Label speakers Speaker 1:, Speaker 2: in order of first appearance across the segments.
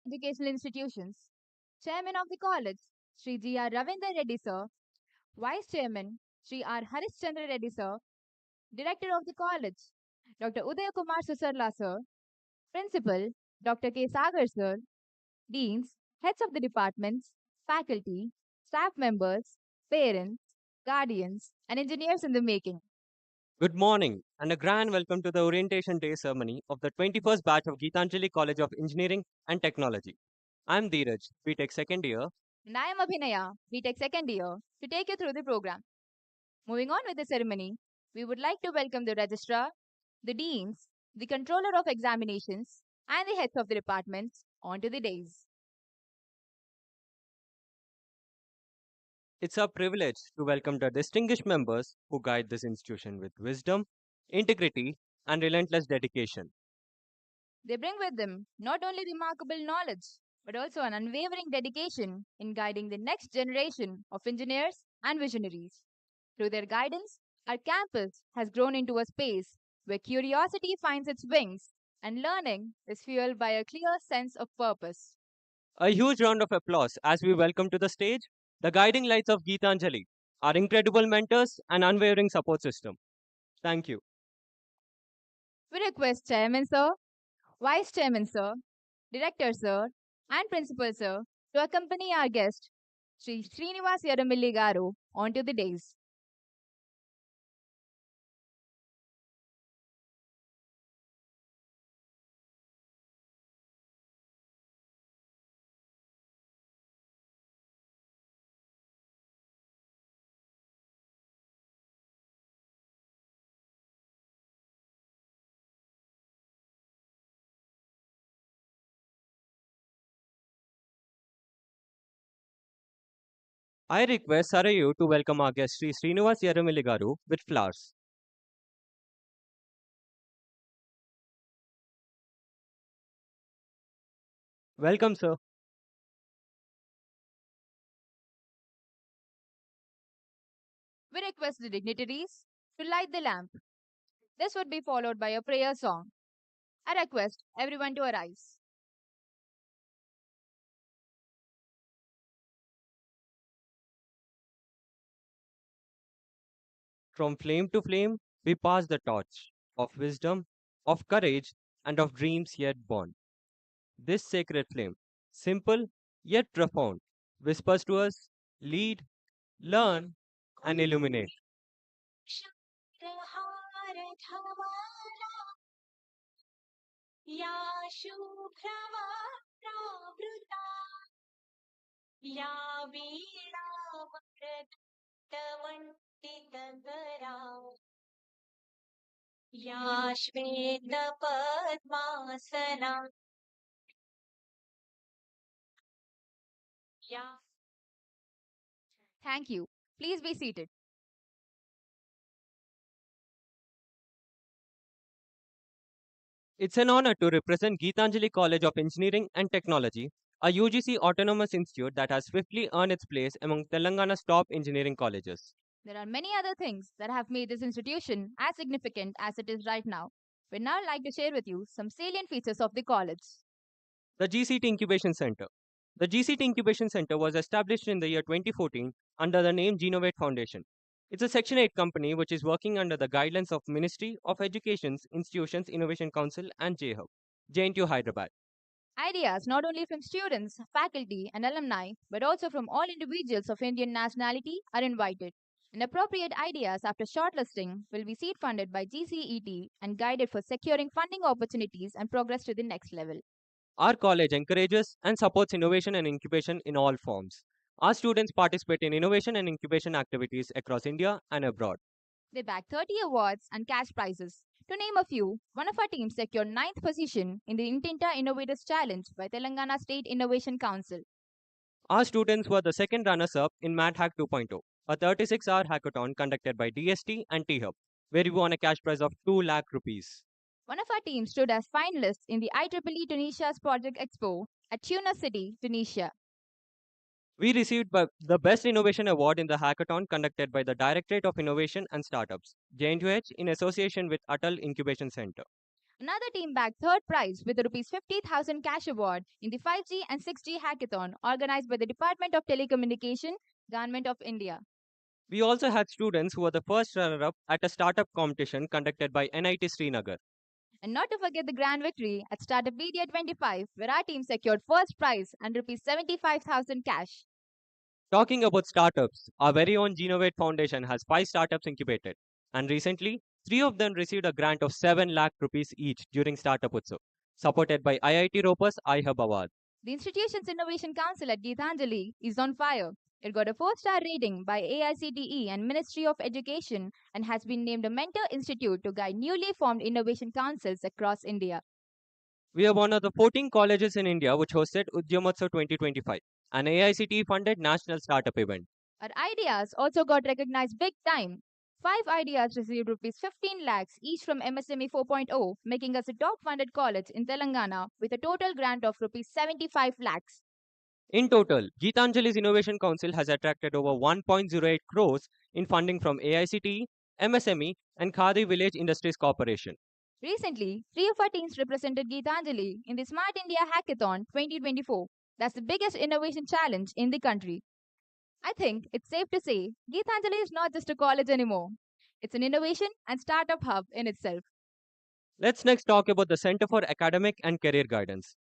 Speaker 1: Educational Institutions, Chairman of the College, Sri G. R. Ravindra Reddy Sir, Vice Chairman, Sri R. Harishchandra Reddy Sir, Director of the College, Dr. Uday Kumar Susarla Sir, Principal, Dr. K. Sagar Sir, Deans, Heads of the Departments, Faculty, Staff members, Parents, Guardians, and Engineers in the making.
Speaker 2: Good morning and a grand welcome to the Orientation Day ceremony of the 21st batch of Geetanjali College of Engineering and Technology. I'm Dheeraj, BTech second year.
Speaker 1: And I am Abhinaya, BTech second year, to take you through the program. Moving on with the ceremony, we would like to welcome the Registrar, the Deans, the Controller of Examinations, and the heads of the departments onto the dais.
Speaker 2: It's our privilege to welcome the distinguished members who guide this institution with wisdom, integrity, and relentless dedication.
Speaker 1: They bring with them not only remarkable knowledge, but also an unwavering dedication in guiding the next generation of engineers and visionaries. Through their guidance, our campus has grown into a space where curiosity finds its wings and learning is fueled by a clear sense of purpose.
Speaker 2: A huge round of applause as we welcome to the stage the guiding lights of Geetanjali, our incredible mentors and unwavering support system. Thank you.
Speaker 1: We request Chairman Sir, Vice Chairman Sir, Director Sir, and Principal Sir to accompany our guest, Sri Srinivas Yadamilli Garu, onto the dais.
Speaker 2: I request Sarayu to welcome our guest Sri Srinivas Yaramiligaru with flowers. Welcome, sir.
Speaker 1: We request the dignitaries to light the lamp. This would be followed by a prayer song. I request everyone to arise.
Speaker 2: From flame to flame, we pass the torch of wisdom, of courage, and of dreams yet born. This sacred flame, simple yet profound, whispers to us lead, learn, and illuminate.
Speaker 3: या शुभ्रवस्त्रावृता या वीणावृतवन्दितकरा या श्वेतपद्मासना या
Speaker 1: Thank you. Please be seated.
Speaker 2: It's an honor to represent Geetanjali College of Engineering and Technology, a UGC autonomous institute that has swiftly earned its place among Telangana's top engineering colleges.
Speaker 1: There are many other things that have made this institution as significant as it is right now. We'd now like to share with you some salient features of the college.
Speaker 2: The GCT Incubation Center. The GCT Incubation Center was established in the year 2014 under the name Genovate Foundation. It's a Section 8 company which is working under the guidelines of Ministry of Education's Institutions Innovation Council and JHUB, JNTU Hyderabad.
Speaker 1: Ideas not only from students, faculty, and alumni, but also from all individuals of Indian nationality are invited. And appropriate ideas after shortlisting will be seed funded by GCET and guided for securing funding opportunities and progress to the next level.
Speaker 2: Our college encourages and supports innovation and incubation in all forms. Our students participate in innovation and incubation activities across India and abroad.
Speaker 1: They bagged 30 awards and cash prizes. To name a few, one of our teams secured ninth position in the Intinta Innovators Challenge by Telangana State Innovation Council.
Speaker 2: Our students were the second runners up in MatHack 2.0, a 36-hour hackathon conducted by DST and T-Hub, where we won a cash prize of 2 lakh rupees.
Speaker 1: One of our teams stood as finalists in the IEEE Tunisia's Project Expo at Tunis City, Tunisia.
Speaker 2: We received the Best Innovation Award in the hackathon conducted by the Directorate of Innovation and Startups, JNUH, in association with Atal Incubation Center.
Speaker 1: Another team bagged third prize with a rupees 50,000 cash award in the 5G and 6G hackathon organized by the Department of Telecommunication, Government of India.
Speaker 2: We also had students who were the first runner up at a startup competition conducted by NIT Srinagar.
Speaker 1: And not to forget the grand victory at Startup Media 25, where our team secured first prize and rupees 75,000 cash.
Speaker 2: Talking about startups, our very own Genovate Foundation has 5 startups incubated, and recently, 3 of them received a grant of 7 lakh rupees each during Startup Utsav, supported by IIT Ropers iHub Award.
Speaker 1: The institution's Innovation Council at Geetanjali is on fire. It got a 4-star rating by AICTE and Ministry of Education and has been named a mentor institute to guide newly formed innovation councils across India.
Speaker 2: We are one of the 14 colleges in India which hosted Udyamotsav 2025, an AICTE funded national startup event.
Speaker 1: Our ideas also got recognized big time. 5 ideas received rupees 15 lakhs each from MSME 4.0, making us a top funded college in Telangana with a total grant of rupees 75 lakhs.
Speaker 2: In total, Geetanjali's Innovation Council has attracted over 1.08 crores in funding from AICTE, MSME, and Khadi Village Industries Corporation.
Speaker 1: Recently, 3 of our teams represented Geetanjali in the Smart India Hackathon 2024. That's the biggest innovation challenge in the country. I think it's safe to say Geetanjali is not just a college anymore. It's an innovation and startup hub in itself.
Speaker 2: Let's next talk about the Center for Academic and Career Guidance.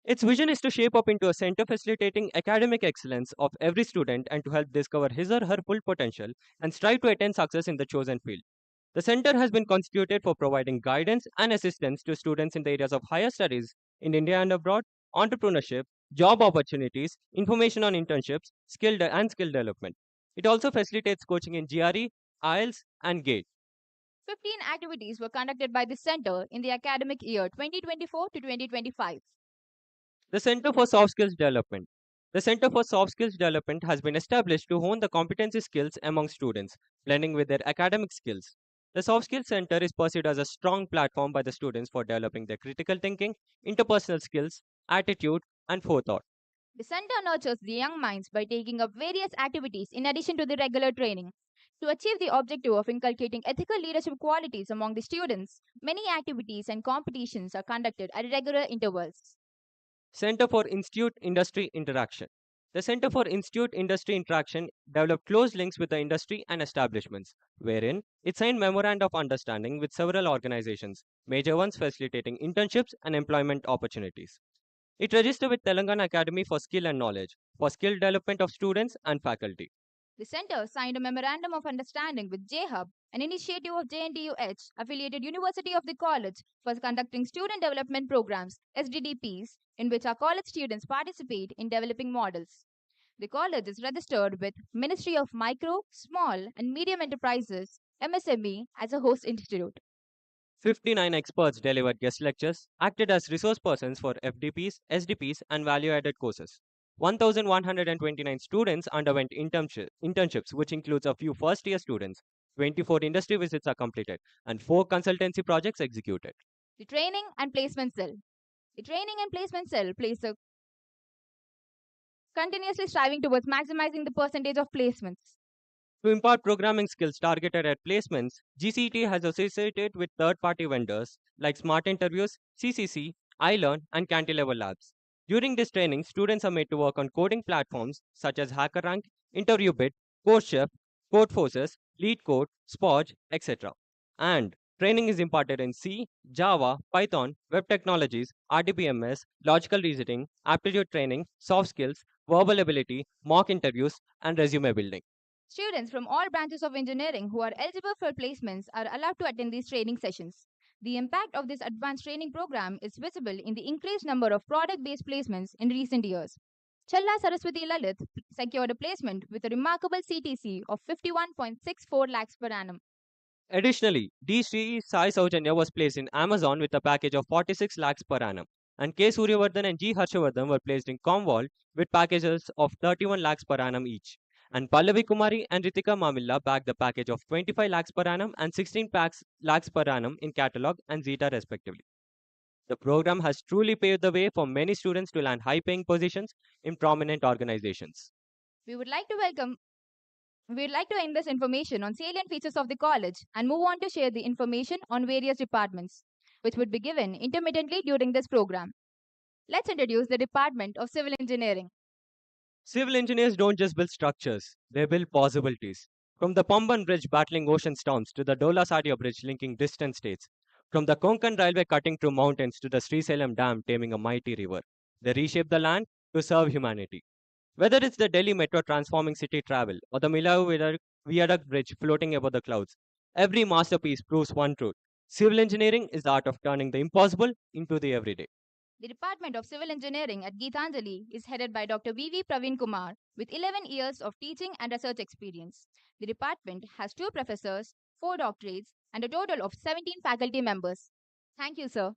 Speaker 2: Its vision is to shape up into a center facilitating academic excellence of every student and to help discover his or her full potential and strive to attain success in the chosen field. The center has been constituted for providing guidance and assistance to students in the areas of higher studies in India and abroad, entrepreneurship, job opportunities, information on internships, skill development. It also facilitates coaching in GRE, IELTS, and GATE.
Speaker 1: 15 activities were conducted by the center in the academic year 2024 to 2025.
Speaker 2: The Center for Soft Skills Development. The Center for Soft Skills Development has been established to hone the competency skills among students, blending with their academic skills. The Soft Skills Center is perceived as a strong platform by the students for developing their critical thinking, interpersonal skills, attitude, and forethought.
Speaker 1: The center nurtures the young minds by taking up various activities in addition to the regular training. To achieve the objective of inculcating ethical leadership qualities among the students, many activities and competitions are conducted at regular intervals.
Speaker 2: Center for Institute Industry Interaction. The Center for Institute Industry Interaction developed close links with the industry and establishments, wherein it signed memoranda of understanding with several organizations, major ones facilitating internships and employment opportunities. It registered with Telangana Academy for Skill and Knowledge for skill development of students and faculty.
Speaker 1: The center signed a memorandum of understanding with J-Hub, an initiative of JNTUH, affiliated university of the college, for conducting student development programs (SDDPs), in which our college students participate in developing models. The college is registered with Ministry of Micro, Small and Medium Enterprises (MSME) as a host institute.
Speaker 2: 59 experts delivered guest lectures, acted as resource persons for FDPs, SDPs, and value added courses. 1,129 students underwent internships, which includes a few first year students. 24 industry visits are completed, and 4 consultancy projects executed.
Speaker 1: The Training and Placement Cell. The Training and Placement Cell plays a continuously striving towards maximizing the percentage of placements.
Speaker 2: To impart programming skills targeted at placements, GCET has associated with third party vendors like Smart Interviews, CCC, iLearn, and Cantilever Labs. During this training, students are made to work on coding platforms such as HackerRank, InterviewBit, CodeChef, CodeForces, LeetCode, Spodge, etc. And training is imparted in C, Java, Python, web technologies, RDBMS, logical reasoning, aptitude training, soft skills, verbal ability, mock interviews, and resume building.
Speaker 1: Students from all branches of engineering who are eligible for placements are allowed to attend these training sessions. The impact of this advanced training program is visible in the increased number of product based placements in recent years. Challa Saraswati Lalit secured a placement with a remarkable CTC of 51.64 lakhs per annum.
Speaker 2: Additionally, D. Sri Sai Saujanya was placed in Amazon with a package of 46 lakhs per annum, and K. Suryavardhan and G. Harshavardhan were placed in Comwall with packages of 31 lakhs per annum each. And Pallavi Kumari and Ritika Mamilla bagged the package of 25 lakhs per annum and 16 lakhs per annum in Catalog and Zeta respectively. The program has truly paved the way for many students to land high paying positions in prominent organizations.
Speaker 1: We would like to welcome We'd like to end this information on salient features of the college and move on to share the information on various departments. which would be given intermittently during this program. Let's introduce the Department of Civil Engineering.
Speaker 2: Civil engineers don't just build structures, they build possibilities. From the Pamban Bridge battling ocean storms to the Dola Sadia Bridge linking distant states, from the Konkan Railway cutting through mountains to the Srisalem Dam taming a mighty river, they reshape the land to serve humanity. Whether it's the Delhi Metro transforming city travel or the Milau Viaduct Bridge floating above the clouds, every masterpiece proves one truth. Civil engineering is the art of turning the impossible into the everyday.
Speaker 1: The Department of Civil Engineering at Geetanjali is headed by Dr. V.V. Praveen Kumar with 11 years of teaching and research experience. The department has 2 professors, 4 doctorates, and a total of 17 faculty members. Thank you, sir.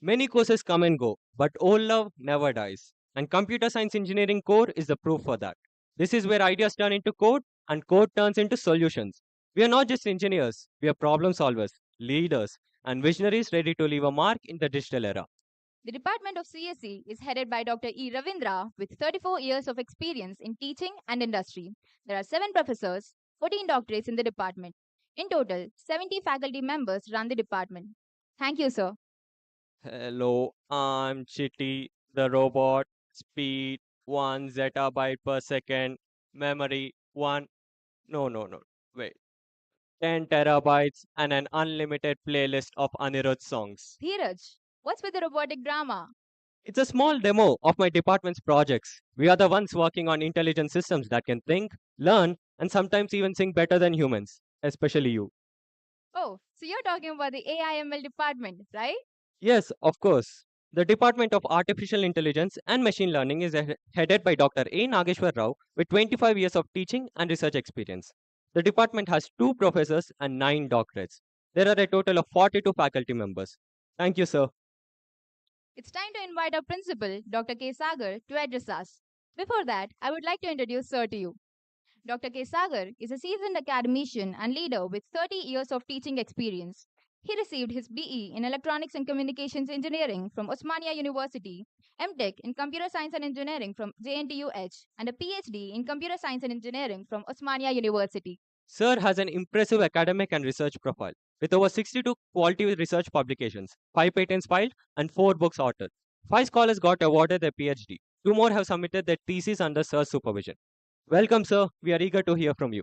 Speaker 2: Many courses come and go, but old love never dies. And computer science engineering core is the proof for that. This is where ideas turn into code and code turns into solutions. We are not just engineers, we are problem solvers, leaders, and visionaries ready to leave a mark in the digital era.
Speaker 1: The Department of CSE is headed by Dr. E. Ravindra with 34 years of experience in teaching and industry. There are 7 professors, 14 doctorates in the department. In total, 70 faculty members run the department. Thank you, sir.
Speaker 2: Hello, I'm Chitty, the robot. Speed 1 zettabyte per second. Memory 1. No. Wait. 10 terabytes and an unlimited playlist of Anirudh songs.
Speaker 1: Dheeraj, what's with the robotic drama?
Speaker 2: It's a small demo of my department's projects. We are the ones working on intelligent systems that can think, learn, and sometimes even sing better than humans, especially you.
Speaker 1: Oh, so you're talking about the AIML department, right?
Speaker 2: Yes, of course. The Department of Artificial Intelligence and Machine Learning is headed by Dr. A. Nageshwar Rao with 25 years of teaching and research experience. The department has 2 professors and 9 doctorates. There are a total of 42 faculty members. Thank you, sir.
Speaker 1: It's time to invite our principal, Dr. K. Sagar, to address us. Before that, I would like to introduce Sir to you. Dr. K. Sagar is a seasoned academician and leader with 30 years of teaching experience. He received his BE in Electronics and Communications Engineering from Osmania University, MTech in Computer Science and Engineering from JNTUH, and a PhD in Computer Science and Engineering from Osmania University.
Speaker 2: Sir has an impressive academic and research profile with over 62 quality research publications, 5 patents filed, and 4 books authored. 5 scholars got awarded their PhD. 2 more have submitted their thesis under Sir's supervision. Welcome, sir. We are eager to hear from you.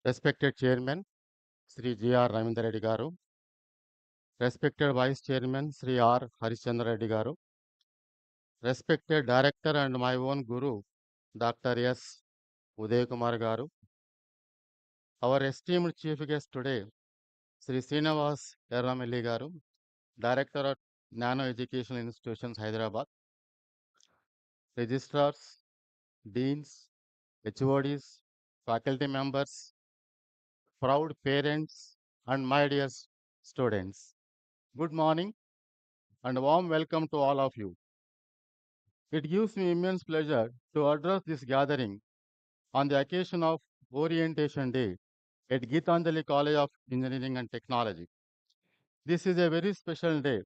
Speaker 4: Respected Chairman, Sri G.R. Ravindra Reddy Garu, respected Vice Chairman, Sri R. Harishchandra Reddy Garu, respected Director and my own Guru, Dr. S. Uday Kumar Garu, our esteemed Chief Guest today, Sri Srinivas Erramelli Garu, Director of Nano Educational Institutions, Hyderabad, Registrars, Deans, HODs, faculty members, proud parents, and my dear students. Good morning and warm welcome to all of you. It gives me immense pleasure to address this gathering on the occasion of Orientation Day at Geetanjali College of Engineering and Technology. This is a very special day.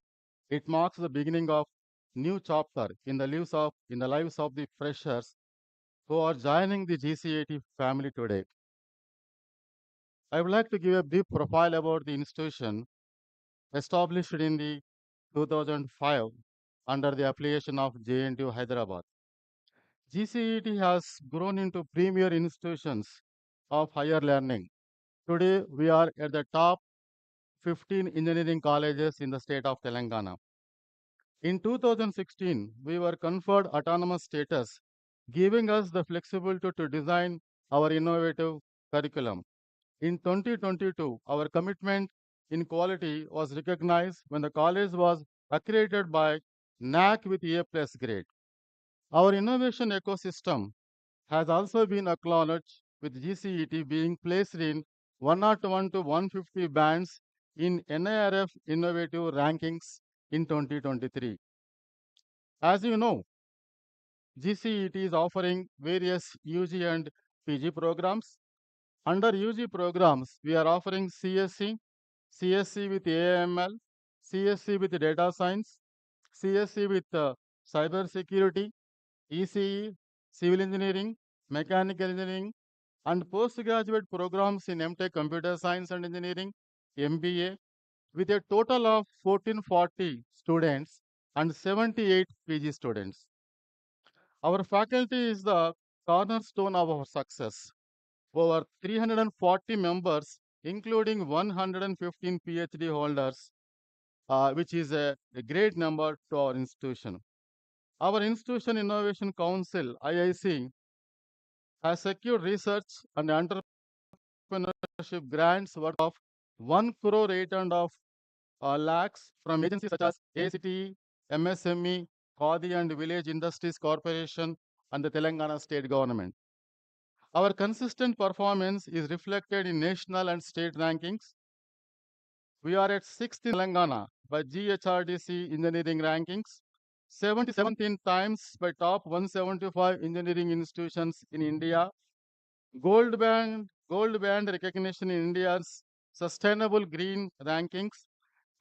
Speaker 4: It marks the beginning of new chapter in the lives of the freshers who are joining the GCET family today. I would like to give a brief profile about the institution established in the 2005 under the affiliation of JNTU Hyderabad. GCET has grown into premier institutions of higher learning. Today, we are at the top 15 engineering colleges in the state of Telangana. In 2016, we were conferred autonomous status, giving us the flexibility to design our innovative curriculum. In 2022, our commitment in quality was recognized when the college was accredited by NAC with A+ grade. Our innovation ecosystem has also been acknowledged with GCET being placed in 101 to 150 bands in NIRF Innovative Rankings in 2023. As you know, GCET is offering various UG and PG programs. Under UG programs, we are offering CSC, CSC with AML, CSC with data science, CSC with cyber security, ECE, civil engineering, mechanical engineering, and postgraduate programs in MTech Computer Science and Engineering, MBA, with a total of 1440 students and 78 PG students. Our faculty is the cornerstone of our success. Over 340 members, including 115 PhD holders, which is a great number to our institution. Our Institution Innovation Council, IIC, has secured research and entrepreneurship grants worth of 1 crore 8 and of lakhs from agencies such as ACT, MSME, Khadi and Village Industries Corporation, and the Telangana state government. Our consistent performance is reflected in national and state rankings. We are at 6th in Telangana by GHRDC engineering rankings, 77th in times by top 175 engineering institutions in India, gold band recognition in India's sustainable green rankings,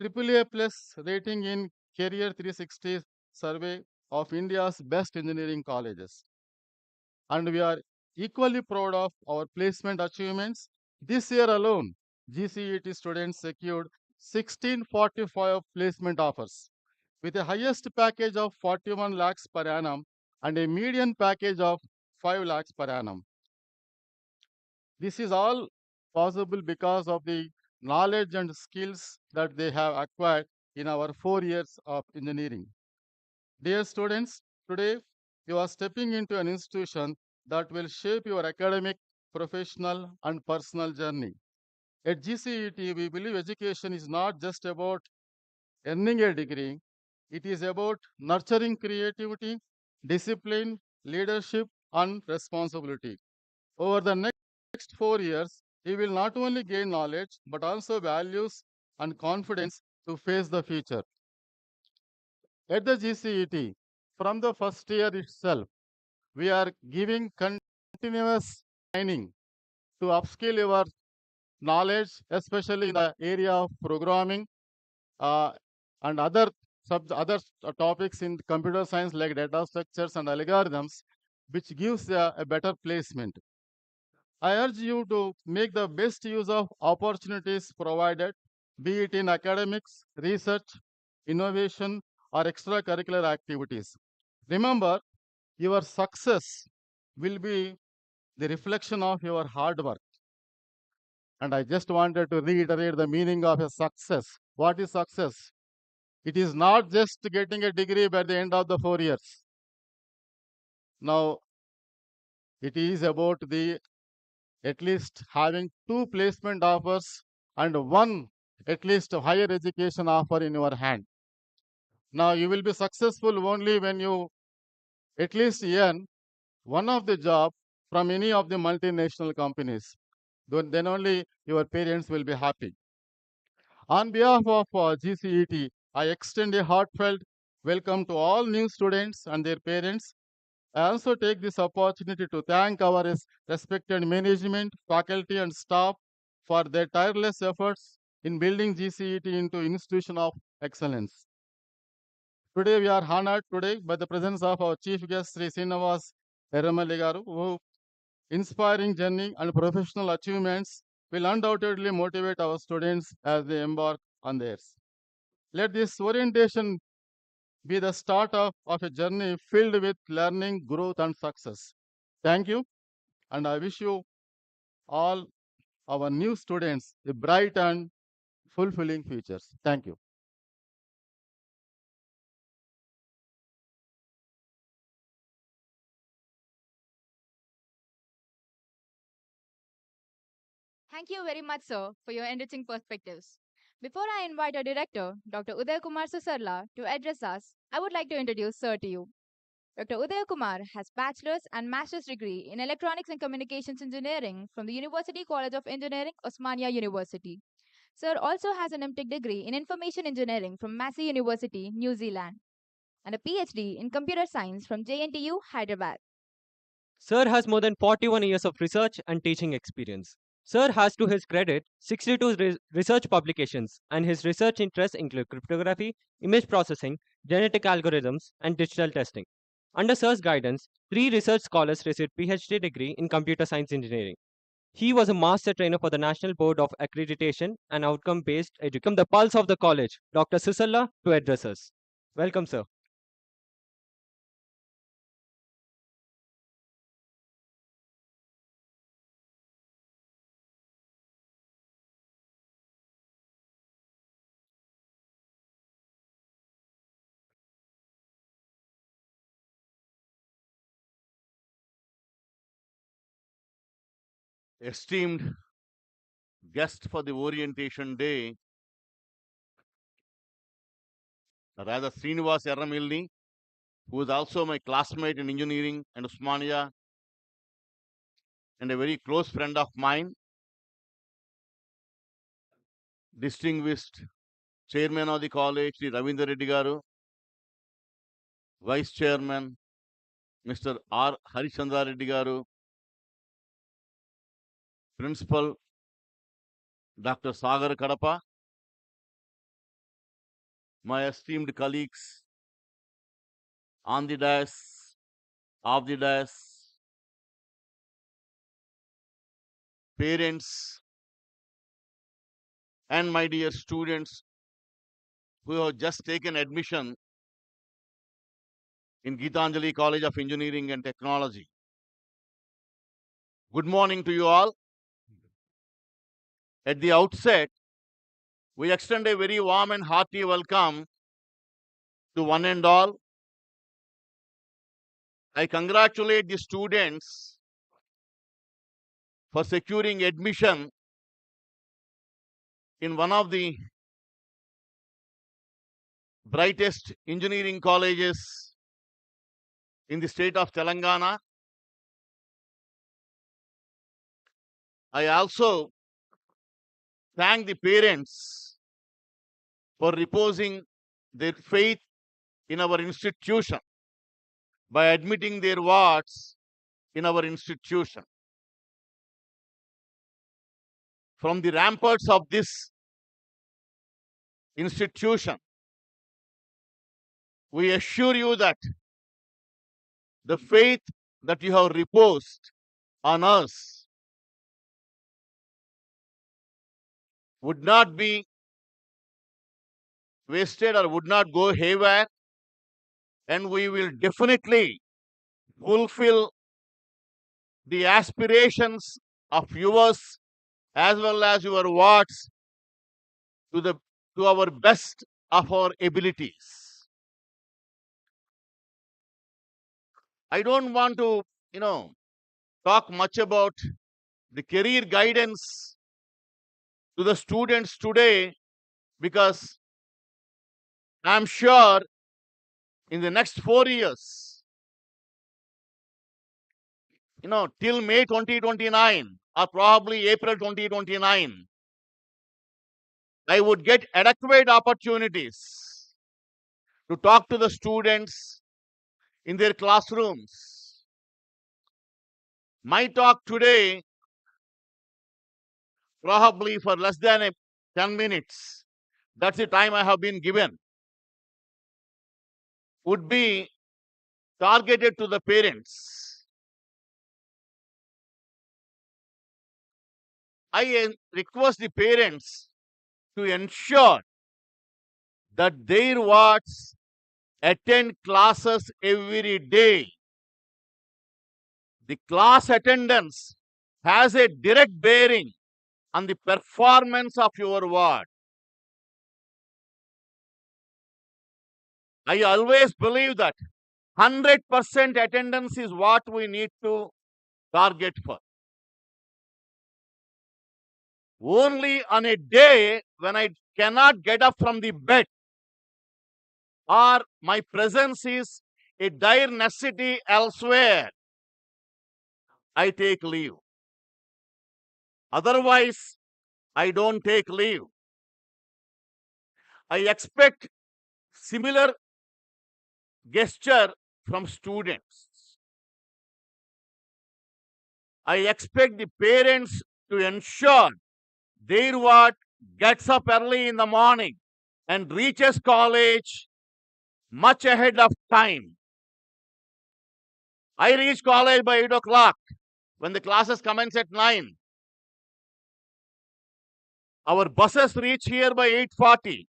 Speaker 4: AAA plus rating in Career 360 survey of India's best engineering colleges. And we are equally proud of our placement achievements. This year alone, GCET students secured 1645 placement offers with a highest package of 41 lakhs per annum and a median package of 5 lakhs per annum. This is all possible because of the knowledge and skills that they have acquired in our 4 years of engineering. Dear students, today you are stepping into an institution that will shape your academic, professional, and personal journey. At GCET, we believe education is not just about earning a degree, it is about nurturing creativity, discipline, leadership, and responsibility. Over the next 4 years, you will not only gain knowledge but also values and confidence to face the future. At the GCET, from the first year itself, we are giving continuous training to upskill your knowledge, especially in the area of programming uh, and other topics in computer science like data structures and algorithms, which gives a better placement. I urge you to make the best use of opportunities provided, be it in academics, research, innovation, or extracurricular activities. Remember, your success will be the reflection of your hard work. And I just wanted to reiterate the meaning of a success. What is success? It is not just getting a degree by the end of the 4 years. Now, it is about the at least having 2 placement offers and 1 at least higher education offer in your hand. Now, you will be successful only when you at least earn one of the job from any of the multinational companies. Then only your parents will be happy. On behalf of GCET, I extend a heartfelt welcome to all new students and their parents. I also take this opportunity to thank our respected management, faculty, and staff for their tireless efforts in building GCET into institution of excellence. Today, we are honored by the presence of our chief guest, Sri Srinivas Eramalli garu, who inspiring journey and professional achievements will undoubtedly motivate our students as they embark on theirs. Let this orientation be the start of a journey filled with learning, growth, and success. Thank you, and I wish you all our new students a bright and fulfilling futures. Thank you.
Speaker 1: Thank you very much, sir, for your enriching perspectives. Before I invite our director, Dr. Uday Kumar Susarla, to address us, I would like to introduce Sir to you. Dr. Uday Kumar has bachelor's and master's degree in electronics and communications engineering from the University College of Engineering, Osmania University. Sir also has an MTech degree in information engineering from Massey University, New Zealand, and a PhD in computer science from JNTU, Hyderabad.
Speaker 2: Sir has more than 41 years of research and teaching experience. Sir has to his credit 62 research publications, and his research interests include cryptography, image processing, genetic algorithms, and digital testing. Under Sir's guidance, 3 research scholars received PhD degree in computer science engineering. He was a master trainer for the National Board of Accreditation and Outcome-Based Education. The pulse of the college, Dr. Susalla, to address us. Welcome, sir.
Speaker 5: Esteemed guest for the orientation day, rather Srinivas Erramilni, who is also my classmate in engineering and Usmania and a very close friend of mine, distinguished chairman of the college, Sri Ravindra Reddy Garu, vice chairman, Mr. R. Harichandra Reddy Garu, principal, Dr. Sagar Kadapa, my esteemed colleagues on the dais, off the dais, parents, and my dear students who have just taken admission in Geetanjali College of Engineering and Technology. Good morning to you all. At the outset, we extend a very warm and hearty welcome to one and all. I congratulate the students for securing admission in one of the brightest engineering colleges in the state of Telangana. I also thank the parents for reposing their faith in our institution by admitting their wards in our institution. From the ramparts of this institution, we assure you that the faith that you have reposed on us would not be wasted or would not go haywire, and we will definitely fulfill the aspirations of yours as well as your wards to our best of our abilities. I don't want to, talk much about the career guidance to the students today, because I'm sure in the next 4 years, till May 2029 or probably April 2029, I would get adequate opportunities to talk to the students in their classrooms. My talk today, probably for less than 10 minutes, that's the time I have been given, would be targeted to the parents. I request the parents to ensure that their wards attend classes every day. The class attendance has a direct bearing on the performance of your ward. I always believe that 100% attendance is what we need to target for. Only on a day when I cannot get up from the bed or my presence is a dire necessity elsewhere, I take leave. Otherwise, I don't take leave. I expect similar gesture from students. I expect the parents to ensure their ward gets up early in the morning and reaches college much ahead of time. I reach college by 8 o'clock when the classes commence at 9. Our buses reach here by 8:40.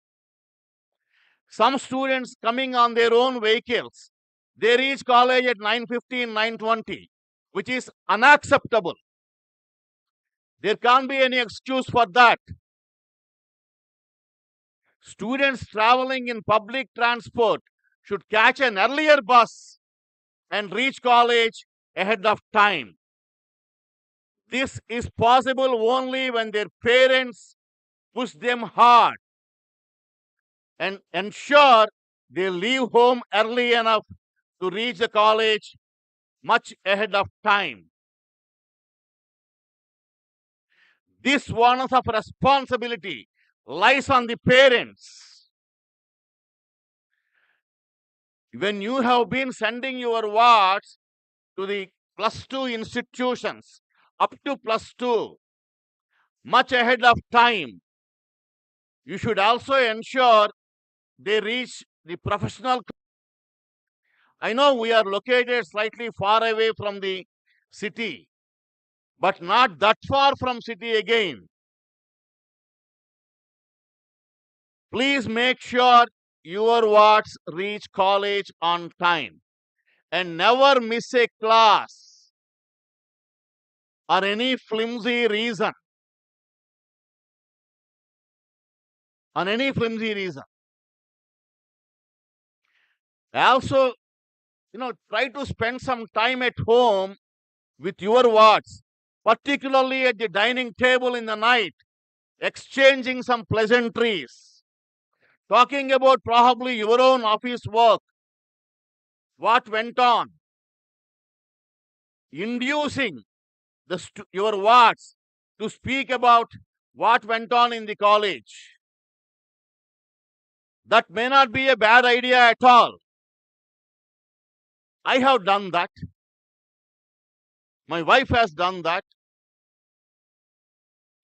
Speaker 5: Some students coming on their own vehicles, they reach college at 9:15, 9:20, which is unacceptable. There can't be any excuse for that. Students traveling in public transport should catch an earlier bus and reach college ahead of time. This is possible only when their parents push them hard and ensure they leave home early enough to reach the college much ahead of time. This onus of responsibility lies on the parents. When you have been sending your wards to the +2 institutions up to +2 much ahead of time, you should also ensure they reach the professional. I know we are located slightly far away from the city, but not that far from city again. Please make sure your wards reach college on time and never miss a class or any flimsy reason. On any flimsy reason. Also, try to spend some time at home with your wards, particularly at the dining table in the night, exchanging some pleasantries, talking about probably your own office work, what went on, inducing your wards to speak about what went on in the college. That may not be a bad idea at all. I have done that. My wife has done that.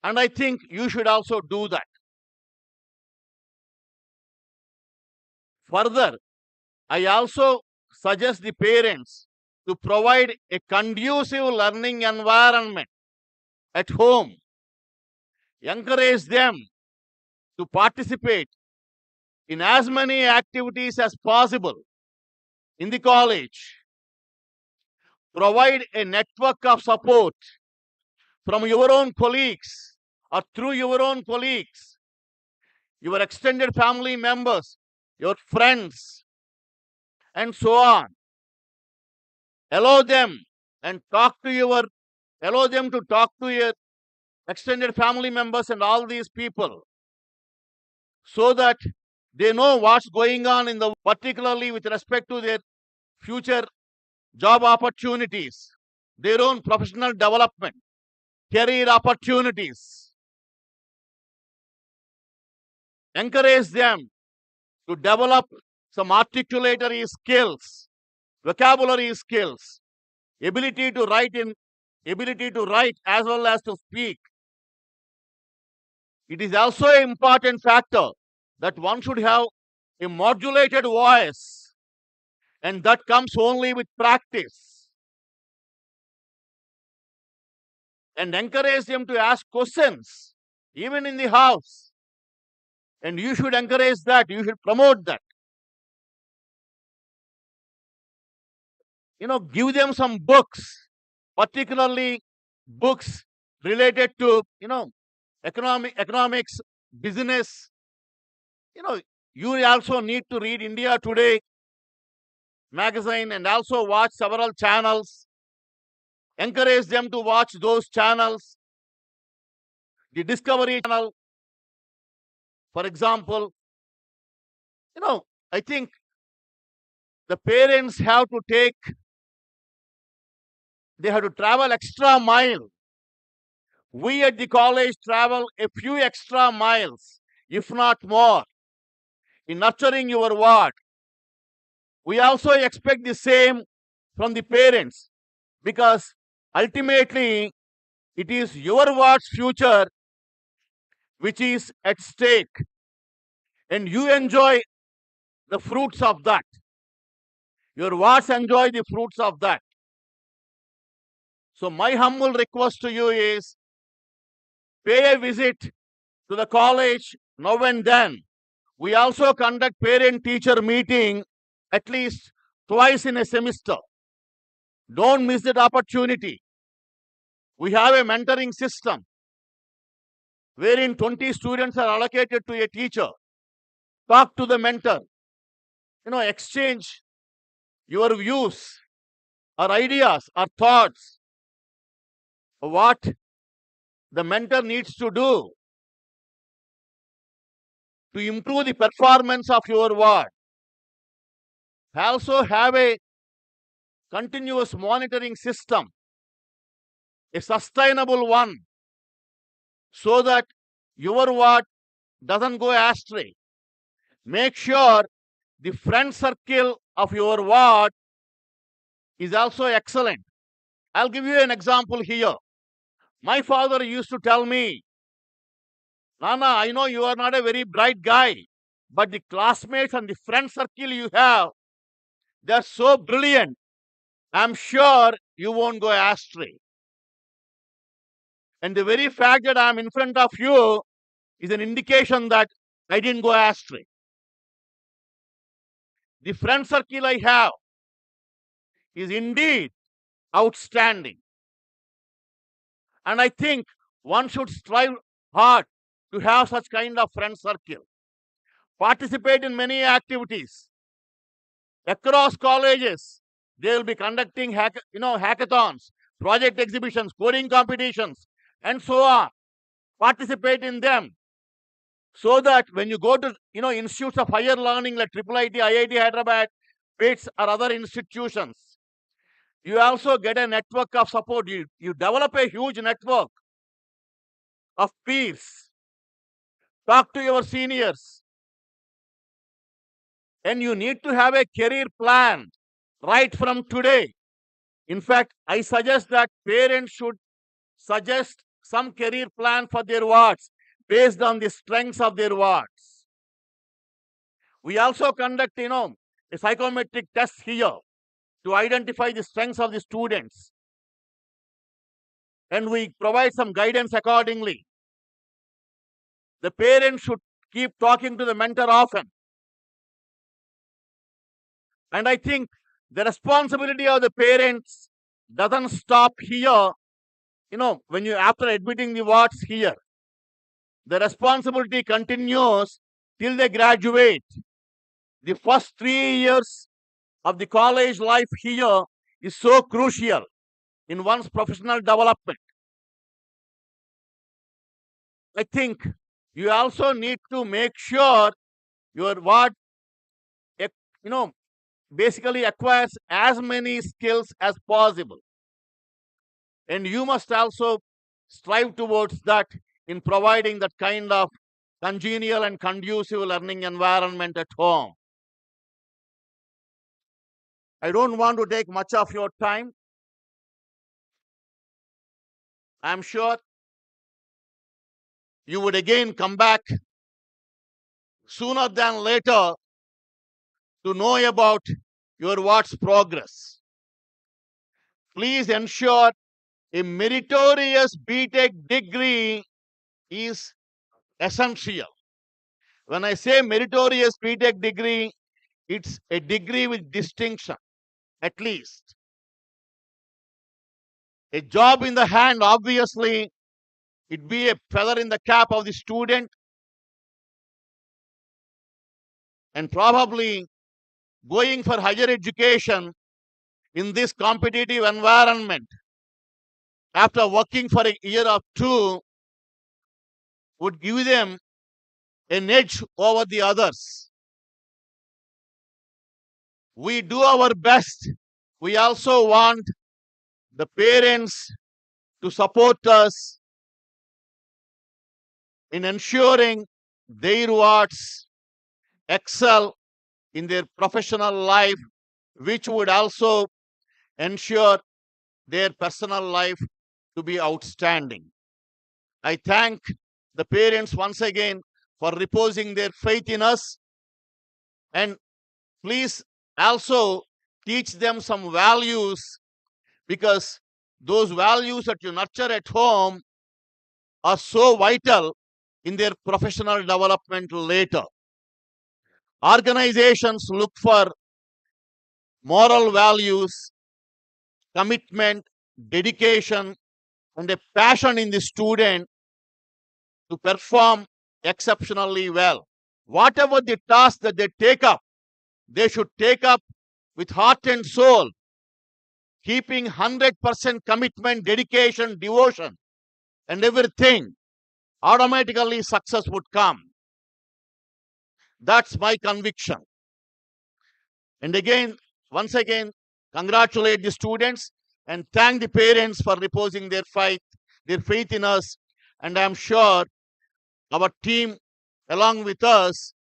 Speaker 5: And I think you should also do that. Further, I also suggest the parents to provide a conducive learning environment at home. Encourage them to participate in as many activities as possible in the college. Provide a network of support from your own colleagues or through your own colleagues, your extended family members, your friends, and so on. Allow them to talk to your extended family members and all these people so that they know what's going on particularly with respect to their future job opportunities, their own professional development, career opportunities. Encourage them to develop some articulatory skills, vocabulary skills, ability to write as well as to speak. It is also an important factor that one should have a modulated voice, and that comes only with practice. And encourage them to ask questions, even in the house. And you should encourage that, you should promote that. Give them some books, particularly books related to, economics, business. You also need to read India Today magazine and also watch several channels. Encourage them to watch those channels. The Discovery Channel, for example. I think the parents have to travel extra mile. We at the college travel a few extra miles, if not more, in nurturing your ward. We also expect the same from the parents because ultimately it is your ward's future which is at stake, and you enjoy the fruits of that. Your wards enjoy the fruits of that. So my humble request to you is pay a visit to the college now and then. We also conduct parent-teacher meeting at least twice in a semester. Don't miss that opportunity. We have a mentoring system wherein 20 students are allocated to a teacher. Talk to the mentor. Exchange your views or ideas or thoughts of what the mentor needs to do to improve the performance of your ward. Also have a continuous monitoring system, a sustainable one, so that your ward doesn't go astray. Make sure the friend circle of your ward is also excellent. I'll give you an example here. My father used to tell me, Nana, I know you are not a very bright guy, but the classmates and the friend circle you have, they're so brilliant. I'm sure you won't go astray. And the very fact that I'm in front of you is an indication that I didn't go astray. The friend circle I have is indeed outstanding. And I think one should strive hard to have such kind of friend circle. Participate in many activities. Across colleges, they will be conducting hackathons, project exhibitions, coding competitions, and so on. Participate in them so that when you go to institutes of higher learning like IIIT, IIT Hyderabad, PITS, or other institutions, you also get a network of support. You develop a huge network of peers. Talk to your seniors. And you need to have a career plan right from today. In fact, I suggest that parents should suggest some career plan for their wards based on the strengths of their wards. We also conduct, a psychometric test here to identify the strengths of the students. And we provide some guidance accordingly. The parents should keep talking to the mentor often. And I think the responsibility of the parents doesn't stop here, when you after admitting the wards here. The responsibility continues till they graduate. The first 3 years of the college life here is so crucial in one's professional development. I think you also need to make sure your ward, basically acquires as many skills as possible. And you must also strive towards that in providing that kind of congenial and conducive learning environment at home. I don't want to take much of your time. I'm sure you would again come back sooner than later to know about your ward's progress. Please ensure a meritorious BTech degree is essential. When I say meritorious BTech degree, it's a degree with distinction, at least. A job in the hand, obviously, it be a feather in the cap of the student, and probably going for higher education in this competitive environment after working for a year or two would give them an edge over the others. We do our best. We also want the parents to support us in ensuring their wards excel in their professional life, which would also ensure their personal life to be outstanding. I thank the parents once again for reposing their faith in us, and Please also teach them some values, because those values that you nurture at home are so vital in their professional development later. Organizations look for moral values, commitment, dedication, and a passion in the student to perform exceptionally well. Whatever the task that they take up, they should take up with heart and soul, keeping 100% commitment, dedication, devotion, and everything. Automatically, success would come. That's my conviction. And again, once again, congratulate the students and thank the parents for reposing their faith in us. And I'm sure our team, along with us,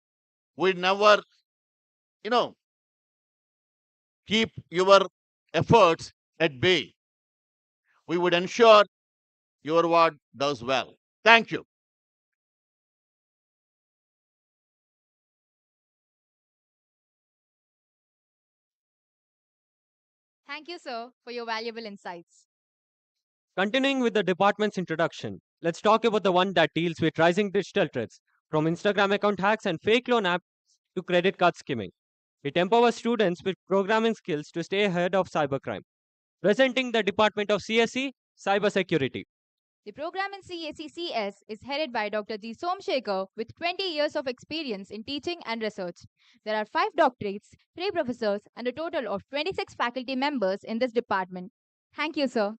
Speaker 5: will never, keep your efforts at bay. We would ensure your ward does well. Thank you.
Speaker 1: Thank you, sir, for your valuable insights.
Speaker 2: Continuing with the department's introduction, let's talk about the one that deals with rising digital threats, from Instagram account hacks and fake loan apps to credit card skimming. It empowers students with programming skills to stay ahead of cybercrime. Presenting the Department of CSE, Cybersecurity.
Speaker 1: The program in CACCS is headed by Dr. G. Somshekhar with 20 years of experience in teaching and research. There are 5 doctorates, 3 professors, and a total of 26 faculty members in this department. Thank you, sir.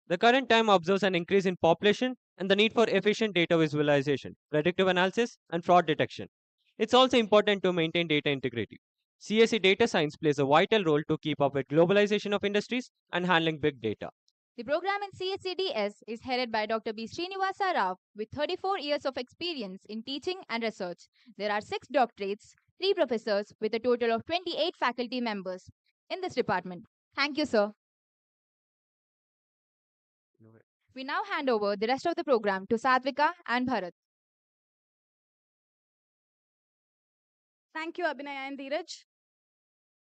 Speaker 2: The current time observes an increase in population and the need for efficient data visualization, predictive analysis, and fraud detection. It's also important to maintain data integrity. CSE data science plays a vital role to keep up with globalization of industries and handling big data.
Speaker 1: The program in CSCDS is headed by Dr. B. Srinivasa Rao with 34 years of experience in teaching and research. There are 6 doctorates, 3 professors, with a total of 28 faculty members in this department. Thank you, sir. We now hand over the rest of the program to Sadvika and Bharat.
Speaker 6: Thank you, Abhinaya and Dheeraj.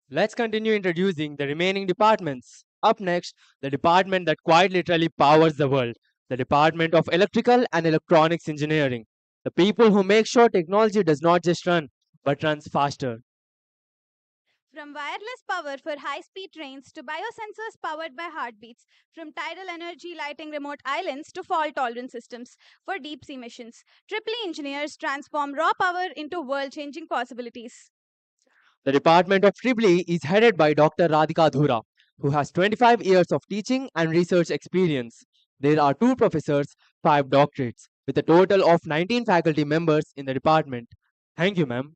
Speaker 7: Let's continue introducing the remaining departments. Up next, the department that quite literally powers the world, the Department of Electrical and Electronics Engineering. The people who make sure technology does not just run, but runs faster.
Speaker 6: From wireless power for high speed trains to biosensors powered by heartbeats, from tidal energy lighting remote islands to fault tolerant systems for deep sea missions, Triple E engineers transform raw power into world changing possibilities.
Speaker 7: The Department of EEE is headed by Dr. Radhika Dhura, who has 25 years of teaching and research experience. There are 2 professors, 5 doctorates, with a total of 19 faculty members in the department. Thank you, ma'am.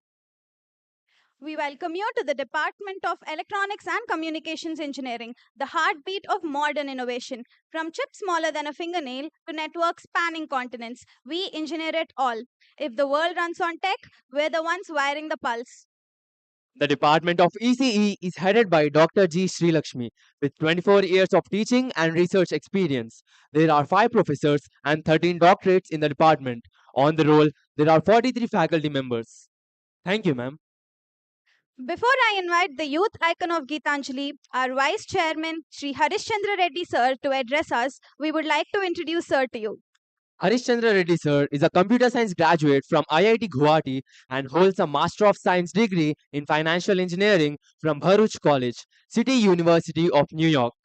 Speaker 6: We welcome you to the Department of Electronics and Communications Engineering, the heartbeat of modern innovation. From chips smaller than a fingernail to networks spanning continents, we engineer it all. If the world runs on tech, we're the ones wiring the pulse.
Speaker 7: The Department of ECE is headed by Dr. G. Srilakshmi, with 24 years of teaching and research experience. There are 5 professors and 13 doctorates in the department. On the roll, there are 43 faculty members. Thank you, ma'am.
Speaker 6: Before I invite the youth icon of Geetanjali, our Vice Chairman, Sri Harishchandra Reddy sir, to address us, we would like to introduce sir to you.
Speaker 7: Harishchandra Reddy sir is a computer science graduate from IIT Guwahati and holds a Master of Science degree in Financial Engineering from Bharuch College, City University of New York.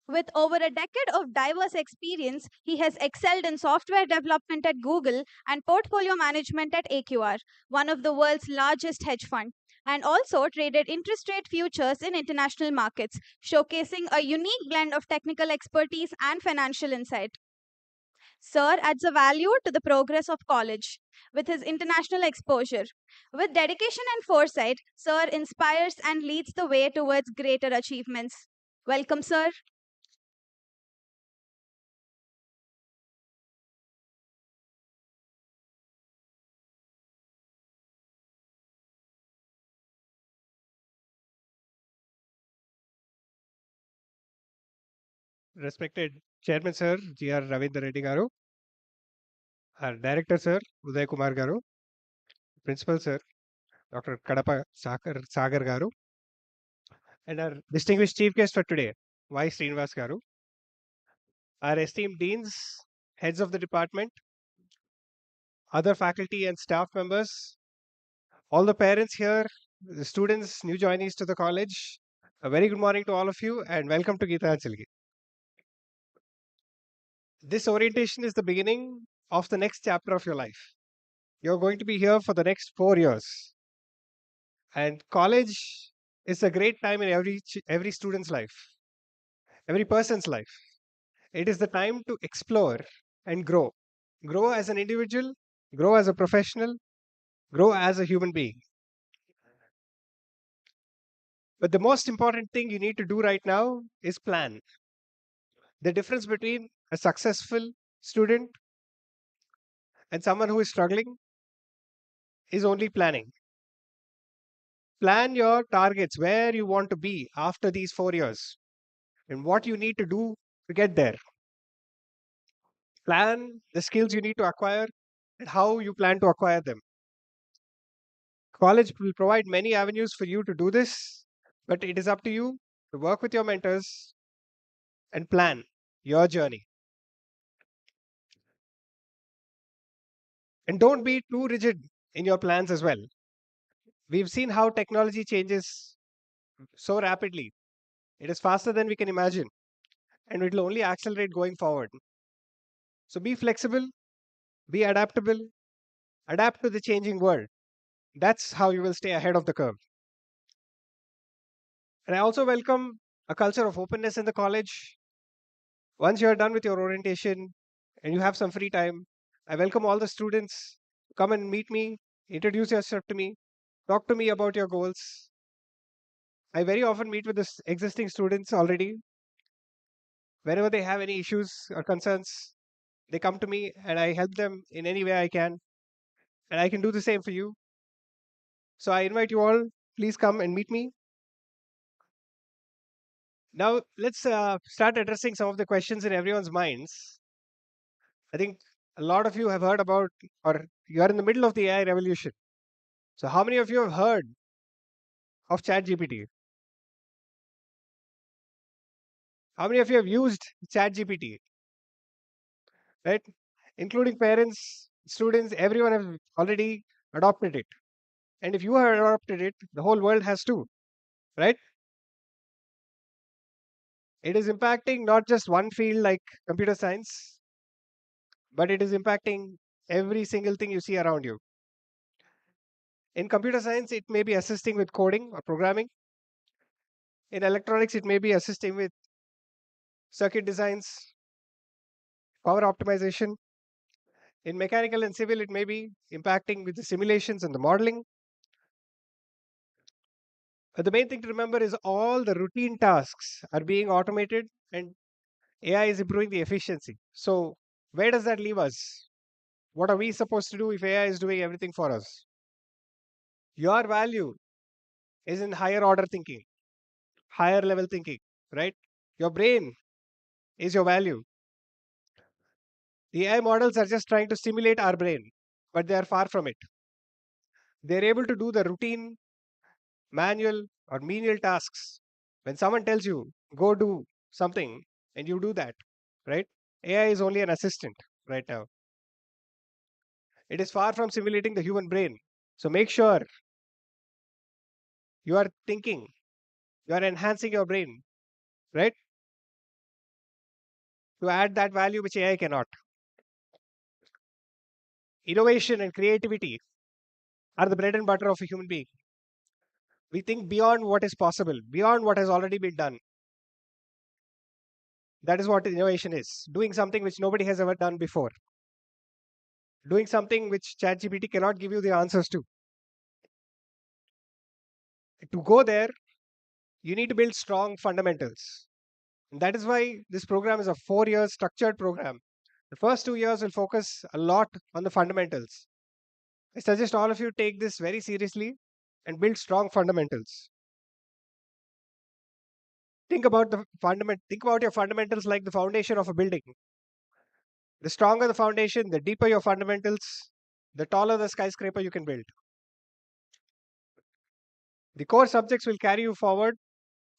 Speaker 6: With over a decade of diverse experience, he has excelled in software development at Google and portfolio management at AQR, one of the world's largest hedge fund, and also traded interest rate futures in international markets, showcasing a unique blend of technical expertise and financial insight. Sir adds a value to the progress of college with his international exposure. With dedication and foresight, Sir inspires and leads the way towards greater achievements. Welcome, sir.
Speaker 8: Respected Chairman Sir G.R. Ravindra Reddy Garu, our Director Sir Uday Kumar Garu, Principal Sir, Dr. Kadapa Sagar Garu, and our distinguished chief guest for today, Y. Srinivas Garu, our esteemed deans, heads of the department, other faculty and staff members, all the parents here, the students, new joinees to the college. A very good morning to all of you and welcome to Geetanjali. This orientation is the beginning of the next chapter of your life. You're going to be here for the next 4 years. And college is a great time in every student's life, every person's life. It is the time to explore and grow. Grow as an individual, grow as a professional, grow as a human being. But the most important thing you need to do right now is plan. The difference between a successful student and someone who is struggling is only planning. Plan your targets, where you want to be after these 4 years, and what you need to do to get there. Plan the skills you need to acquire and how you plan to acquire them. College will provide many avenues for you to do this, but it is up to you to work with your mentors and plan your journey. And don't be too rigid in your plans as well. We've seen how technology changes so rapidly. It is faster than we can imagine, and it will only accelerate going forward. So be flexible, be adaptable, adapt to the changing world. That's how you will stay ahead of the curve. And I also welcome a culture of openness in the college. Once you're done with your orientation and you have some free time, I welcome all the students. Come and meet me, introduce yourself to me, talk to me about your goals. I very often meet with the existing students already. Whenever they have any issues or concerns, they come to me and I help them in any way I can. And I can do the same for you. So I invite you all, please come and meet me. Now, let's start addressing some of the questions in everyone's minds. I think a lot of you have heard about, or you are in the middle of the AI revolution. So, how many of you have heard of ChatGPT? How many of you have used ChatGPT? Right? Including parents, students, everyone has already adopted it. And if you have adopted it, the whole world has too. Right? It is impacting not just one field like computer science, but it is impacting every single thing you see around you. In computer science, it may be assisting with coding or programming. In electronics, it may be assisting with circuit designs, power optimization. In mechanical and civil, it may be impacting with the simulations and the modeling. But the main thing to remember is all the routine tasks are being automated and AI is improving the efficiency. So, where does that leave us? What are we supposed to do if AI is doing everything for us? Your value is in higher order thinking, higher level thinking, right? Your brain is your value. The AI models are just trying to stimulate our brain, but they are far from it. They're able to do the routine, manual, or menial tasks. When someone tells you, go do something, and you do that, right? AI is only an assistant right now. It is far from simulating the human brain. So make sure you are thinking, you are enhancing your brain, right? To add that value which AI cannot. Innovation and creativity are the bread and butter of a human being. We think beyond what is possible, beyond what has already been done. That is what innovation is. Doing something which nobody has ever done before. Doing something which ChatGPT cannot give you the answers to. To go there, you need to build strong fundamentals. And that is why this program is a 4 year structured program. The first 2 years will focus a lot on the fundamentals. I suggest all of you take this very seriously and build strong fundamentals. Think about think about your fundamentals like the foundation of a building. The stronger the foundation, the deeper your fundamentals, the taller the skyscraper you can build. The core subjects will carry you forward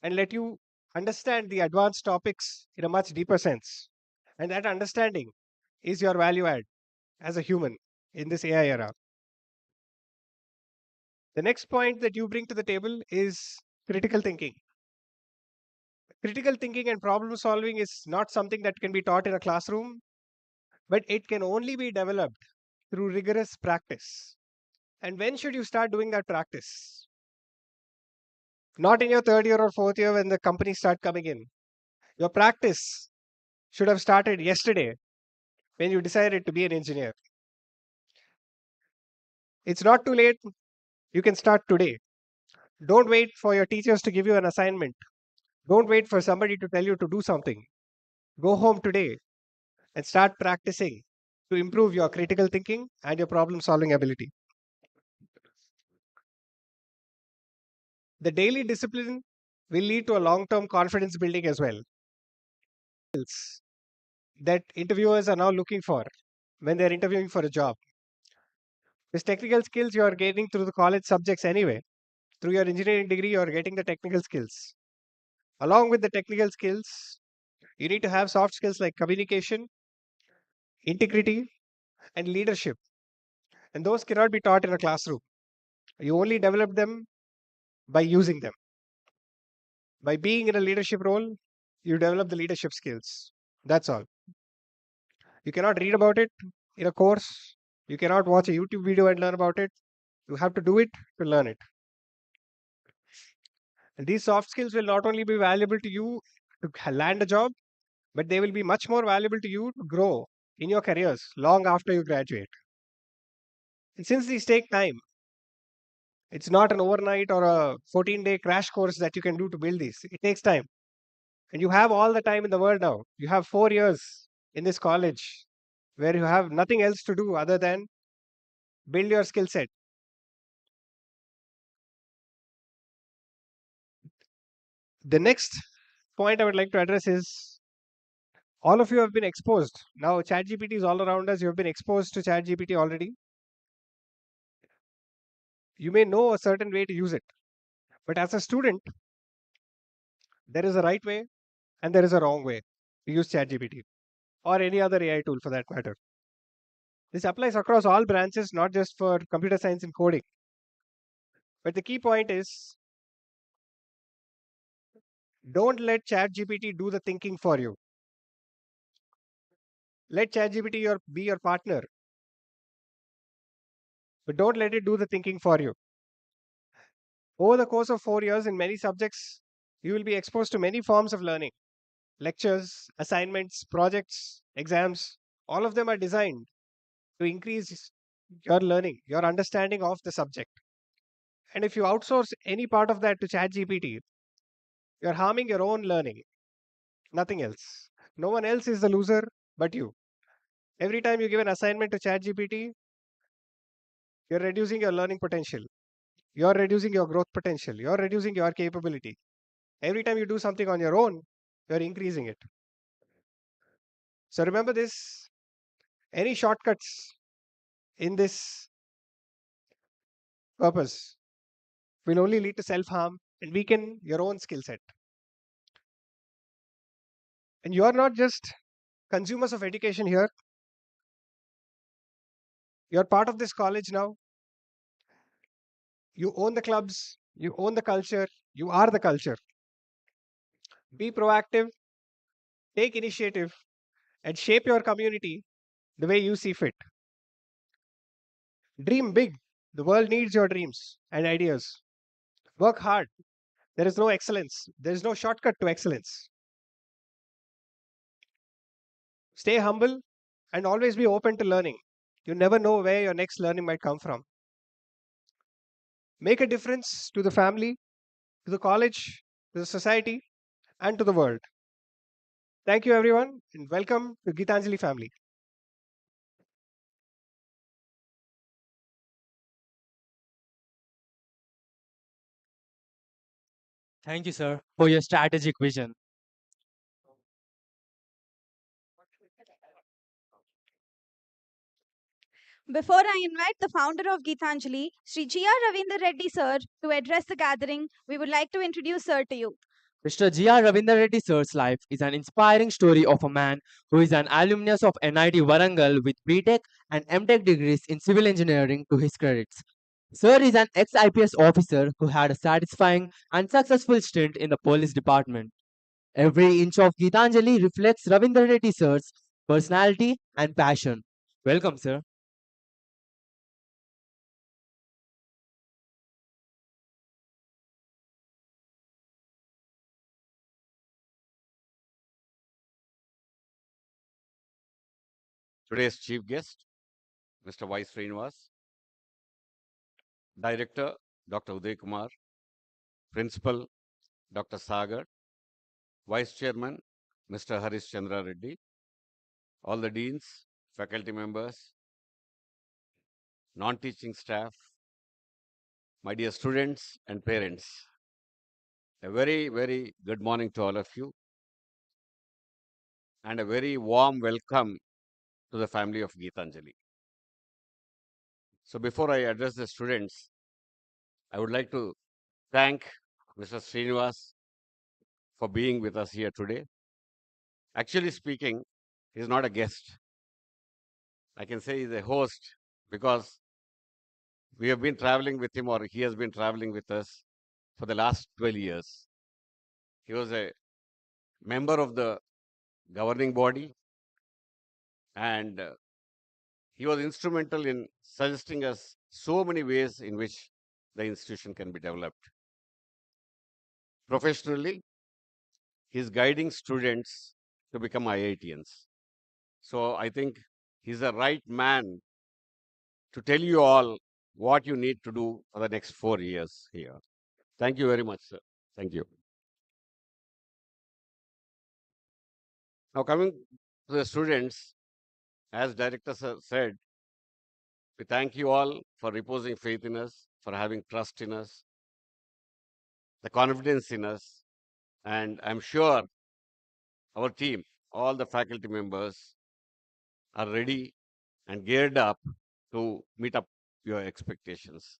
Speaker 8: and let you understand the advanced topics in a much deeper sense. And that understanding is your value add as a human in this AI era. The next point that you bring to the table is critical thinking. Critical thinking and problem solving is not something that can be taught in a classroom, but it can only be developed through rigorous practice. And when should you start doing that practice? Not in your third year or fourth year when the companies start coming in. Your practice should have started yesterday when you decided to be an engineer. It's not too late. You can start today. Don't wait for your teachers to give you an assignment. Don't wait for somebody to tell you to do something. Go home today and start practicing to improve your critical thinking and your problem solving ability. The daily discipline will lead to a long term confidence building as well. That interviewers are now looking for when they're interviewing for a job. These technical skills you are gaining through the college subjects anyway. Through your engineering degree, you are getting the technical skills. Along with the technical skills, you need to have soft skills like communication, integrity, and leadership. And those cannot be taught in a classroom. You only develop them by using them. By being in a leadership role, you develop the leadership skills. That's all. You cannot read about it in a course. You cannot watch a YouTube video and learn about it. You have to do it to learn it. And these soft skills will not only be valuable to you to land a job, but they will be much more valuable to you to grow in your careers long after you graduate. And since these take time, it's not an overnight or a 14-day crash course that you can do to build these. It takes time. And you have all the time in the world now. You have 4 years in this college where you have nothing else to do other than build your skill set. The next point I would like to address is all of you have been exposed. Now, ChatGPT is all around us. You have been exposed to ChatGPT already. You may know a certain way to use it. But as a student, there is a right way and there is a wrong way to use ChatGPT or any other AI tool for that matter. This applies across all branches, not just for computer science and coding. But the key point is don't let ChatGPT do the thinking for you. Let ChatGPT be your partner, but don't let it do the thinking for you. Over the course of 4 years in many subjects, you will be exposed to many forms of learning. Lectures, assignments, projects, exams, all of them are designed to increase your learning, your understanding of the subject. And if you outsource any part of that to ChatGPT, you're harming your own learning, nothing else. No one else is the loser but you. Every time you give an assignment to ChatGPT, you're reducing your learning potential. You're reducing your growth potential. You're reducing your capability. Every time you do something on your own, you're increasing it. So remember this, any shortcuts in this purpose will only lead to self harm and weaken your own skill set. And you are not just consumers of education here, you're part of this college now. You own the clubs, you own the culture, you are the culture. Be proactive, take initiative, and shape your community the way you see fit. Dream big. The world needs your dreams and ideas. Work hard. There is no excellence, there is no shortcut to excellence. Stay humble and always be open to learning. You never know where your next learning might come from. Make a difference to the family, to the college, to the society, and to the world. Thank you, everyone, and welcome to Gitanjali family.
Speaker 7: Thank you, sir, for your strategic vision.
Speaker 6: Before I invite the founder of Geetanjali, Sri G.R. Ravinder Reddy sir, to address the gathering, we would like to introduce sir to you.
Speaker 7: Mr. G.R. Ravinder Reddy sir's life is an inspiring story of a man who is an alumnus of NIT Warangal with BTech and MTech degrees in civil engineering to his credits. Sir is an ex-IPS officer who had a satisfying and successful stint in the police department. Every inch of Geetanjali reflects Ravinder Reddy sir's personality and passion. Welcome, sir.
Speaker 9: Today's chief guest, Mr. Y. Srinivas, Director, Dr. Uday Kumar, Principal, Dr. Sagar, Vice Chairman, Mr. Harish Chandra Reddy, all the deans, faculty members, non-teaching staff, my dear students and parents. A very, very good morning to all of you and a very warm welcome to the family of Geetanjali. So before I address the students, I would like to thank Mr. Srinivas for being with us here today. Actually speaking, he's not a guest. I can say he's a host because we have been traveling with him, or he has been traveling with us for the last 12 years. He was a member of the governing body, and he was instrumental in suggesting us so many ways in which the institution can be developed. Professionally, he's guiding students to become IITians. So I think he's the right man to tell you all what you need to do for the next 4 years here. Thank you very much, sir. Thank you. Now, coming to the students, as Director sir said, we thank you all for reposing faith in us, for having trust in us, the confidence in us, and I'm sure our team, all the faculty members, are ready and geared up to meet up your expectations.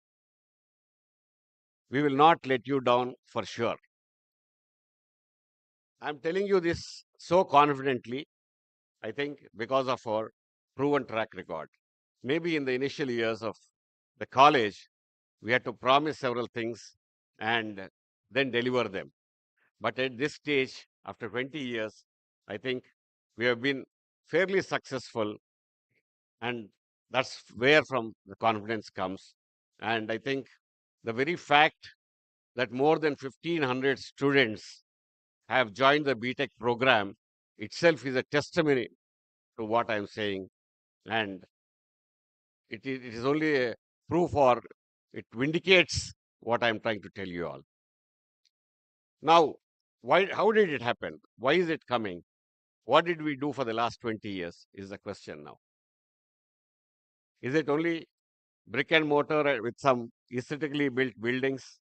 Speaker 9: We will not let you down for sure. I'm telling you this so confidently, I think, because of our proven track record. Maybe in the initial years of the college, we had to promise several things and then deliver them. But at this stage, after 20 years, I think we have been fairly successful, and that's where from the confidence comes. And I think the very fact that more than 1,500 students have joined the BTech program itself is a testimony to what I'm saying. And it is only a proof, or it vindicates what I'm trying to tell you all. Now, how did it happen? Why is it coming? What did we do for the last 20 years is the question now. Is it only brick and mortar with some aesthetically built buildings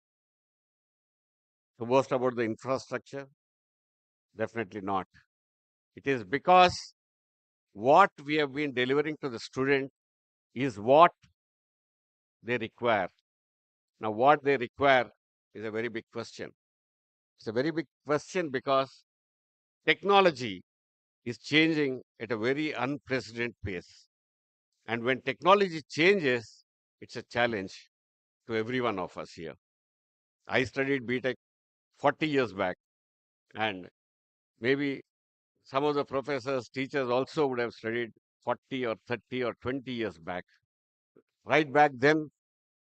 Speaker 9: to boast about the infrastructure? Definitely not. It is because what we have been delivering to the student is what they require. Now, what they require is a very big question. It's a very big question because technology is changing at a very unprecedented pace. And when technology changes, it's a challenge to every one of us here. I studied BTech 40 years back, and maybe some of the professors, teachers also would have studied 40 or 30 or 20 years back. Right back then,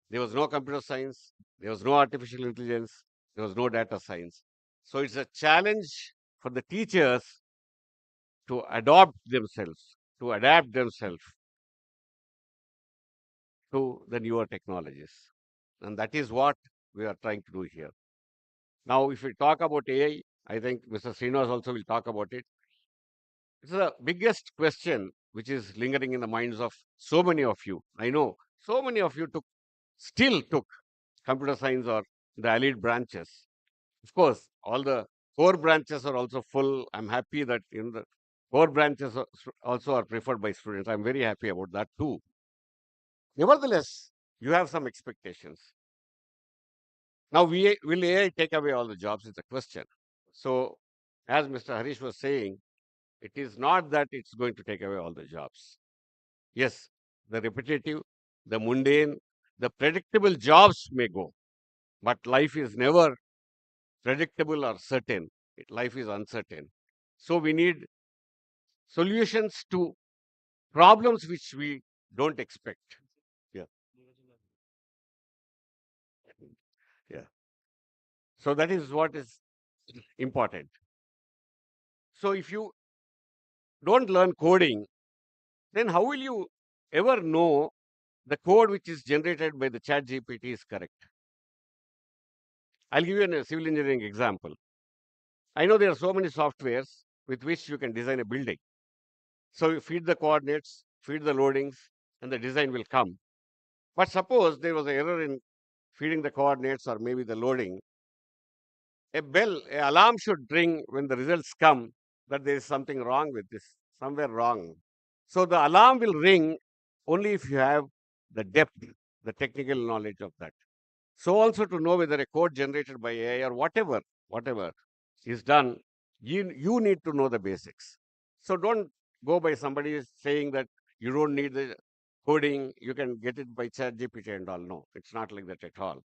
Speaker 9: there was no computer science, there was no artificial intelligence, there was no data science. So it's a challenge for the teachers to adapt themselves to the newer technologies. And that is what we are trying to do here. Now, if we talk about AI, I think Mr. Srinivas also will talk about it. It's the biggest question which is lingering in the minds of so many of you. I know so many of you still took computer science or the elite branches. Of course, all the core branches are also full. I'm happy that in the core branches also are preferred by students. I'm very happy about that too. Nevertheless, you have some expectations. Now, will AI take away all the jobs is the question. So, as Mr. Harish was saying, it is not that it's going to take away all the jobs. Yes, the repetitive, the mundane, the predictable jobs may go, but life is never predictable or certain. Life is uncertain. So, we need solutions to problems which we don't expect. Yeah. Yeah. So, that is what is important. So, if you don't learn coding, then how will you ever know the code which is generated by the chat GPT is correct? I'll give you a civil engineering example. I know there are so many softwares with which you can design a building. So you feed the coordinates, feed the loadings, and the design will come. But suppose there was an error in feeding the coordinates or maybe the loading, an alarm should ring when the results come that there is something wrong with this, somewhere wrong. So the alarm will ring only if you have the depth, the technical knowledge of that. So also to know whether a code generated by AI or whatever is done, you need to know the basics. So don't go by somebody saying that you don't need the coding, you can get it by chat GPT and all. No, it's not like that at all.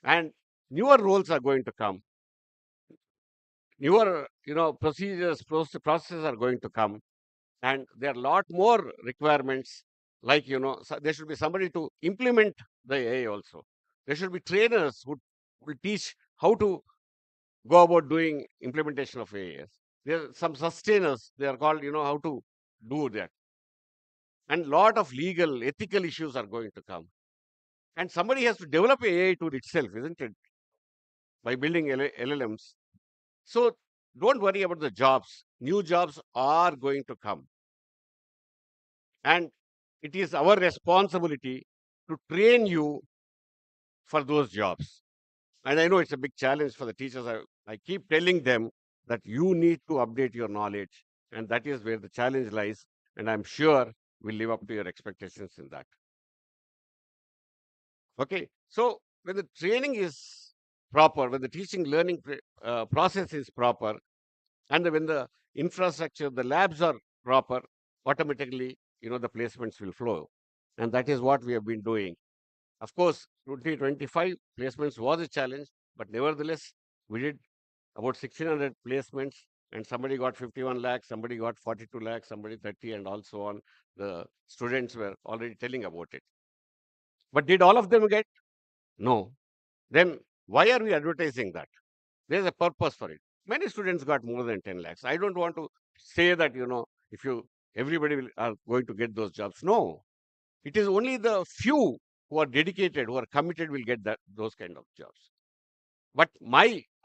Speaker 9: And newer roles are going to come. Newer, procedures, processes are going to come. And there are a lot more requirements, like, there should be somebody to implement the AI also. There should be trainers who will teach how to go about doing implementation of AI. There are some sustainers, they are called, how to do that. And lot of legal, ethical issues are going to come. And somebody has to develop AI tool itself, isn't it? By building LLMs. So don't worry about the jobs. New jobs are going to come. And it is our responsibility to train you for those jobs. And I know it's a big challenge for the teachers. I keep telling them that you need to update your knowledge. And that is where the challenge lies. And I'm sure we'll live up to your expectations in that. Okay. So when the training is proper, when the teaching learning process is proper, and when the infrastructure, the labs are proper, automatically, the placements will flow. And that is what we have been doing. Of course, 2025 placements was a challenge, but nevertheless, we did about 1,600 placements, and somebody got 51 lakhs, somebody got 42 lakhs, somebody 30, and also on. The students were already telling about it. But did all of them get? No. Then why are we advertising that? There's a purpose for it. Many students got more than 10 lakhs. I don't want to say that, if everybody are going to get those jobs. No. It is only the few who are dedicated, who are committed will get those kind of jobs. But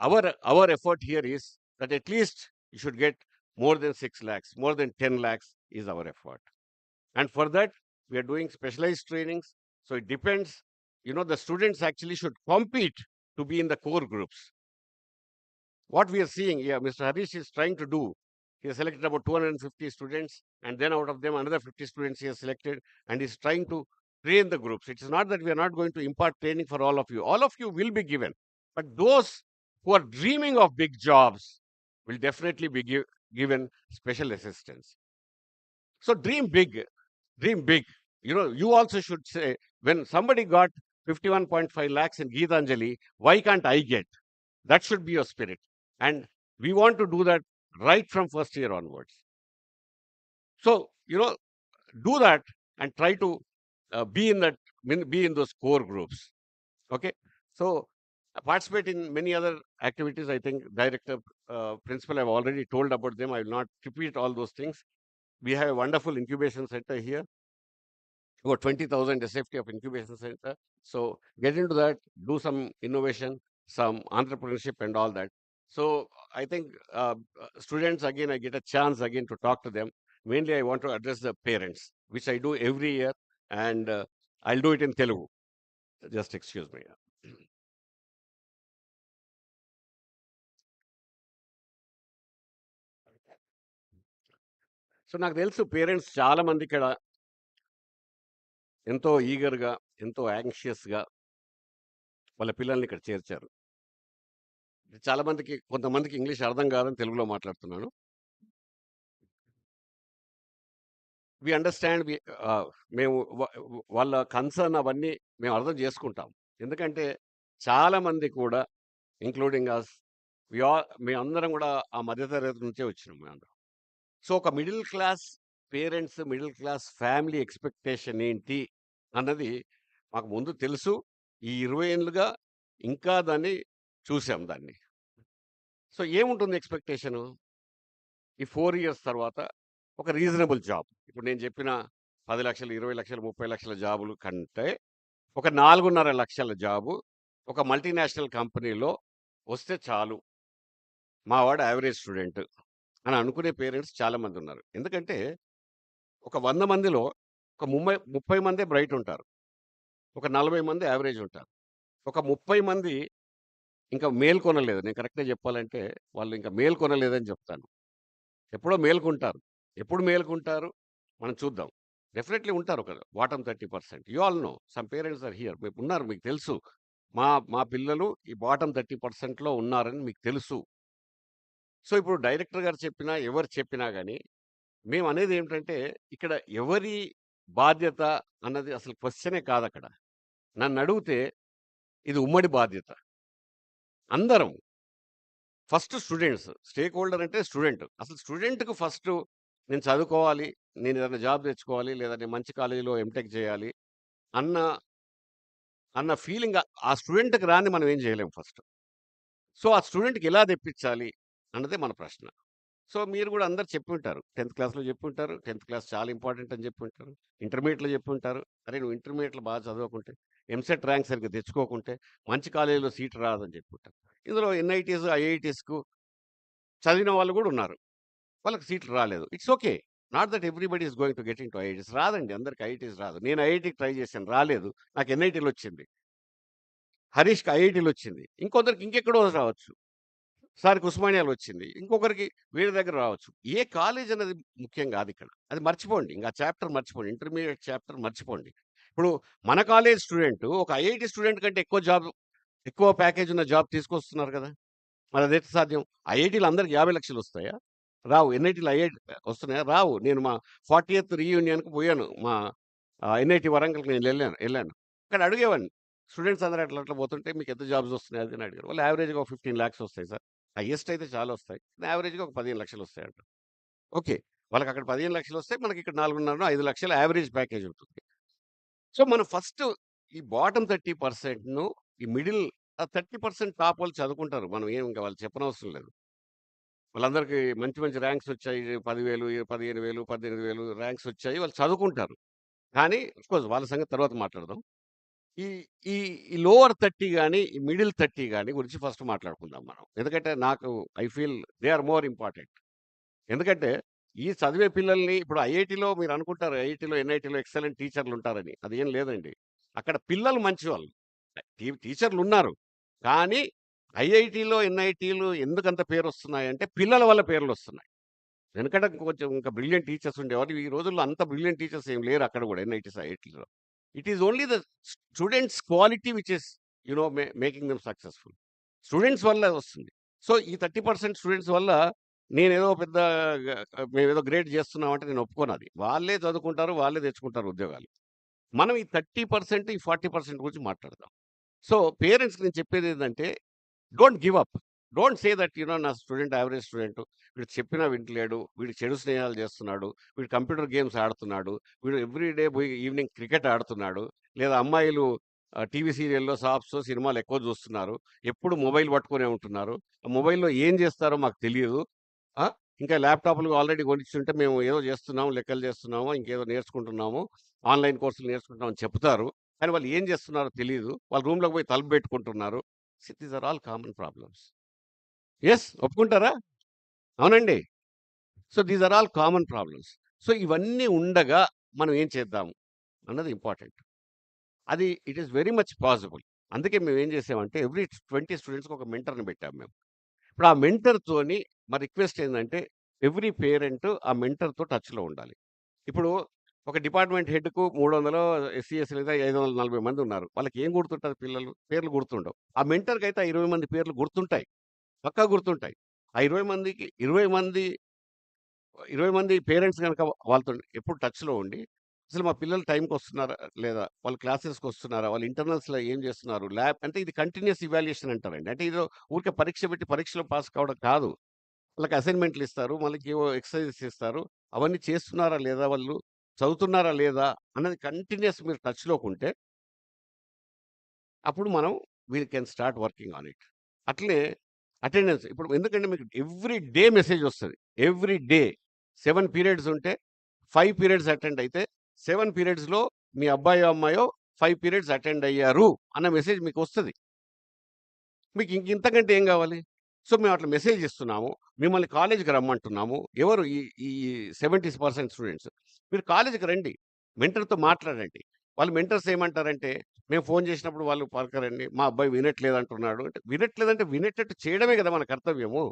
Speaker 9: our effort here is that at least you should get more than 6 lakhs, more than 10 lakhs is our effort. And for that, we are doing specialized trainings. So it depends, the students actually should compete to be in the core groups. What we are seeing here, Mr. Harish is trying to do, he has selected about 250 students, and then out of them, another 50 students he has selected, and he's trying to train the groups. It is not that we are not going to impart training for all of you. All of you will be given. But those who are dreaming of big jobs will definitely be given special assistance. So dream big, dream big. You also should say, when somebody got 51.5 lakhs in Geetanjali, why can't I get? That should be your spirit. And we want to do that right from first year onwards. So, do that and try to be in those core groups. Okay. So participate in many other activities. I think director, principal have already told about them. I will not repeat all those things. We have a wonderful incubation center here, about 20,000 SFT of incubation center. So get into that, do some innovation, some entrepreneurship and all that. So I think students, again, I get a chance again to talk to them. Mainly I want to address the parents, which I do every year, and I'll do it in Telugu. Just excuse me. So నాకు తెలుసు parents చాలా మంది ఇక్కడ ఎంతో ఈగర్‌గా, ఎంతో యాంగ్షియస్‌గా వాళ్ళ పిల్లల్ని ఇక్కడ చేర్చారు. కొంతమందికి ఇంగ్లీష్ అర్థం కాదని తెలుగులో మాట్లాడుతున్నాను. వి అండర్‌స్టాండ్ మేము వాళ్ళ కన్సర్న్ అవన్నీ మేము అర్థం చేసుకుంటాం. ఎందుకంటే చాలామంది కూడా ఇంక్లూడింగ్ అస్ మేమందరం కూడా ఆ మధ్య తరగతి నుంచే వచ్చినాం మేమందరం. సో, ఒక middle class parents, middle class family expectation ఏంటి అన్నది మాకు ముందు తెలుసు. ఈ 20 ఏళ్లుగా ఇంకా దాన్ని చూసాం దాన్ని. సో, ఏముంటుంది ఎక్స్‌పెక్టేషను? ఈ 4 ఇయర్స్ తర్వాత ఒక రీజనబుల్ జాబ్. ఇప్పుడు నేను చెప్పిన 10,00,000, 20,00,000, 30,00,000 జాబులు కంటే ఒక 4,500,000 జాబు ఒక మల్టీనేషనల్ కంపెనీలో వస్తే చాలు. మా వాడు యావరేజ్ స్టూడెంట్ అని అనుకునే పేరెంట్స్ చాలామంది ఉన్నారు. ఎందుకంటే ఒక 100 మందిలో ఒక 30 మందే బ్రైట్ ఉంటారు. ఒక 40 మంది యావరేజ్ ఉంటారు. ఒక 30 మంది ఇంకా మేల్కొనలేదు. నేను కరెక్ట్‌గా చెప్పాలంటే వాళ్ళు ఇంకా మేల్కొనలేదని చెప్తాను. ఎప్పుడో మేలుకుంటారు. ఎప్పుడు మేలుకుంటారు? మనం చూద్దాం. డెఫినెట్‌లీ ఉంటారు ఒక bottom 30%. You all know some parents are here. ఉన్నారు మీకు తెలుసు. మా మా పిల్లలు ఈ బాటమ్ 30%లో ఉన్నారని మీకు తెలుసు. సో, ఇప్పుడు డైరెక్టర్ గారు చెప్పినా, ఎవరు చెప్పినా గాని మేమనేది ఏమిటంటే ఇక్కడ ఎవరి బాధ్యత అన్నది అసలు క్వెషనే కాదక్కడ. నన్నడిగితే ఇది ఉమ్మడి బాధ్యత. అందరం. First students. స్టేక్ హోల్డర్ అంటే స్టూడెంట్. అసలు స్టూడెంట్‌కి ఫస్ట్ నేను చదువుకోవాలి, నేను ఏదైనా జాబ్ తెచ్చుకోవాలి, లేదా నేను మంచి కాలేజీలో ఎంటెక్ చేయాలి అన్న అన్న ఫీలింగ్ ఆ స్టూడెంట్‌కి రానిది మనం ఏం చేయలేం ఫస్ట్. సో, ఆ స్టూడెంట్‌కి ఎలా తెప్పించాలి అన్నదే మన ప్రశ్న. సో, మీరు కూడా అందరూ చెప్పుంటారు. 10థ్ క్లాస్‌లో చెప్పుంటారు. 10థ్ క్లాస్ చాలా ఇంపార్టెంట్ అని చెప్పుంటారు. ఇంటర్మీడియేట్‌లో చెప్పుంటారు. అరే! నువ్వు ఇంటర్మీడియేట్‌లో బాగా చదవకుంటే, ఎంసెట్ ర్యాంక్ సరిగ్గా తెచ్చుకోకుంటే, మంచి కాలేజీలో సీట్ రాదని చెప్పుంటారు. ఇందులో ఎన్‌ఐటీస్, ఐఐటీస్‌కు చదివిన వాళ్ళు కూడా ఉన్నారు. వాళ్ళకి సీట్లు రాలేదు. It's okay. Not that everybody is going to get into IITs. రాదండి. అందరికి ఐఐటీస్ రాదు. నేను ఐఐటీకి ట్రై చేశాను. రాలేదు. నాకు ఎన్ఐటీలో వచ్చింది. హరీష్‌కి ఐఐటీలో వచ్చింది. ఇంకొందరికి ఇంకెక్కడో రావచ్చు. సార్‌కి ఉస్మానియాలో వచ్చింది. ఇంకొకరికి వేరే దగ్గర రావచ్చు. ఏ కాలేజ్ అనేది ముఖ్యం కాదిక్కడ. అది మర్చిపోండి. ఇంక ఆ చాప్టర్ మర్చిపోండి. ఇంటర్మీడియేట్ చాప్టర్ మర్చిపోండి. ఇప్పుడు మన కాలేజ్ స్టూడెంట్ ఒక ఐఐటీ స్టూడెంట్ కంటే ఎక్కువ ప్యాకేజ్ ఉన్న జాబ్ తీసుకొస్తున్నారు కదా! మరదెట్లా సాధ్యం? ఐఐటీలో అందరికి 50,00,000 వస్తాయా? రావు. ఎన్ఐటీలో వస్తున్నాయా? రావు. నేను మా 40థ్ రీయూనియన్‌కి పోయాను. మా ఎన్ఐటీ వరంగల్‌కి నేను ఎళ్ళాను. అక్కడ అడిగేవాడిని. స్టూడెంట్స్ అందరూ అట్లా పోతుంటే మీకు ఎంత జాబ్స్ వస్తున్నాయి అది అని అడిగారు. వాళ్ళు యావరేజ్‌గా ఒక 15,00,000 వస్తాయి సార్. హైయెస్ట్ అయితే చాలా వస్తాయి. యావరేజ్‌గా ఒక 15,00,000 వస్తాయంట. ఓకే. వాళ్ళకి అక్కడ 15,00,000 వస్తాయి. మనకి ఇక్కడ 4,500 5,00,000 యావరేజ్ ప్యాకేజ్ ఉంటుంది. సో, మనం ఫస్ట్ ఈ బాటమ్ 30%ను ఈ మిడిల్ ఆ 30% టాప్ వాళ్ళు చదువుకుంటారు. మనం ఏం ఇంక వాళ్ళు చెప్పనవసరం లేదు. వాళ్ళందరికీ మంచి మంచి ర్యాంక్స్ వచ్చాయి. 10,000, 15,000, 18,000 ర్యాంక్స్ వచ్చాయి. వాళ్ళు చదువుకుంటారు. కానీ ఆఫ్‌కోర్స్ వాళ్ళ సంగతి తర్వాత మాట్లాడదాం. ఈ ఈ ఈ లోవర్ 30 గాని, ఈ మిడిల్ 30 గాని గురించి ఫస్ట్ మాట్లాడుకుందాం మనం. ఎందుకంటే నాకు I feel they are more important. ఎందుకంటే ఈ చదివే పిల్లల్ని ఇప్పుడు ఐఐటీలో మీరు అనుకుంటారు ఐఐటీలో, ఎన్ఐటీలో ఎక్సలెంట్ టీచర్లు ఉంటారని. అదేం లేదండి. అక్కడ పిల్లలు మంచివాళ్ళు. టీచర్లు ఉన్నారు. కానీ ఐఐటీలో, ఎన్ఐటీలు ఎందుకంత పేరొస్తున్నాయంటే పిల్లల వల్ల పేర్లొస్తున్నాయి. వెనకట కొంచెం ఇంకా బ్రిలియంట్ టీచర్స్ ఉండేవారు. ఈ రోజుల్లో అంత బ్రిలియంట్ టీచర్స్ ఏమి లేరు అక్కడ కూడా ఎన్ఐటీస్, ఐఐటీలో. It is only the students quality which is making them successful. Students వల్ల వస్తుంది. సో, ఈ 30% స్టూడెంట్స్ వల్ల నేనేదో పెద్ద మేమేదో గ్రేట్ చేస్తున్నామంటే నేను ఒప్పుకోనది. వాళ్ళే చదువుకుంటారు. వాళ్ళే తెచ్చుకుంటారు ఉద్యోగాలు. మనం ఈ 30%, ఈ 40% గురించి మాట్లాడదాం. సో, పేరెంట్స్‌కి నేను చెప్పేదేంటంటే don't give up. Don't say that నా స్టూడెంట్ యావరేజ్ స్టూడెంట్. వీడు చెప్పినా వింటలేడు. వీడు చెడు స్నేహాలు చేస్తున్నాడు. వీడు కంప్యూటర్ గేమ్స్ ఆడుతున్నాడు. వీడు ఎవ్రీ డే పోయి ఈవినింగ్ క్రికెట్ ఆడుతున్నాడు. లేదా అమ్మాయిలు టీవీ సీరియల్‌లో, సాప్స్, సినిమాలు ఎక్కువ చూస్తున్నారు. ఎప్పుడు మొబైల్ పట్టుకునే ఉంటున్నారు. ఆ మొబైల్‌లో ఏం చేస్తారో మాకు తెలియదు. ఆ! ఇంకా ల్యాప్‌టాప్‌లు ఆల్రెడీ కొనిచ్చుంటే మేము ఏదో చేస్తున్నాము, లెక్కలు చేస్తున్నాము, ఇంకేదో నేర్చుకుంటున్నాము, ఆన్‌లైన్ కోర్సులు నేర్చుకుంటున్నామని చెప్తారు. కానీ వాళ్ళు ఏం చేస్తున్నారో తెలీదు. వాళ్ళు రూమ్‌లోకి పోయి తలుపు పెట్టుకుంటున్నారు. These are all common problems. Yes. ఒప్పుకుంటారా? అవునండి. So, these are all common problems. So, ఇవన్నీ ఉండగా మనం ఏం చేద్దాం అన్నది ఇంపార్టెంట్. అది it is very much possible. అందుకే మేమేం చేసామంటే ఎవ్రీ 20 స్టూడెంట్స్‌కి ఒక మెంటర్‌ని పెట్టాము మేము. ఇప్పుడు ఆ మెంటర్‌తోని మా రిక్వెస్ట్ ఏందంటే ఎవ్రీ పేరెంట్ ఆ మెంటర్‌తో టచ్‌లో ఉండాలి. ఇప్పుడు ఒక డిపార్ట్మెంట్ హెడ్‌కు 300 ఎస్సీ, ఎస్టీలు అయితే 540 మంది ఉన్నారు. వాళ్ళకి ఏం గుర్తుంటది పిల్లలు? పేర్లు గుర్తుండవు. ఆ మెంటర్‌కైతే ఆ 20 మంది పేర్లు గుర్తుంటాయి. పక్కా గుర్తుంటాయి. ఆ 20 మందికి 20 మంది పేరెంట్స్ గనక వాళ్ళతో ఎప్పుడు టచ్‌లో ఉండి, అసలు మా పిల్లలు టైంకొస్తున్నారా లేదా? వాళ్ళు క్లాసెస్‌కొస్తున్నారా? వాళ్ళు ఇంటర్నల్స్‌లో ఏం చేస్తున్నారు? ల్యాబ్ అంటే ఇది కంటిన్యూయస్ ఇవాల్యుయేషన్ అంటారండి. అంటే ఏదో ఊరికే పరీక్ష పెట్టి పరీక్షలో పాస్ కావడం కాదు. వాళ్ళకి అసైన్‌మెంట్లు ఇస్తారు. వాళ్ళకేవో ఎక్సర్‌సైజెస్ ఇస్తారు. అవన్నీ చేస్తున్నారా లేదా వాళ్ళు? చదువుతున్నారా లేదా? అన్నది కంటిన్యూయస్ మీరు టచ్‌లోకుంటే, అప్పుడు మనం we can start working on it. అట్లనే అటెండెన్స్ ఇప్పుడు ఎందుకంటే మీకు ఎవ్రీ డే మెసేజ్ వస్తది. ఎవ్రీ డే 7 పీరియడ్స్ ఉంటే 5 పీరియడ్స్ అటెండ్ అయితే 7 పీరియడ్స్‌లో మీ అబ్బాయో, అమ్మాయో 5 పీరియడ్స్ అటెండ్ అయ్యారు అన్న మెసేజ్ మీకొస్తది. మీకు ఇంతకంటే ఏం గావాలి? సో, మేము అట్లా మెసేజ్ ఇస్తున్నాము. మిమ్మల్ని కాలేజ్‌కి రమ్మంటున్నాము. ఎవరు ఈ ఈ 70% స్టూడెంట్స్. మీరు కాలేజ్‌కి రండి. మెంటర్‌తో మాట్లాడండి. వాళ్ళు మెంటర్స్ ఏమంటారంటే, మేము ఫోన్ చేసినప్పుడు వాళ్ళు పలకరండి. మా అబ్బాయి వినట్లేదంటున్నాడు. అంటే వినట్లేదంటే వినేటట్టు చేయడమే గదా మన కర్తవ్యము.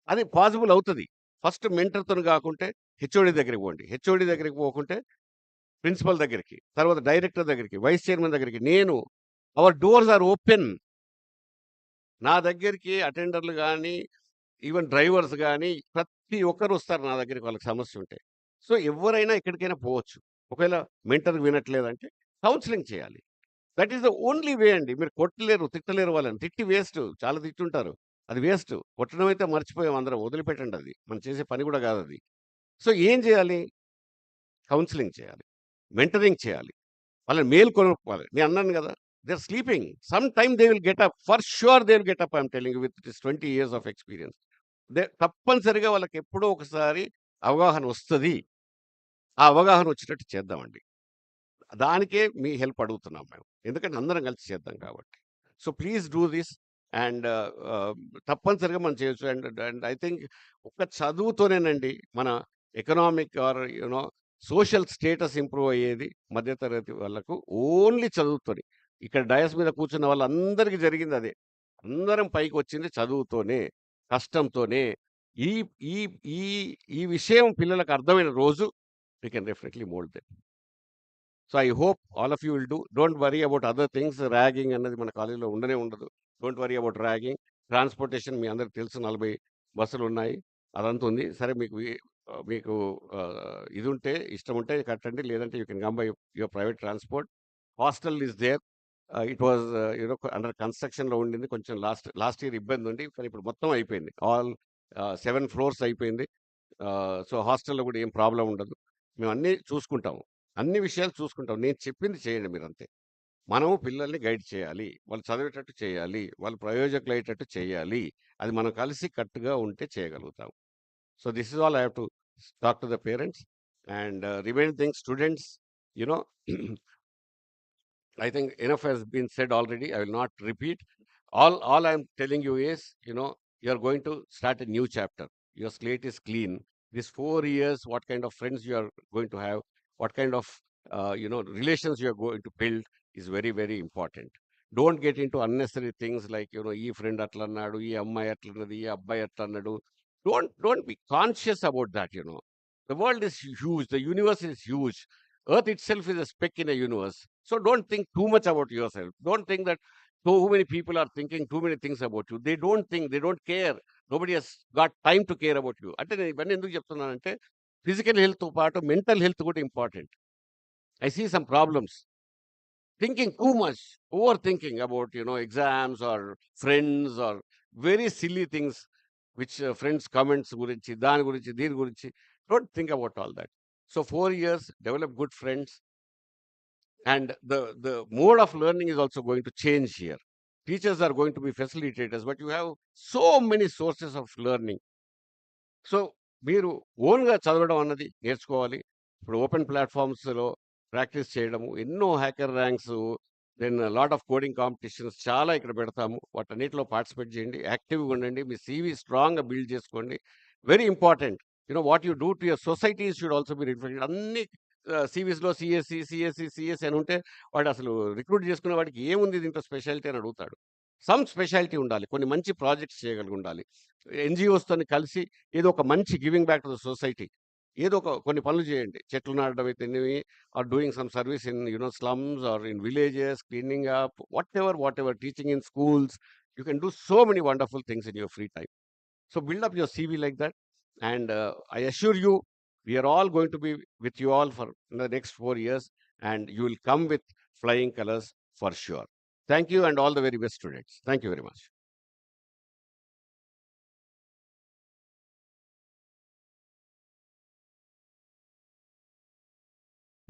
Speaker 9: అది పాసిబుల్ అవుతది. ఫస్ట్ మెంటర్‌తోని గాకుంటే హెచ్ఓడి దగ్గరికి పోండి. హెచ్ఓడి దగ్గరికి పోకుంటే ప్రిన్సిపల్ దగ్గరికి, తర్వాత డైరెక్టర్ దగ్గరికి, వైస్ చైర్మన్ దగ్గరికి. Our doors are open. నా దగ్గరికి అటెండర్‌లు గాని, ఈవెన్ డ్రైవర్స్ గాని, ప్రతి ఒక్కరు వస్తారు నా దగ్గరికి వాళ్ళకి సమస్య ఉంటే. సో, ఎవ్వరైనా ఎక్కడికైనా పోవచ్చు. ఒకవేళ మెంటర్ వినట్లేదంటే కౌన్సెలింగ్ చేయాలి. That is the only way అండి. మీరు కొట్టలేరు, తిట్టలేరు వాళ్ళని. తిట్టి వేస్ట్. చాలా తిట్టుంటారు. అది వేస్ట్. కొట్టడం అయితే మర్చిపోయాం అందరం. వదిలిపెట్టండి అది. మనం చేసే పని కూడా కాదది. సో, ఏం చేయాలి? కౌన్సెలింగ్ చేయాలి. మెంటరింగ్ చేయాలి. వాళ్ళని మేలుకొలుపాలి. నేను అన్నాను గదా! They are sleeping. Some time they will get up. For sure they will get up. I am telling you with this 20 years of experience. తప్పనిసరిగా వాళ్ళకి ఎప్పుడో ఒకసారి అవగాహన వస్తది. ఆ అవగాహన వచ్చేటట్టు చేద్దామండి. దానికే మీ హెల్ప్ అడుగుతున్నాం మేము. ఎందుకంటే అందరం కలిసి చేద్దాం కాబట్టి. So, please do this and తప్పనిసరిగా మనం చేయొచ్చు. అండ్ అండ్ ఐ థింక్ ఒక్క చదువుతోనేనండి మన economic or social status improve అయ్యేది మధ్య తరగతి వాళ్ళకు ఓన్లీ చదువుతోని. ఇక్కడ డయాస్ మీద కూర్చున్న వాళ్ళందరికీ జరిగింది అదే. అందరం పైకొచ్చింది చదువుతోనే, కష్టంతోనే. ఈ ఈ ఈ ఈ విషయం పిల్లలకు అర్థమైన రోజు we can definitely mould them. So, I hope all of you will do. Don't worry about other things. Ragging అన్నది మన కాలేజీలో ఉండనే ఉండదు. Don't worry about ragging. Transportation మీ అందరికి తెలుసు 40 బస్సులున్నాయి. అదంతా ఉంది. సరే మీకు ఇదుంటే ఇష్టముంటే కట్టండి. లేదంటే you can come by your private transport. Hostel is there. It was under కన్‌స్ట్రక్షన్‌లో ఉండింది. కొంచెం లాస్ట్ ఇయర్ ఇబ్బందుండి. కానీ ఇప్పుడు మొత్తం అయిపోయింది. 7 ఫ్లోర్స్ అయిపోయింది. సో, హాస్టల్‌లో కూడా ఏం ప్రాబ్లమ్ ఉండదు. మేము అన్నీ చూసుకుంటాము. అన్ని విషయాలు చూసుకుంటాం. నేను చెప్పింది చేయండి మీరంతే. మనము పిల్లల్ని గైడ్ చేయాలి. వాళ్ళు చదివేటట్టు చేయాలి. వాళ్ళు ప్రయోజకులయ్యేటట్టు చేయాలి. అది మనం కలిసి కట్టుగా ఉంటే చేయగలుగుతాం. So, this is all I have to talk to the parents and remaining things students you know I think enough has been said already. I will not repeat. All I'm telling you is, you are going to start a new chapter. Your slate is clean. These 4 years, what kind of friends you are going to have, what kind of relations you are going to build is very, very important. Don't get into unnecessary things like ఈ friend అట్లా అన్నాడు, ఈ అమ్మాయి అట్లా అన్నది, ఈ అబ్బాయి అట్లా అన్నాడు. Don't be conscious about that. The world is huge. The universe is huge. Earth itself is a speck in a universe. So don't think too much about yourself. Don't think that too many people are thinking too many things about you. They don't think, they don't care. Nobody has got time to care about you. అంటే నేను ఇవన్నీ ఎందుకు చెప్తున్నానంటే physical హెల్త్తో పాటు mental health కూడా important. I see some problems. Thinking too much, over thinking about exams or friends or very silly things which friends comments గురించి, దాని గురించి, దీని గురించి. Don't think about all that. So 4 years, develop good friends, and the mode of learning is also going to change here. Teachers are going to be facilitators, but you have so many sources of learning. So, మీరు ఓన్‌గా చదవడం అన్నది నేర్చుకోవాలి. ఇప్పుడు open ప్లాట్‌ఫార్మ్స్‌లో practice చేయడము, ఎన్నో hacker ranks, then lot of coding competitions చాలా ఇక్కడ పెడతాము. వాటన్నిటిలో పార్టిసిపేట్ చేయండి. యాక్టివ్‌గా ఉండండి. మీ సీవీ స్ట్రాంగ్‌గా బిల్డ్ చేసుకోండి. Very important. What you do to your society should also be reflected. అన్ని సీవీస్‌లో సీఎస్‌సి అని ఉంటే వాడు అసలు రిక్రూట్ చేసుకునే వాడికి ఏముంది దీంట్లో స్పెషాలిటీ అని అడుగుతాడు. సమ్ స్పెషాలిటీ ఉండాలి. కొన్ని మంచి ప్రాజెక్ట్స్ చేయగలిగి ఉండాలి. ఎన్‌జీఓస్‌తోని కలిసి ఏదో ఒక మంచి giving back to the society. ఏదో కొన్ని పనులు చేయండి. చెట్లు నాటడం అయితేనేమి, or doing some service in slums or in villages, cleaning up, whatever teaching in schools. You can do so many wonderful things in your free time. So build up your CV like that. And I assure you, we are all going to be with you all for the next 4 years, and you will come with flying colors for sure. Thank you, and all the very best, students. Thank you very much.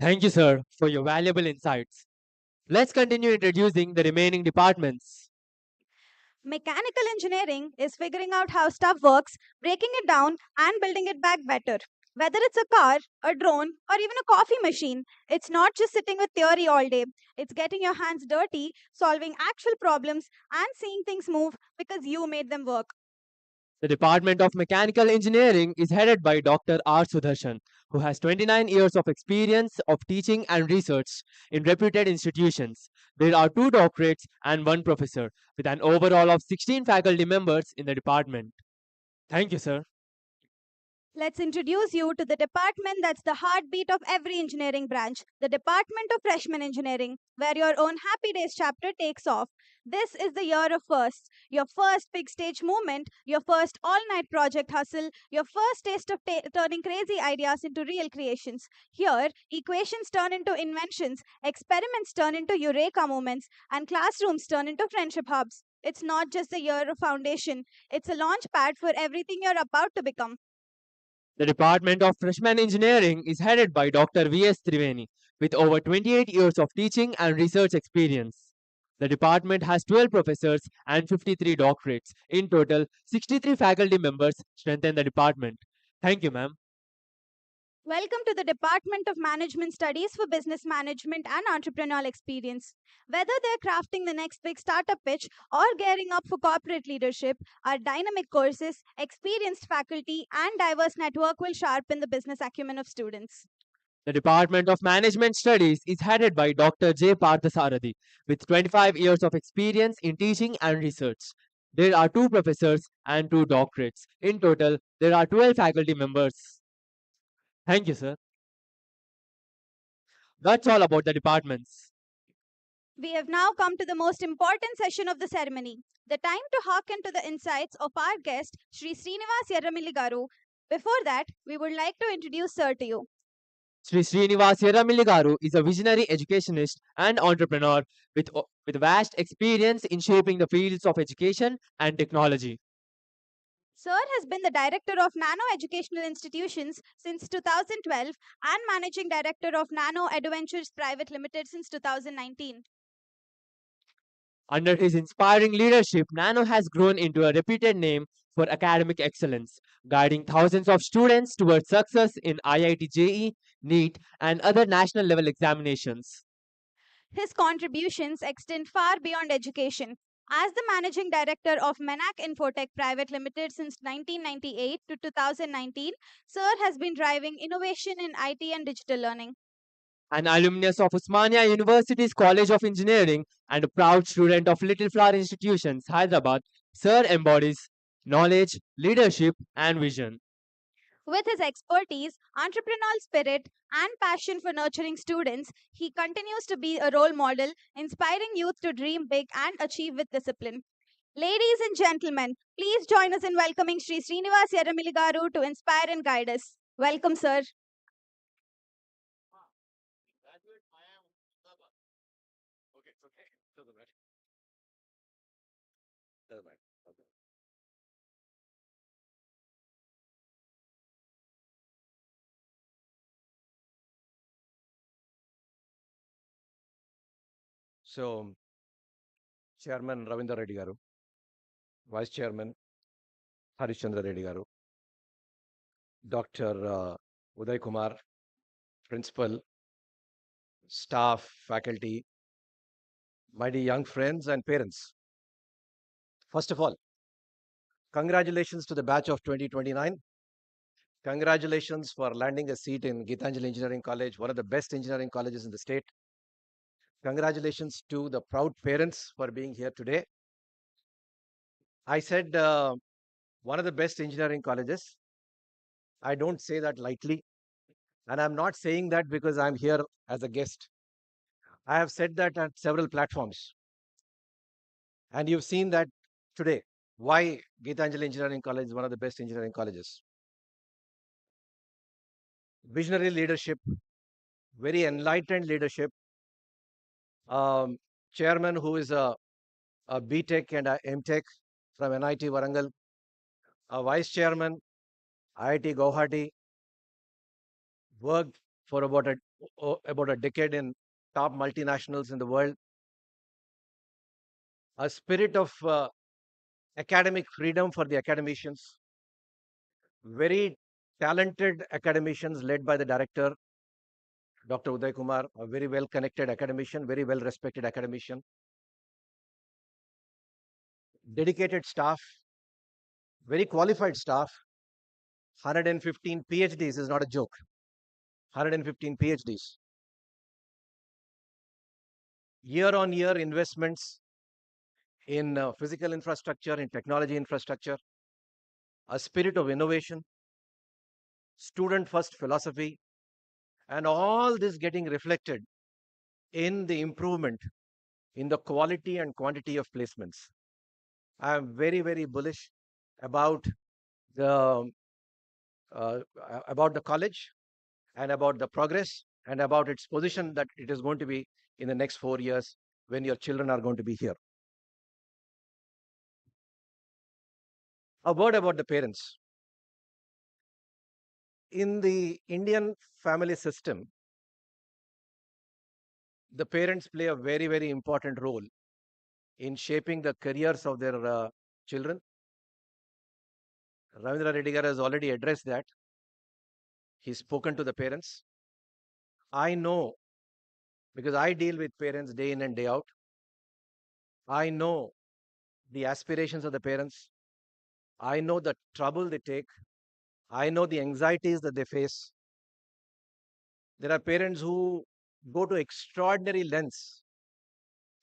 Speaker 7: Thank you, sir, for your valuable insights. Let's continue introducing the remaining departments.
Speaker 6: Mechanical engineering is figuring out how stuff works, breaking it down, and building it back better. Whether it's a car, a drone, or even a coffee machine, it's not just sitting with theory all day. It's getting your hands dirty, solving actual problems, and seeing things move because you made them work.
Speaker 7: The Department of Mechanical Engineering is headed by Dr. R. Sudarshan, who has 29 years of experience of teaching and research in reputed institutions. There are 2 doctorates and 1 professor, with an overall of 16 faculty members in the department. Thank you, sir.
Speaker 6: Let's introduce you to the department that's the heartbeat of every engineering branch, the Department of Freshman Engineering, where your own Happy Days chapter takes off. This is the year of firsts, your first big stage moment, your first all night project hustle, your first taste of turning crazy ideas into real creations. Here, equations turn into inventions, experiments turn into eureka moments, and classrooms turn into friendship hubs. It's not just the year of foundation, it's a launch pad for everything you're about to become.
Speaker 7: The Department of Freshman Engineering is headed by Dr. V.S. Triveni, with over 28 years of teaching and research experience. The department has 12 professors and 53 doctorates. In total, 63 faculty members strengthen the department. Thank you, ma'am.
Speaker 6: Welcome to the Department of Management Studies for Business Management and Entrepreneurial Experience. Whether they're crafting the next big startup pitch or gearing up for corporate leadership, our dynamic courses, experienced faculty, and diverse network will sharpen the business acumen of students.
Speaker 7: The Department of Management Studies is headed by Dr. J. Parthasarathi, with 25 years of experience in teaching and research. There are 2 professors and 2 doctorates. In total, there are 12 faculty members. Thank you, sir. That's all about the departments.
Speaker 6: We have now come to the most important session of the ceremony, the time to hearken to the insights of our guest, Sri Srinivas Yerramilli Garu. Before that, we would like to introduce Sir to you.
Speaker 7: Sri Srinivas Yerramilli Garu is a visionary educationist and entrepreneur with vast experience in shaping the fields of education and technology.
Speaker 6: Sir has been the director of Nano Educational Institutions since 2012 and managing director of Nano Adventures Private Limited since 2019.
Speaker 7: Under his inspiring leadership, Nano has grown into a reputed name for academic excellence, guiding thousands of students towards success in IIT JEE, NEET, and other national level examinations.
Speaker 6: His contributions extend far beyond education. As the managing director of Menac Infotech Private Limited since 1998 to 2019, Sir has been driving innovation in IT and digital learning.
Speaker 7: An alumnus of Usmania University's College of Engineering and a proud student of Little Flower Institutions, Hyderabad, Sir embodies knowledge, leadership, and vision.
Speaker 6: With his expertise, entrepreneurial spirit, and passion for nurturing students, he continues to be a role model, inspiring youth to dream big and achieve with discipline. Ladies and gentlemen, please join us in welcoming Sri Srinivas Yerramilli Garu to inspire and guide us. Welcome, sir.
Speaker 10: So, Chairman Ravindra Reddy Garu, Vice Chairman Harishchandra Reddy Garu, Dr. Uday Kumar, Principal, staff, faculty, my dear young friends and parents. First of all, congratulations to the batch of 2029. Congratulations for landing a seat in Geetanjali Engineering College, one of the best engineering colleges in the state. Congratulations to the proud parents for being here today. I said one of the best engineering colleges. I don't say that lightly. And I'm not saying that because I'm here as a guest. I have said that at several platforms. And you've seen that today. Why Geetanjali Engineering College is one of the best engineering colleges. Visionary leadership, very enlightened leadership. Um, Chairman who is a BTech and a MTech from NIT Warangal. A vice chairman, IIT Guwahati, worked for about a decade in top multinationals in the world. A spirit of academic freedom for the academicians. Very talented academicians led by the director, Dr. Uday Kumar, a very well connected academician, very well respected academician. Dedicated staff, very qualified staff. 115 PhDs is not a joke. 115 PhDs. Year on year investments in physical infrastructure, in technology infrastructure, a spirit of innovation, student first philosophy, and all this getting reflected in the improvement in the quality and quantity of placements. I am very, very bullish about the college and about the progress and about its position that it is going to be in the next 4 years when your children are going to be here. A word about the parents. In the Indian family system, the parents play a very, very important role in shaping the careers of their children. Ravindra Reddy has already addressed that. He's spoken to the parents. I know because I deal with parents day in and day out. I know the aspirations of the parents. I know the trouble they take. I know the anxieties that they face. There are parents who go to extraordinary lengths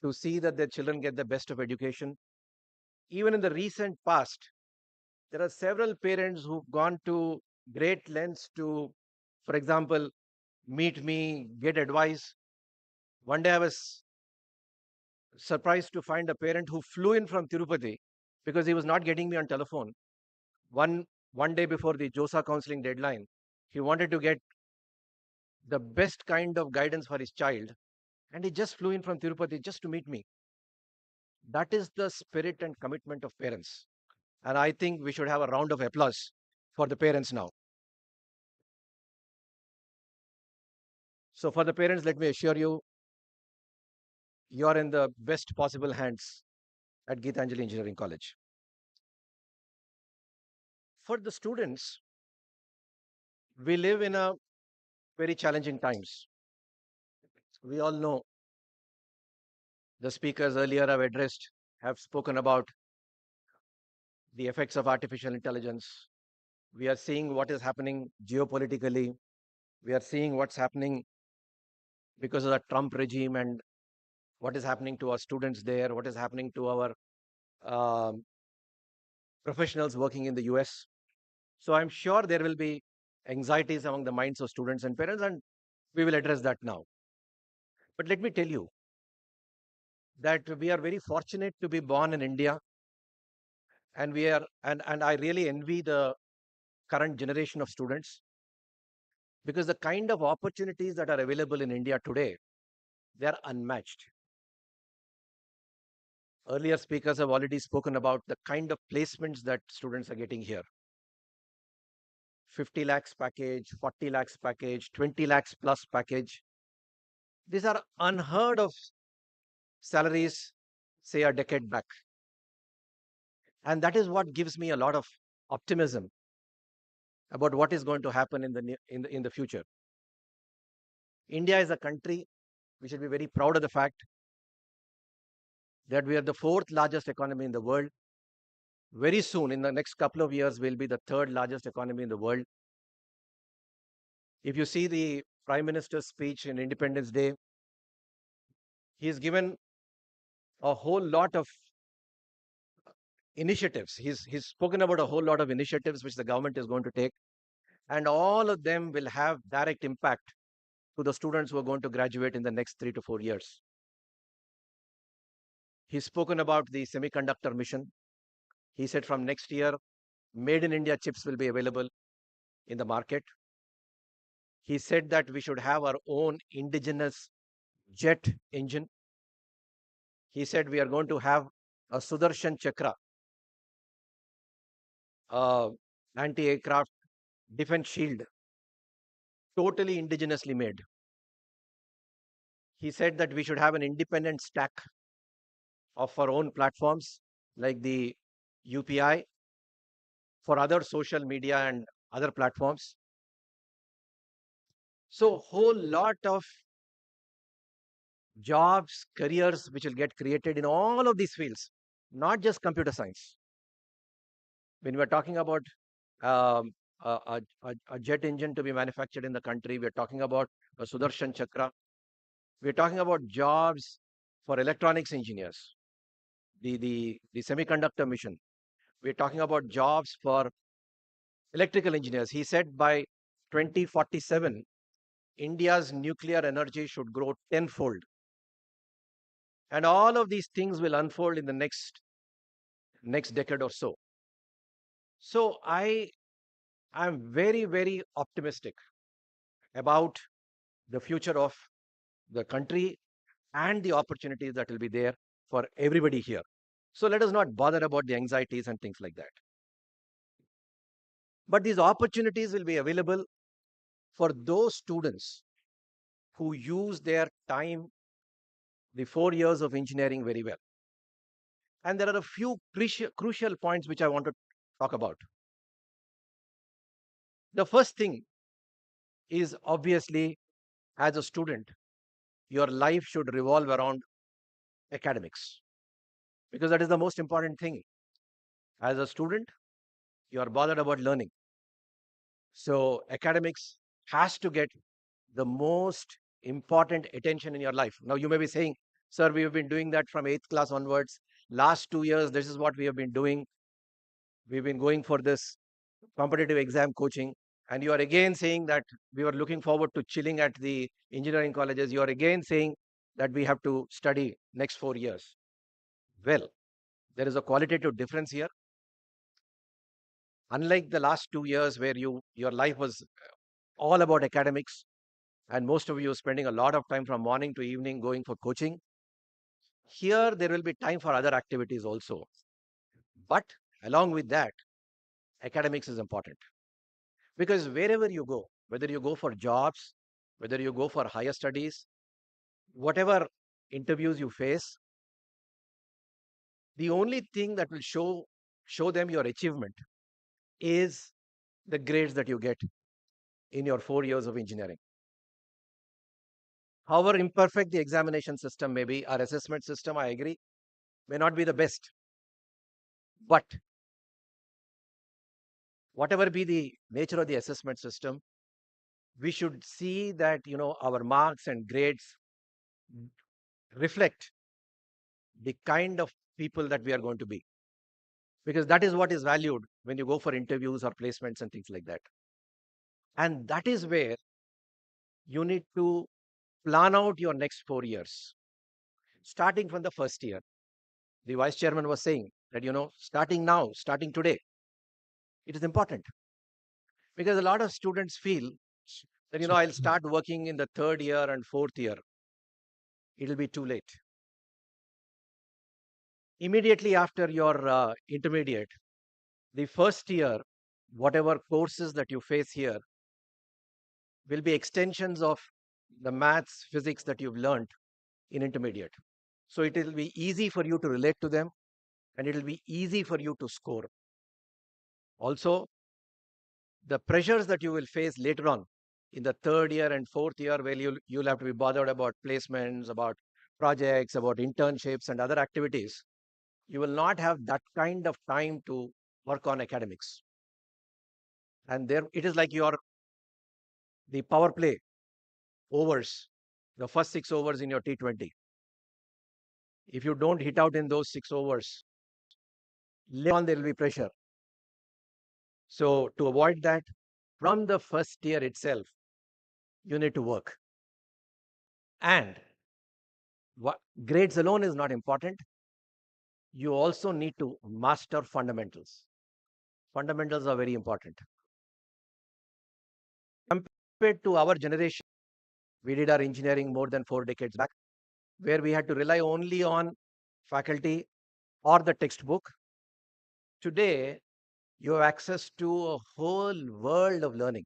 Speaker 10: to see that their children get the best of education. Even in the recent past, there are several parents who've gone to great lengths to, for example, meet me, get advice. One day I was surprised to find a parent who flew in from Tirupati because he was not getting me on telephone. One day before the JOSA counseling deadline, he wanted to get the best kind of guidance for his child, and he just flew in from Tirupati just to meet me. That is the spirit and commitment of parents. And I think we should have a round of applause for the parents now. So, for the parents, let me assure you, you are in the best possible hands at Geetanjali Engineering College. For the students, we live in a very challenging times. We all know the speakers earlier have spoken about the effects of artificial intelligence. We are seeing what is happening geopolitically. We are seeing what's happening because of the Trump regime and what is happening to our students there, what is happening to our um professionals working in the US. So I'm sure there will be anxieties among the minds of students and parents, and we will address that now. But let me tell you that we are very fortunate to be born in India, and and I really envy the current generation of students because the kind of opportunities that are available in India today, they are unmatched. Earlier speakers have already spoken about the kind of placements that students are getting here. 50 lakhs package, 40 lakhs package, 20 lakhs plus package. These are unheard of salaries, say a decade back. And that is what gives me a lot of optimism about what is going to happen in the future. India is a country we should be very proud of the fact that we are the fourth largest economy in the world. Very soon, in the next couple of years, we'll be the third largest economy in the world. If you see the Prime Minister's speech in Independence Day, he's given a whole lot of initiatives. He's spoken about a whole lot of initiatives which the government is going to take. and all of them will have direct impact to the students who are going to graduate in the next 3 to 4 years. He's spoken about the semiconductor mission. He said from next year, made in India chips will be available in the market. He said that we should have our own indigenous jet engine. He said we are going to have a Sudarshan Chakra, anti-aircraft defense shield, totally indigenously made. He said that we should have an independent stack of our own platforms like the UPI for other social media and other platforms. So whole lot of jobs, careers which will get created in all of these fields, not just computer science. When we're talking about um, a jet engine to be manufactured in the country, we're talking about a Sudarshan Chakra. We're talking about jobs for electronics engineers, the semiconductor mission. We're talking about jobs for electrical engineers. He said by 2047, India's nuclear energy should grow tenfold. And all of these things will unfold in the next decade or so. So I am very, very optimistic about the future of the country and the opportunities that will be there for everybody here. So let us not bother about the anxieties and things like that. But these opportunities will be available for those students who use their time, the 4 years of engineering, very well. And there are a few crucial points which I want to talk about. The first thing is obviously, as a student, your life should revolve around academics because that is the most important thing. As a student, you are bothered about learning. So academics has to get the most important attention in your life. Now you may be saying, sir, we have been doing that from 8th class onwards. Last 2 years, this is what we have been doing. We've been going for this competitive exam coaching. And you are again saying that we were looking forward to chilling at the engineering colleges. You are again saying that we have to study next 4 years. Well, there is a qualitative difference here. Unlike the last 2 years where your life was all about academics, and most of you spending a lot of time from morning to evening going for coaching, here there will be time for other activities also. But along with that, academics is important. Because wherever you go, whether you go for jobs, whether you go for higher studies, whatever interviews you face, the only thing that will show them your achievement is the grades that you get in your 4 years of engineering. However imperfect the examination system may be, our assessment system, I agree, may not be the best. But whatever be the nature of the assessment system, we should see that our marks and grades reflect the kind of people that we are going to be, because that is what is valued when you go for interviews or placements and things like that. And that is where you need to plan out your next 4 years, starting from the first year. The vice chairman was saying that starting now, starting today, it is important, because a lot of students feel that I'll start working in the 3rd year and 4th year. It'll be too late. Immediately after your intermediate, the first year, whatever courses that you face here will be extensions of the maths, physics that you've learned in intermediate. So it will be easy for you to relate to them, and it will be easy for you to score. Also, the pressures that you will face later on in the 3rd year and 4th year, where you'll have to be bothered about placements, about projects, about internships and other activities, you will not have that kind of time to work on academics. And there it is like the power play overs, the first 6 overs in your T20. If you don't hit out in those 6 overs, later on there will be pressure. So to avoid that, from the first year itself, you need to work. And grades alone is not important. You also need to master fundamentals. Fundamentals are very important. Compared to our generation, we did our engineering more than 4 decades back, where we had to rely only on faculty or the textbook. Today, you have access to a whole world of learning.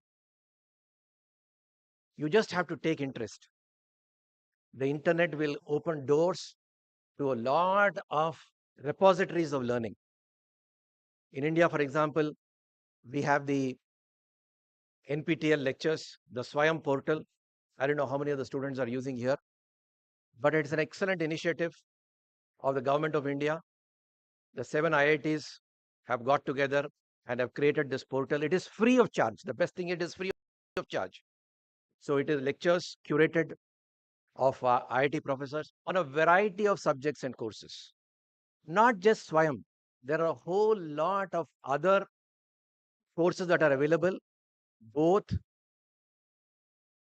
Speaker 10: You just have to take interest. The internet will open doors to a lot of repositories of learning. In India, for example, we have the NPTEL lectures, the Swayam portal. I don't know how many of the students are using here, but it's an excellent initiative of the government of India. The 7 IITs have got together and have created this portal. It is free of charge. The best thing, it is free of charge. So it is lectures curated of IIT professors on a variety of subjects and courses. Not just Swayam. There are a whole lot of other courses that are available, both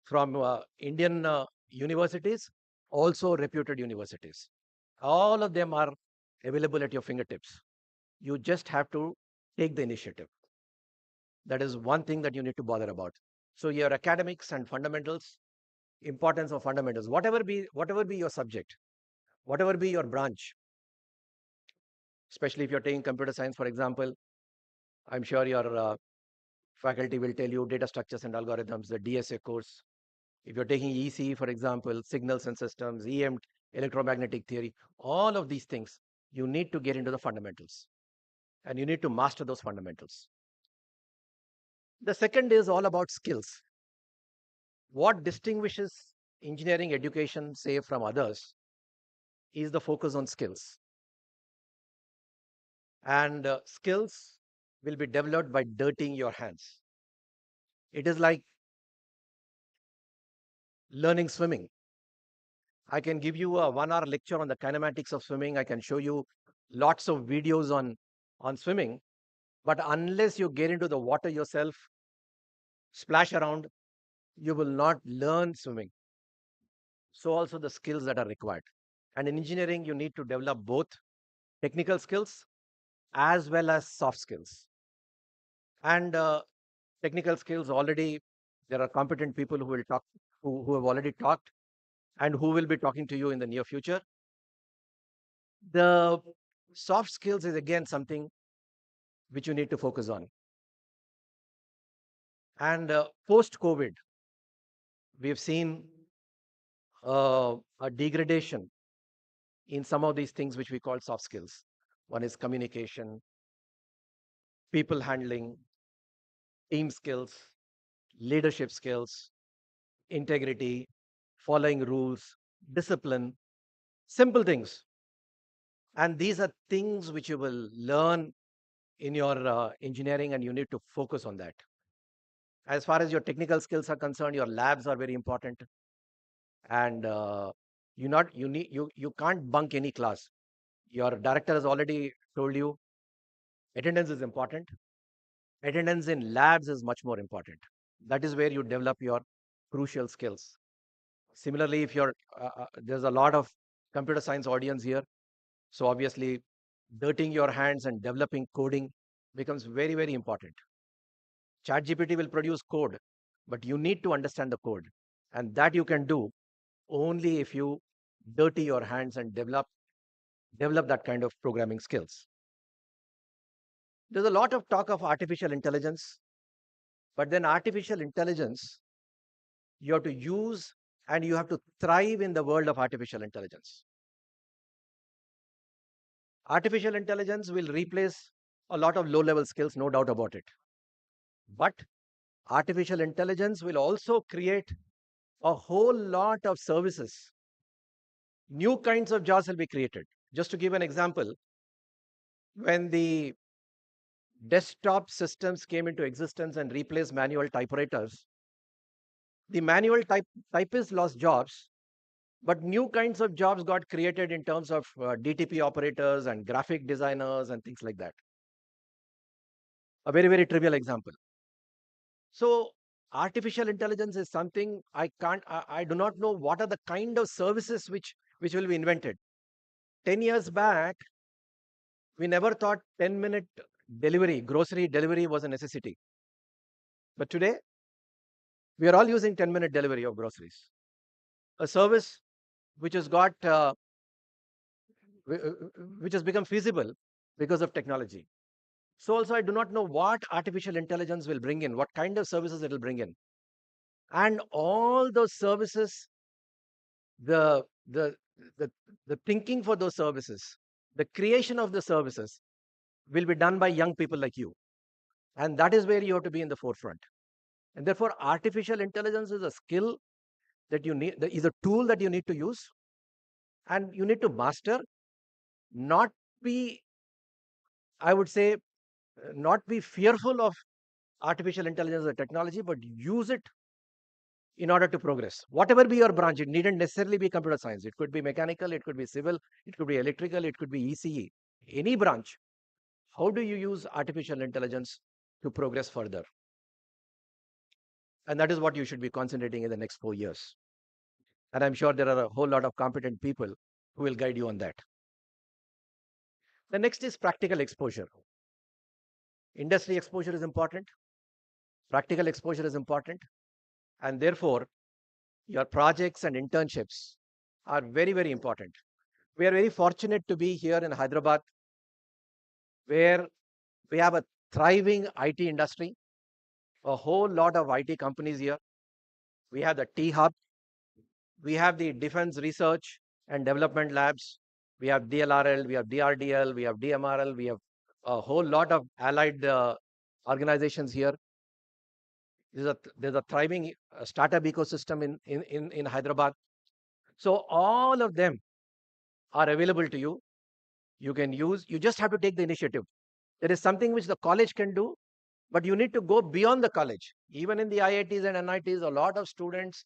Speaker 10: from Indian universities, also reputed universities. All of them are available at your fingertips. You just have to take the initiative. That is one thing that you need to bother about. So your academics and fundamentals, importance of fundamentals, whatever be your subject, whatever be your branch, especially if you're taking computer science, for example, I'm sure your faculty will tell you data structures and algorithms, the DSA course. If you're taking ECE, for example, signals and systems, EM, electromagnetic theory, all of these things, you need to get into the fundamentals and you need to master those fundamentals. The second is all about skills. What distinguishes engineering education, say, from others is the focus on skills. And skills will be developed by dirtying your hands. It is like learning swimming. I can give you a 1 hour lecture on the kinematics of swimming. I can show you lots of videos on swimming. But unless you get into the water yourself, splash around, you will not learn swimming. So also the skills that are required. And in engineering, you need to develop both technical skills as well as soft skills. And technical skills, already there are competent people who will talk, who have already talked and who will be talking to you in the near future. The soft skills is again something which you need to focus on. And post-COVID, we've seen a degradation in some of these things which we call soft skills. One is communication, people handling, team skills, leadership skills, integrity, following rules, discipline, simple things. And these are things which you will learn in your engineering, and you need to focus on that. As far as your technical skills are concerned, your labs are very important. And you can't bunk any class. Your director has already told you attendance is important. Attendance in labs is much more important. That is where you develop your crucial skills. Similarly, if there's a lot of computer science audience here, so obviously dirtying your hands and developing coding becomes very, very important. ChatGPT will produce code, but you need to understand the code, and that you can do only if you dirty your hands and develop that kind of programming skills. There's a lot of talk of artificial intelligence, but then artificial intelligence, you have to use and you have to thrive in the world of artificial intelligence. Artificial intelligence will replace a lot of low-level skills, no doubt about it. But artificial intelligence will also create a whole lot of services. New kinds of jobs will be created. Just to give an example, when the desktop systems came into existence and replaced manual typewriters, the manual typists lost jobs, but new kinds of jobs got created in terms of DTP operators and graphic designers and things like that. A very, very trivial example. So artificial intelligence is something I do not know what are the kind of services which will be invented. 10 years back, we never thought 10-minute delivery, grocery delivery was a necessity. But today, we are all using 10-minute delivery of groceries. A service which has got which has become feasible because of technology. So also I do not know what artificial intelligence will bring in, what kind of services it will bring in. And all those services, the the the, the thinking for those services, the creation of the services will be done by young people like you. And that is where you have to be in the forefront. And therefore, artificial intelligence is a skill that you need, is a tool that you need to use, and you need to master, not be, I would say, not be fearful of artificial intelligence or technology, but use it in order to progress. Whatever be your branch, it needn't necessarily be computer science. It could be mechanical, it could be civil, it could be electrical, it could be ECE. Any branch. How do you use artificial intelligence to progress further? And that is what you should be concentrating in the next 4 years. And I'm sure there are a whole lot of competent people who will guide you on that. The next is practical exposure. Industry exposure is important. Practical exposure is important. And therefore, your projects and internships are very, very important. We are very fortunate to be here in Hyderabad, where we have a thriving IT industry, a whole lot of IT companies here. We have the T Hub, we have the Defense Research and Development Labs, we have DLRL, we have DRDL, we have DMRL, we have a whole lot of allied organizations here. There's a thriving startup ecosystem in Hyderabad. So all of them are available to you. You can use, you just have to take the initiative. There is something which the college can do, but you need to go beyond the college. Even in the IITs and NITs, a lot of students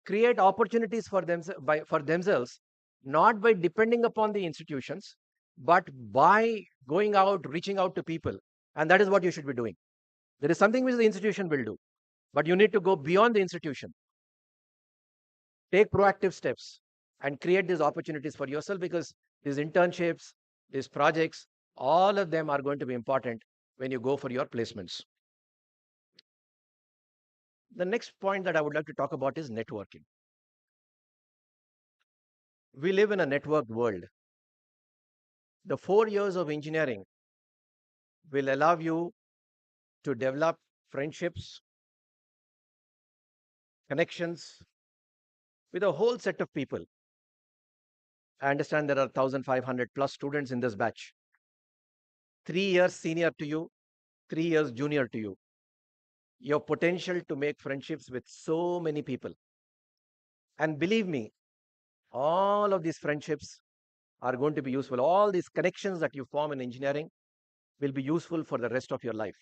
Speaker 10: create opportunities for themselves, not by depending upon the institutions, but by going out, reaching out to people. And that is what you should be doing. There is something which the institution will do, but you need to go beyond the institution. Take proactive steps and create these opportunities for yourself, because these internships, these projects, all of them are going to be important when you go for your placements. The next point that I would like to talk about is networking. We live in a networked world. The 4 years of engineering will allow you to develop friendships, connections with a whole set of people. I understand there are 1,500 plus students in this batch. 3 years senior to you, 3 years junior to you. Your potential to make friendships with so many people. And believe me, all of these friendships are going to be useful. All these connections that you form in engineering will be useful for the rest of your life.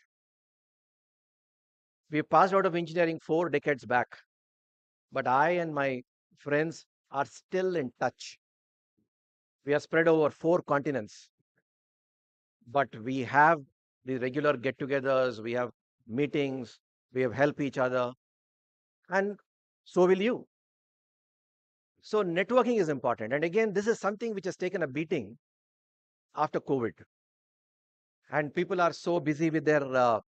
Speaker 10: We passed out of engineering 4 decades back, but I and my friends are still in touch. We are spread over 4 continents, but we have the regular get-togethers, we have meetings, we have helped each other, and so will you. So networking is important. And again, this is something which has taken a beating after COVID. And people are so busy with their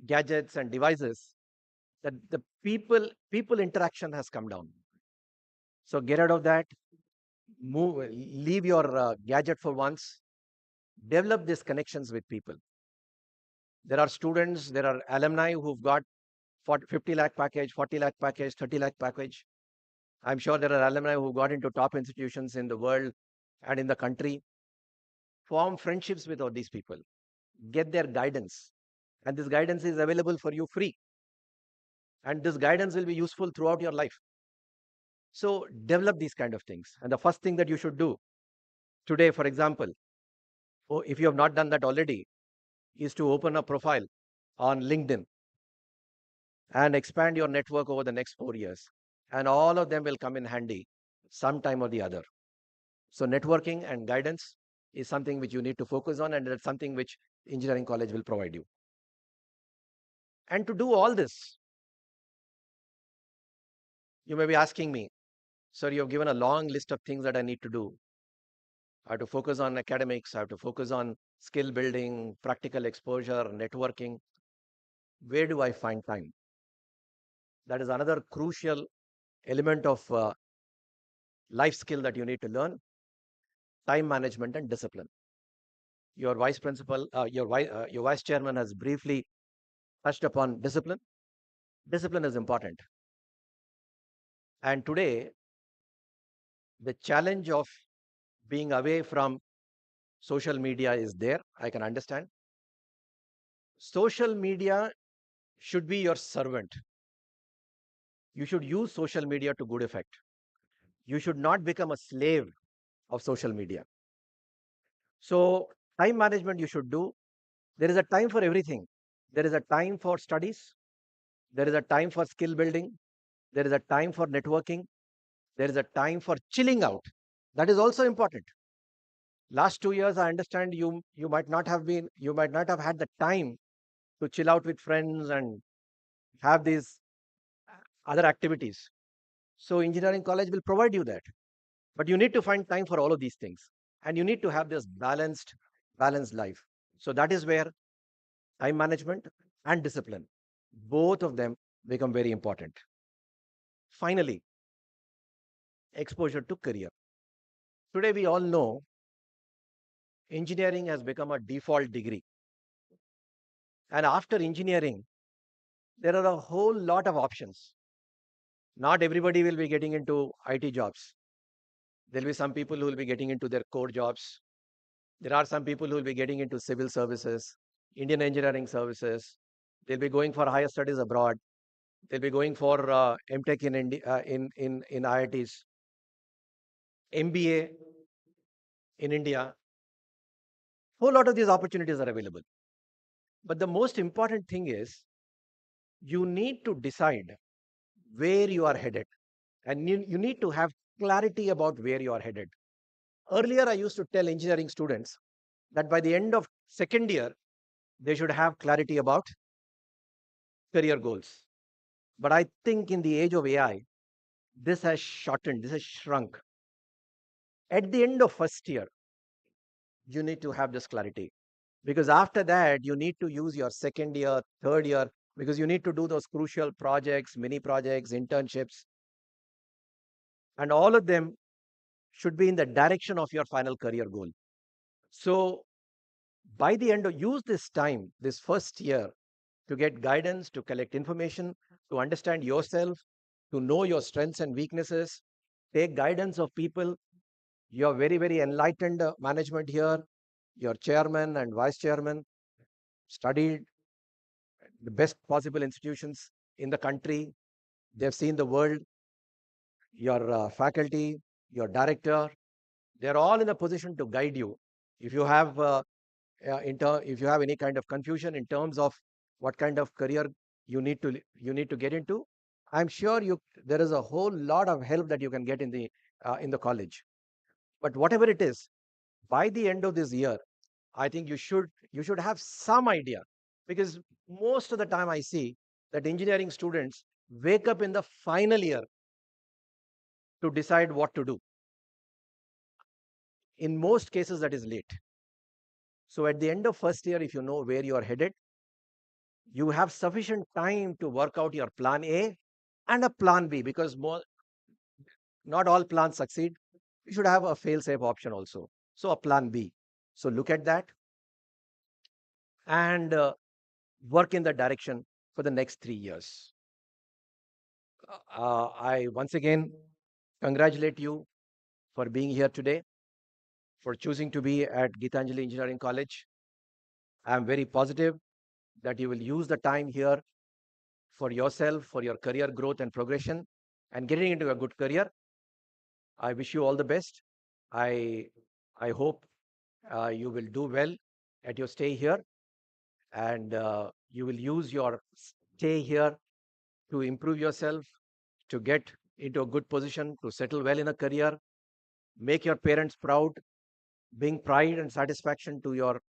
Speaker 10: gadgets and devices that the people interaction has come down. So get out of that, leave your gadget for once, develop these connections with people. There are students, there are alumni who've got 50 lakh package, 40 lakh package, 30 lakh package. I'm sure there are alumni who got into top institutions in the world and in the country. Form friendships with all these people. Get their guidance. And this guidance is available for you free. And this guidance will be useful throughout your life. So develop these kind of things. And the first thing that you should do today, for example, or if you have not done that already, is to open a profile on LinkedIn and expand your network over the next 4 years. And all of them will come in handy sometime or the other. So networking and guidance is something which you need to focus on, and that's something which engineering college will provide you. And to do all this, you may be asking me, sir, you have given a long list of things that I need to do. I have to focus on academics, I have to focus on skill building, practical exposure, networking. Where do I find time? That is another crucial element of life skill that you need to learn: time management and discipline. Your vice principal, your vice chairman has briefly touched upon discipline. Discipline is important. And today, the challenge of being away from social media is there. I can understand. Social media should be your servant. You should use social media to good effect. You should not become a slave of social media. So, time management you should do. There is a time for everything. There is a time for studies. There is a time for skill building. There is a time for networking. There is a time for chilling out. That is also important. Last 2 years, I understand you might not have had the time to chill out with friends and have these other activities. So engineering college will provide you that. But you need to find time for all of these things. And you need to have this balanced life. So that is where time management and discipline, both of them become very important. Finally, exposure to career. Today, we all know engineering has become a default degree. And after engineering, there are a whole lot of options. Not everybody will be getting into IT jobs. There'll be some people who will be getting into their core jobs. There are some people who will be getting into civil services, Indian engineering services. They'll be going for higher studies abroad. They'll be going for MTech in in IITs, MBA in India. Whole lot of these opportunities are available. But the most important thing is you need to decide where you are headed, and you need to have clarity about where you are headed. Earlier, I used to tell engineering students that by the end of second year, they should have clarity about career goals. But I think in the age of AI, this has shortened, this has shrunk. At the end of first year, you need to have this clarity, because after that, you need to use your second year, third year, because you need to do those crucial projects, mini projects, internships, and all of them should be in the direction of your final career goal. So by the end of use this time, this first year, to get guidance, to collect information, to understand yourself, to know your strengths and weaknesses, take guidance of people. You're very enlightened management here. Your chairman and vice chairman studied the best possible institutions in the country. They've seen the world. Your faculty, your director, they're all in a position to guide you. If you have if you have any kind of confusion in terms of what kind of career you need to get into, I'm sure there is a whole lot of help that you can get in the college. But whatever it is, by the end of this year, I think you should have some idea, because most of the time I see that engineering students wake up in the final year to decide what to do. In most cases, that is late. So at the end of first year, if you know where you are headed, you have sufficient time to work out your plan A and a plan B, because not all plans succeed. You should have a fail-safe option also. So a plan B. So look at that and work in that direction for the next 3 years. I once again congratulate you for being here today, for choosing to be at Gitanjali Engineering College. I am very positive that you will use the time here for yourself, for your career growth and progression, and getting into a good career. I wish you all the best. I hope you will do well at your stay here, and you will use your stay here to improve yourself, to get into a good position, to settle well in a career, make your parents proud, bring pride and satisfaction to your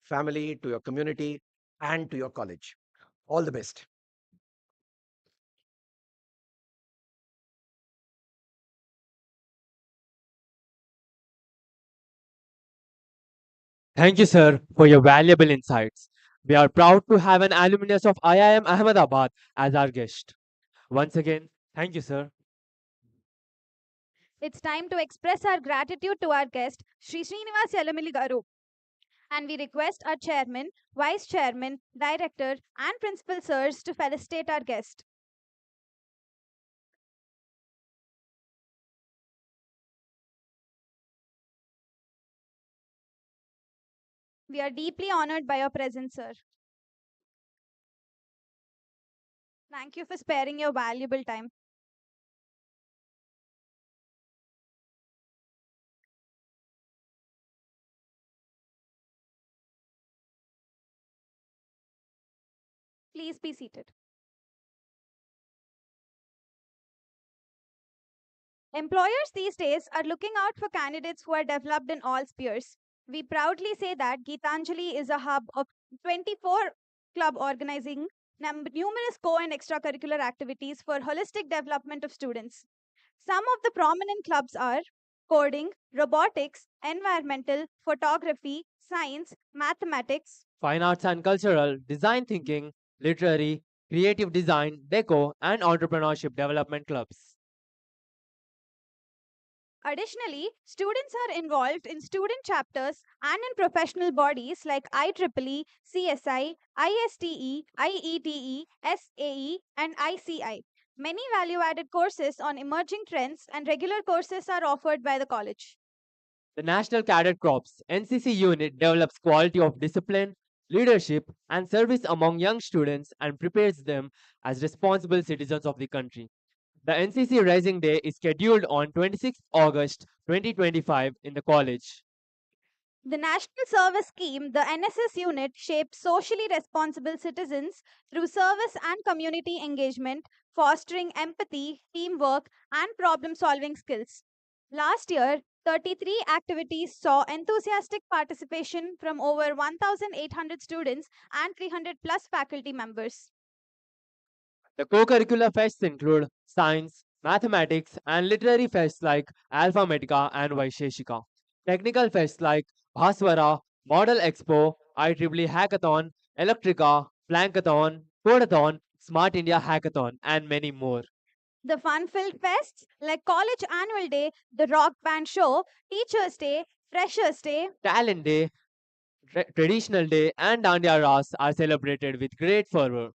Speaker 10: family, to your community, and to your college. All the best.
Speaker 7: Thank you, sir, for your valuable insights. We are proud to have an alumnus of IIM Ahmedabad as our guest. Once again, thank you, sir.
Speaker 6: It's time to express our gratitude to our guest, Sri Srinivas Yalamili Garu. And we request our chairman, vice chairman, director, and principal sirs to felicitate our guest. We are deeply honored by your presence, sir. Thank you for sparing your valuable time. Please be seated. Employers these days are looking out for candidates who are developed in all spheres. We proudly say that Geetanjali is a hub of 24 club organizing numerous co and extracurricular activities for holistic development of students. Some of the prominent clubs are coding, robotics, environmental, photography, science, mathematics.
Speaker 7: Fine arts and cultural, design thinking, literary, creative design, deco, and entrepreneurship development clubs.
Speaker 6: Additionally, students are involved in student chapters and in professional bodies like IEEE, CSI, ISTE, IETE, SAE, and ICI. Many value added courses on emerging trends and regular courses are offered by the college.
Speaker 7: The National Cadet Corps NCC unit develops quality of discipline, leadership, and service among young students and prepares them as responsible citizens of the country. The NCC Rising Day is scheduled on 26 August 2025 in the college.
Speaker 6: The National Service Scheme, the NSS unit, shapes socially responsible citizens through service and community engagement, fostering empathy, teamwork, and problem solving skills. Last year, 33 activities saw enthusiastic participation from over 1,800 students and 300 plus faculty members.
Speaker 7: The co-curricular fests include science, mathematics, and literary fests like Alphametica and Vaisheshika. Technical fests like Bhaswara, Model Expo, IEEE Hackathon, Electrica, Plankathon, Codathon, Smart India Hackathon, and many more.
Speaker 6: The fun filled fests like College Annual Day, the Rock Band Show, Teachers' Day, Freshers' Day,
Speaker 7: Talent Day, Traditional Day, and Dandiya Ras are celebrated with great fervor.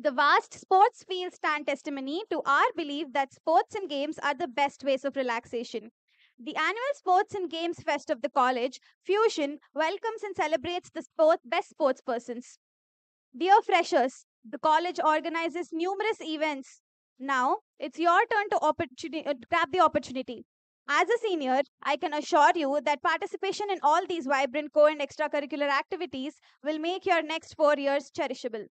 Speaker 6: the vast sports fields stand testimony to our belief that sports and games are the best ways of relaxation. The annual Sports and Games Fest of the college, Fusion, welcomes and celebrates the best sports persons. Dear freshers, the college organizes numerous events. Now, it's your turn to grab the opportunity. As a senior, I can assure you that participation in all these vibrant co and extracurricular activities will make your next 4 years cherishable.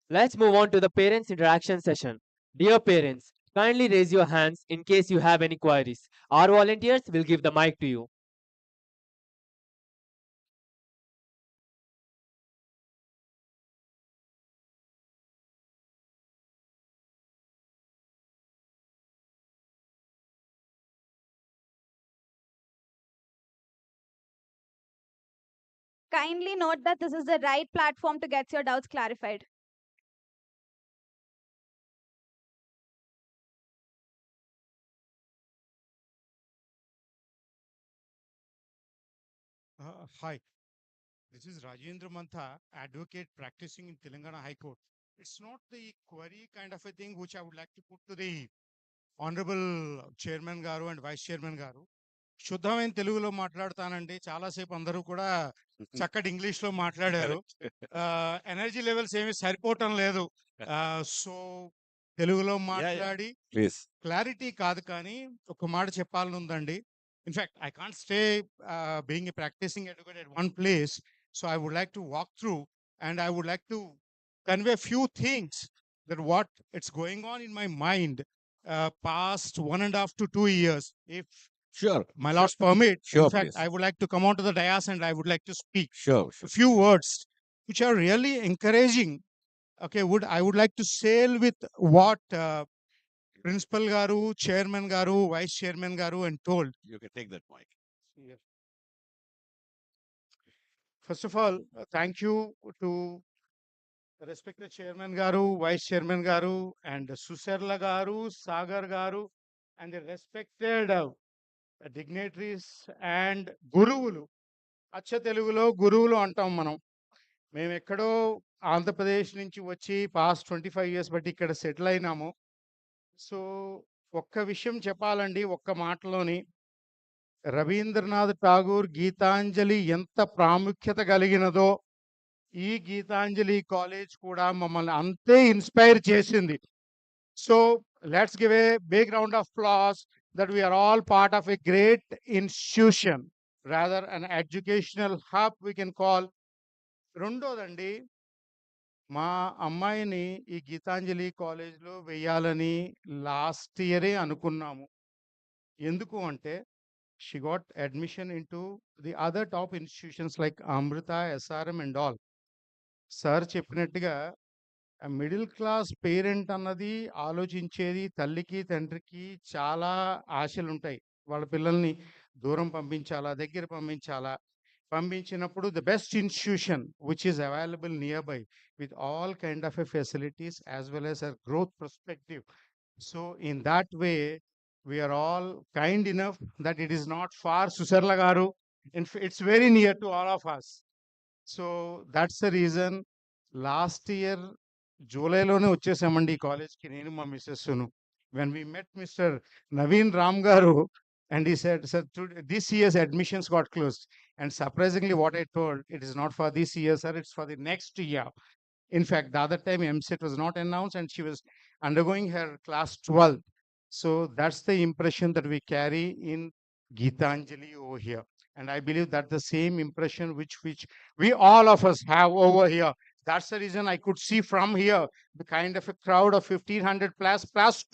Speaker 7: Let's move on to the parents interaction session. Dear parents, kindly raise your hands in case you have any queries. Our volunteers will give the mic to you.
Speaker 6: Kindly note that this is the right platform to get your doubts clarified.
Speaker 11: Hi, this is Rajendra Mantha, advocate practicing in Telangana High Court. It's not the query kind of a thing which I would like to put to the Honorable Chairman Garu and Vice Chairman Garu. శుద్ధమైన తెలుగులో మాట్లాడతానండి చాలాసేపు అందరూ కూడా చక్కటి ఇంగ్లీష్లో మాట్లాడారు energy levels ఏమి సరిపోవటం లేదు సో తెలుగులో మాట్లాడి క్లారిటీ కాదు కానీ ఒక మాట చెప్పాలని ఉందండి in fact I can't stay being a practising educate at one place so I would like to walk through and I would like to convey few things that what it's going on in my mind past 1.5 to 2 years if
Speaker 9: Sure.
Speaker 11: my lords permit.
Speaker 9: Sure,
Speaker 11: In fact,
Speaker 9: please.
Speaker 11: I would like to come onto the dais and I would like to speak
Speaker 9: Sure.
Speaker 11: a few words which are really encouraging. Okay, I would like to sail with what Principal Garu, Chairman Garu, Vice Chairman Garu, and told.
Speaker 9: You can take that mic.
Speaker 11: First of all, thank you to respected Chairman Garu, Vice Chairman Garu, and Suserla Garu, Sagar Garu, and the respected dignitaries and గురువులు. అచ్చ తెలుగులో గురువులు అంటాం మనం. మేము ఎక్కడో ఆంధ్రప్రదేశ్ నుంచి వచ్చి పాస్ట్ 25 ఇయర్స్ బట్టి ఇక్కడ సెటిల్ అయినాము. సో ఒక్క విషయం చెప్పాలండి ఒక్క మాటలోని. రవీంద్రనాథ్ ఠాగూర్ గీతాంజలి ఎంత ప్రాముఖ్యత కలిగినదో ఈ గీతాంజలి కాలేజ్ కూడా మమ్మల్ని అంతే ఇన్స్పైర్ చేసింది. So let's give a big round of applause that we are all part of a great institution, rather an educational hub we can call. రెండోదండి, మా అమ్మాయిని ఈ గీతాంజలి కాలేజ్లో వేయాలని లాస్ట్ ఇయరే అనుకున్నాము. ఎందుకు అంటే she got admission into the other top institutions like Amrita, SRM and all. Sir చెప్పినట్టుగా మిడిల్ క్లాస్ పేరెంట్ అన్నది ఆలోచించేది తల్లికి తండ్రికి చాలా ఆశలు ఉంటాయి. వాళ్ళ పిల్లల్ని దూరం పంపించాలా, దగ్గర పంపించాలా. పంపించినప్పుడు the best institution which is available near by with all kind of a facilities as well as a growth perspective. So in that way we are all kind enough that it is not far, Susarla Garu. It's very near to all of us. So that's the reason last year జూలైలోనే వచ్చేసామండి ఈ కాలేజ్కి నేను మా మిస్సెస్ను. when we met Mr. Naveen Ram Garu and he said, sir, this year's admissions got closed, and surprisingly what I told, it is not for this year sir, it's for the next year. In fact, the other time MCET was not announced and she was undergoing her class 12. So that's the impression that we carry in Geetanjali over here. And I believe that the same impression which we all of us have over here. That's the reason I could see from here the kind of a crowd of 1500 plus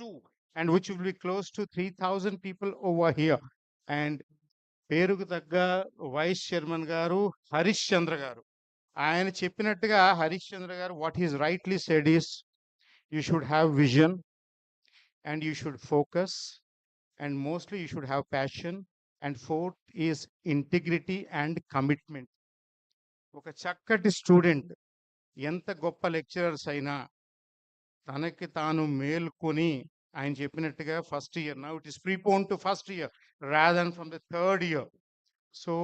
Speaker 11: 2, and which will be close to 3000 people over here. And పేరుకు తగ్గ vice chairman గారు హరీష్ చంద్ర గారు, ఆయన చెప్పినట్టుగా హరీష్ చంద్ర గారు what he's rightly said is you should have vision and you should focus, and mostly you should have passion, and fourth is integrity and commitment. ఒక చక్కటి student ఎంత గొప్ప లెక్చరర్స్ అయినా తనకి తాను మేల్కొని ఆయన చెప్పినట్టుగా first year now it is prepone to first year rather from the third year. So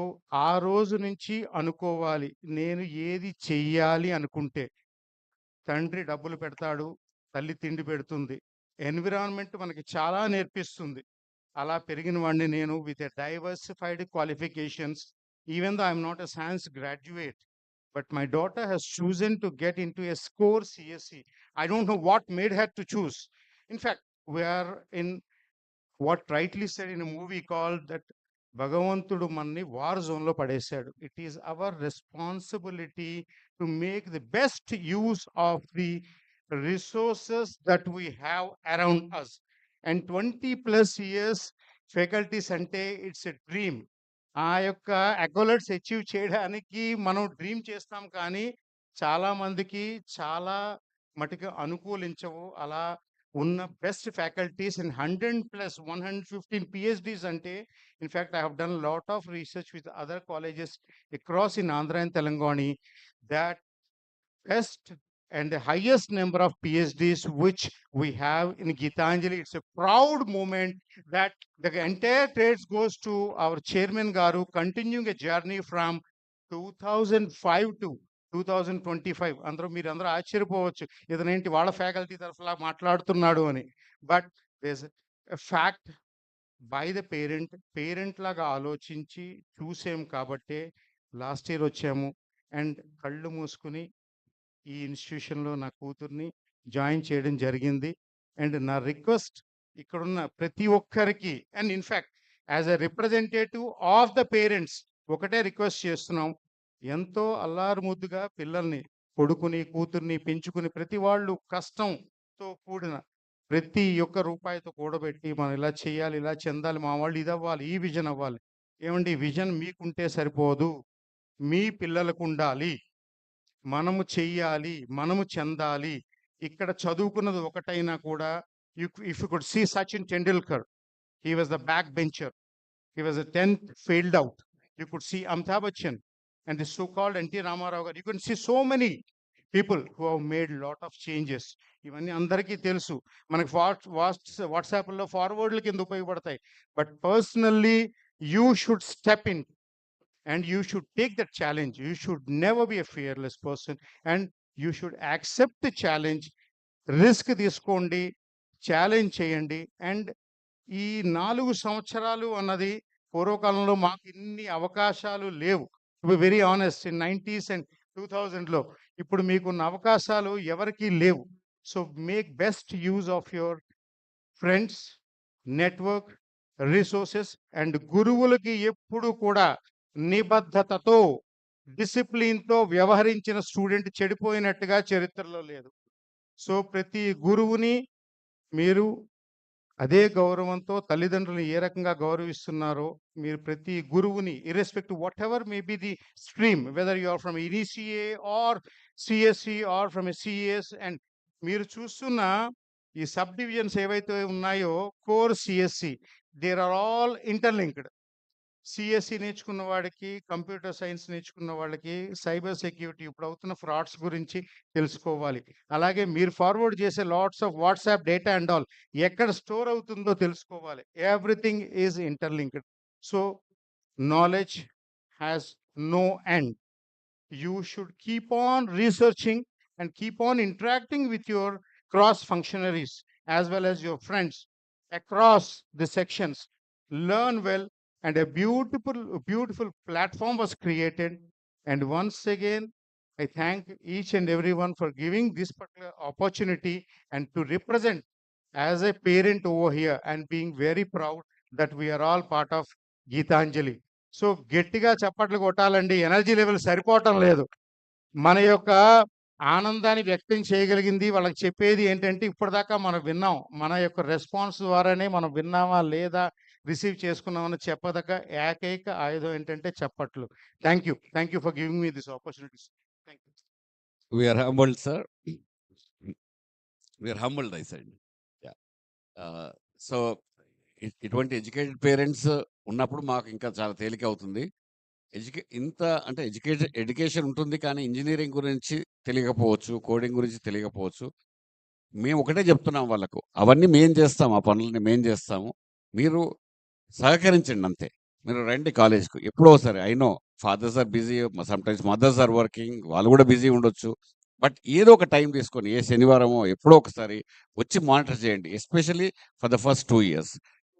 Speaker 11: ఆ రోజు నుంచి అనుకోవాలి, నేను ఏది చెయ్యాలి అనుకుంటే తండ్రి డబ్బులు పెడతాడు, తల్లి తిండి పెడుతుంది, ఎన్విరాన్మెంట్ మనకి చాలా నేర్పిస్తుంది. అలా పెరిగిన వాడిని నేను with a diversified qualifications. Even though I'm not a science graduate, but my daughter has chosen to get into a score CSE. I don't know what made her to choose. In fact, we are in what rightly said in a movie called that భగవంతుడు మనని war జోన్లో పడేశాడు. It is our responsibility to make the best use of the resources that we have around us. And 20+ years faculties అంటే it's a dream. ఆ యొక్క అకాలడ్స్ achieve చేయడానికి మనం dream చేస్తాం, కానీ చాలామందికి చాలా మటుకు అనుకూలించవు. అలా ఉన్న బెస్ట్ ఫ్యాకల్టీస్ ఇన్ 100+ 115 PhDs అంటే, in fact I have done lot of research with other colleges across in Andhra and Telangana, that best and the highest number of PhDs which we have in Geetanjali. It's a proud moment that the entire trades goes to our chairman Garu, continuing a journey from 2005 to 2025. అందరూ మీరు అందరూ ఆశ్చర్యపోవచ్చు, ఇతనేంటి వాళ్ళ faculty తరఫులా మాట్లాడుతున్నాడు అని. But these fact by the parent లాగా ఆలోచించి చూసాం కాబట్టే లాస్ట్ ఇయర్ వచ్చాము అండ్ కళ్ళు మూసుకుని ఈ ఇన్స్టిట్యూషన్లో నా కూతుర్ని జాయిన్ చేయడం జరిగింది. అండ్ నా రిక్వెస్ట్ ఇక్కడున్న ప్రతి ఒక్కరికి, and in fact as a representative of the parents ఒకటే రిక్వెస్ట్ చేస్తున్నాం, ఎంతో అల్లారు ముద్దుగా పిల్లల్ని కొడుకుని కూతుర్ని పెంచుకుని ప్రతి వాళ్ళు కష్టంతో కూడిన ప్రతి ఒక్క రూపాయితో కూడబెట్టి మనం ఇలా చేయాలి, ఇలా చెందాలి, మా వాళ్ళు ఇది అవ్వాలి, ఈ విజన్ అవ్వాలి. ఏమండి, విజన్ మీకుంటే సరిపోదు, మీ పిల్లలకు ఉండాలి. మనము చెయ్యాలి, మనము చెందాలి. ఇక్కడ చదువుకున్నది ఒకటైనా కూడా if you could see Sachin Tendulkar, he was the backbencher. He was a 10th failed out. You could see Amitabh Bachchan and the so-called N.T. Ramarao garu. You can see so many people who have made lot of changes. ఇవన్నీ అందరికీ తెలుసు. మనకి వాట్సాప్లో ఫార్వర్డ్ల కింద ఉపయోగపడతాయి. But personally you should step in and you should take that challenge. You should never be a fearless person and you should accept the challenge. Risk తీసుకోండి, challenge చేయండి. And ఈ 4 సంవత్సరాలు అన్నది పూర్వకాలంలో మాకు ఇన్ని అవకాశాలు లేవు. To be very honest, in 90s and 2000లో ఇప్పుడు మీకున్న అవకాశాలు ఎవరికీ లేవు. So make best use of your friends, network, resources. And గురువులకి ఎప్పుడు కూడా నిబద్ధతతో, డిసిప్లిన్తో వ్యవహరించిన స్టూడెంట్ చెడిపోయినట్టుగా చరిత్రలో లేదు. సో ప్రతి గురువుని మీరు అదే గౌరవంతో, తల్లిదండ్రులను ఏ రకంగా గౌరవిస్తున్నారో మీరు ప్రతి గురువుని irrespective whatever may be the stream, whether you are from EDCA or CSC or from CS. And మీరు చూస్తున్న ఈ సబ్ డివిజన్స్ ఏవైతే ఉన్నాయో, core CSC, there are all interlinked. CSC నేర్చుకున్న వాడికి, కంప్యూటర్ సైన్స్ నేర్చుకున్న వాళ్ళకి సైబర్ సెక్యూరిటీ, ఇప్పుడు అవుతున్న ఫ్రాడ్స్ గురించి తెలుసుకోవాలి. అలాగే మీరు ఫార్వర్డ్ చేసే lots of WhatsApp data and all ఎక్కడ స్టోర్ అవుతుందో తెలుసుకోవాలి. Everything is interlinked. So knowledge has no end. You should keep on researching and keep on interacting with your cross functionaries as well as your friends across the sections. Learn well, and a beautiful platform was created. And once again, I thank each and everyone for giving this particular opportunity and to represent as a parent over here and being very proud that we are all part of Geetanjali. So గట్టిగా చప్పట్లు కొట్టాలండి, energy level సరిపోవటం లేదు. మన యొక్క ఆనందాన్ని వ్యక్తం చేయగలిగింది. వాళ్ళకి చెప్పేది ఏంటంటే, ఇప్పటిదాకా మనం విన్నాం, మన యొక్క రెస్పాన్స్ ద్వారానే మనం విన్నామా లేదా రిసీవ్ చేసుకున్నామని చెప్పదగ్గ ఏకైక ఆయుధం ఏంటంటే చప్పట్లు. Thank you for giving me this opportunities. Thank you.
Speaker 12: We are humbled, sir. We are humbled, I said. Yeah. So, ఇటువంటి ఎడ్యుకేటెడ్ పేరెంట్స్ ఉన్నప్పుడు మాకు ఇంకా చాలా తేలిక అవుతుంది. ఇంత అంటే ఎడ్యుకేషన్ ఉంటుంది, కానీ ఇంజనీరింగ్ గురించి తెలియకపోవచ్చు, కోడింగ్ గురించి తెలియకపోవచ్చు. మేము ఒకటే చెప్తున్నాం వాళ్ళకు, అవన్నీ మేం చేస్తాం, ఆ పనులని మేం చేస్తాము, మీరు సహకరించండి అంతే. మీరు రండి కాలేజ్కు ఎప్పుడో సరే. I know fathers are busy, sometimes mothers are working, వాళ్ళు కూడా బిజీ ఉండొచ్చు. బట్ ఏదో ఒక టైం తీసుకొని, ఏ శనివారమో ఎప్పుడో ఒకసారి వచ్చి మానిటర్ చేయండి. Especially for the first 2 years.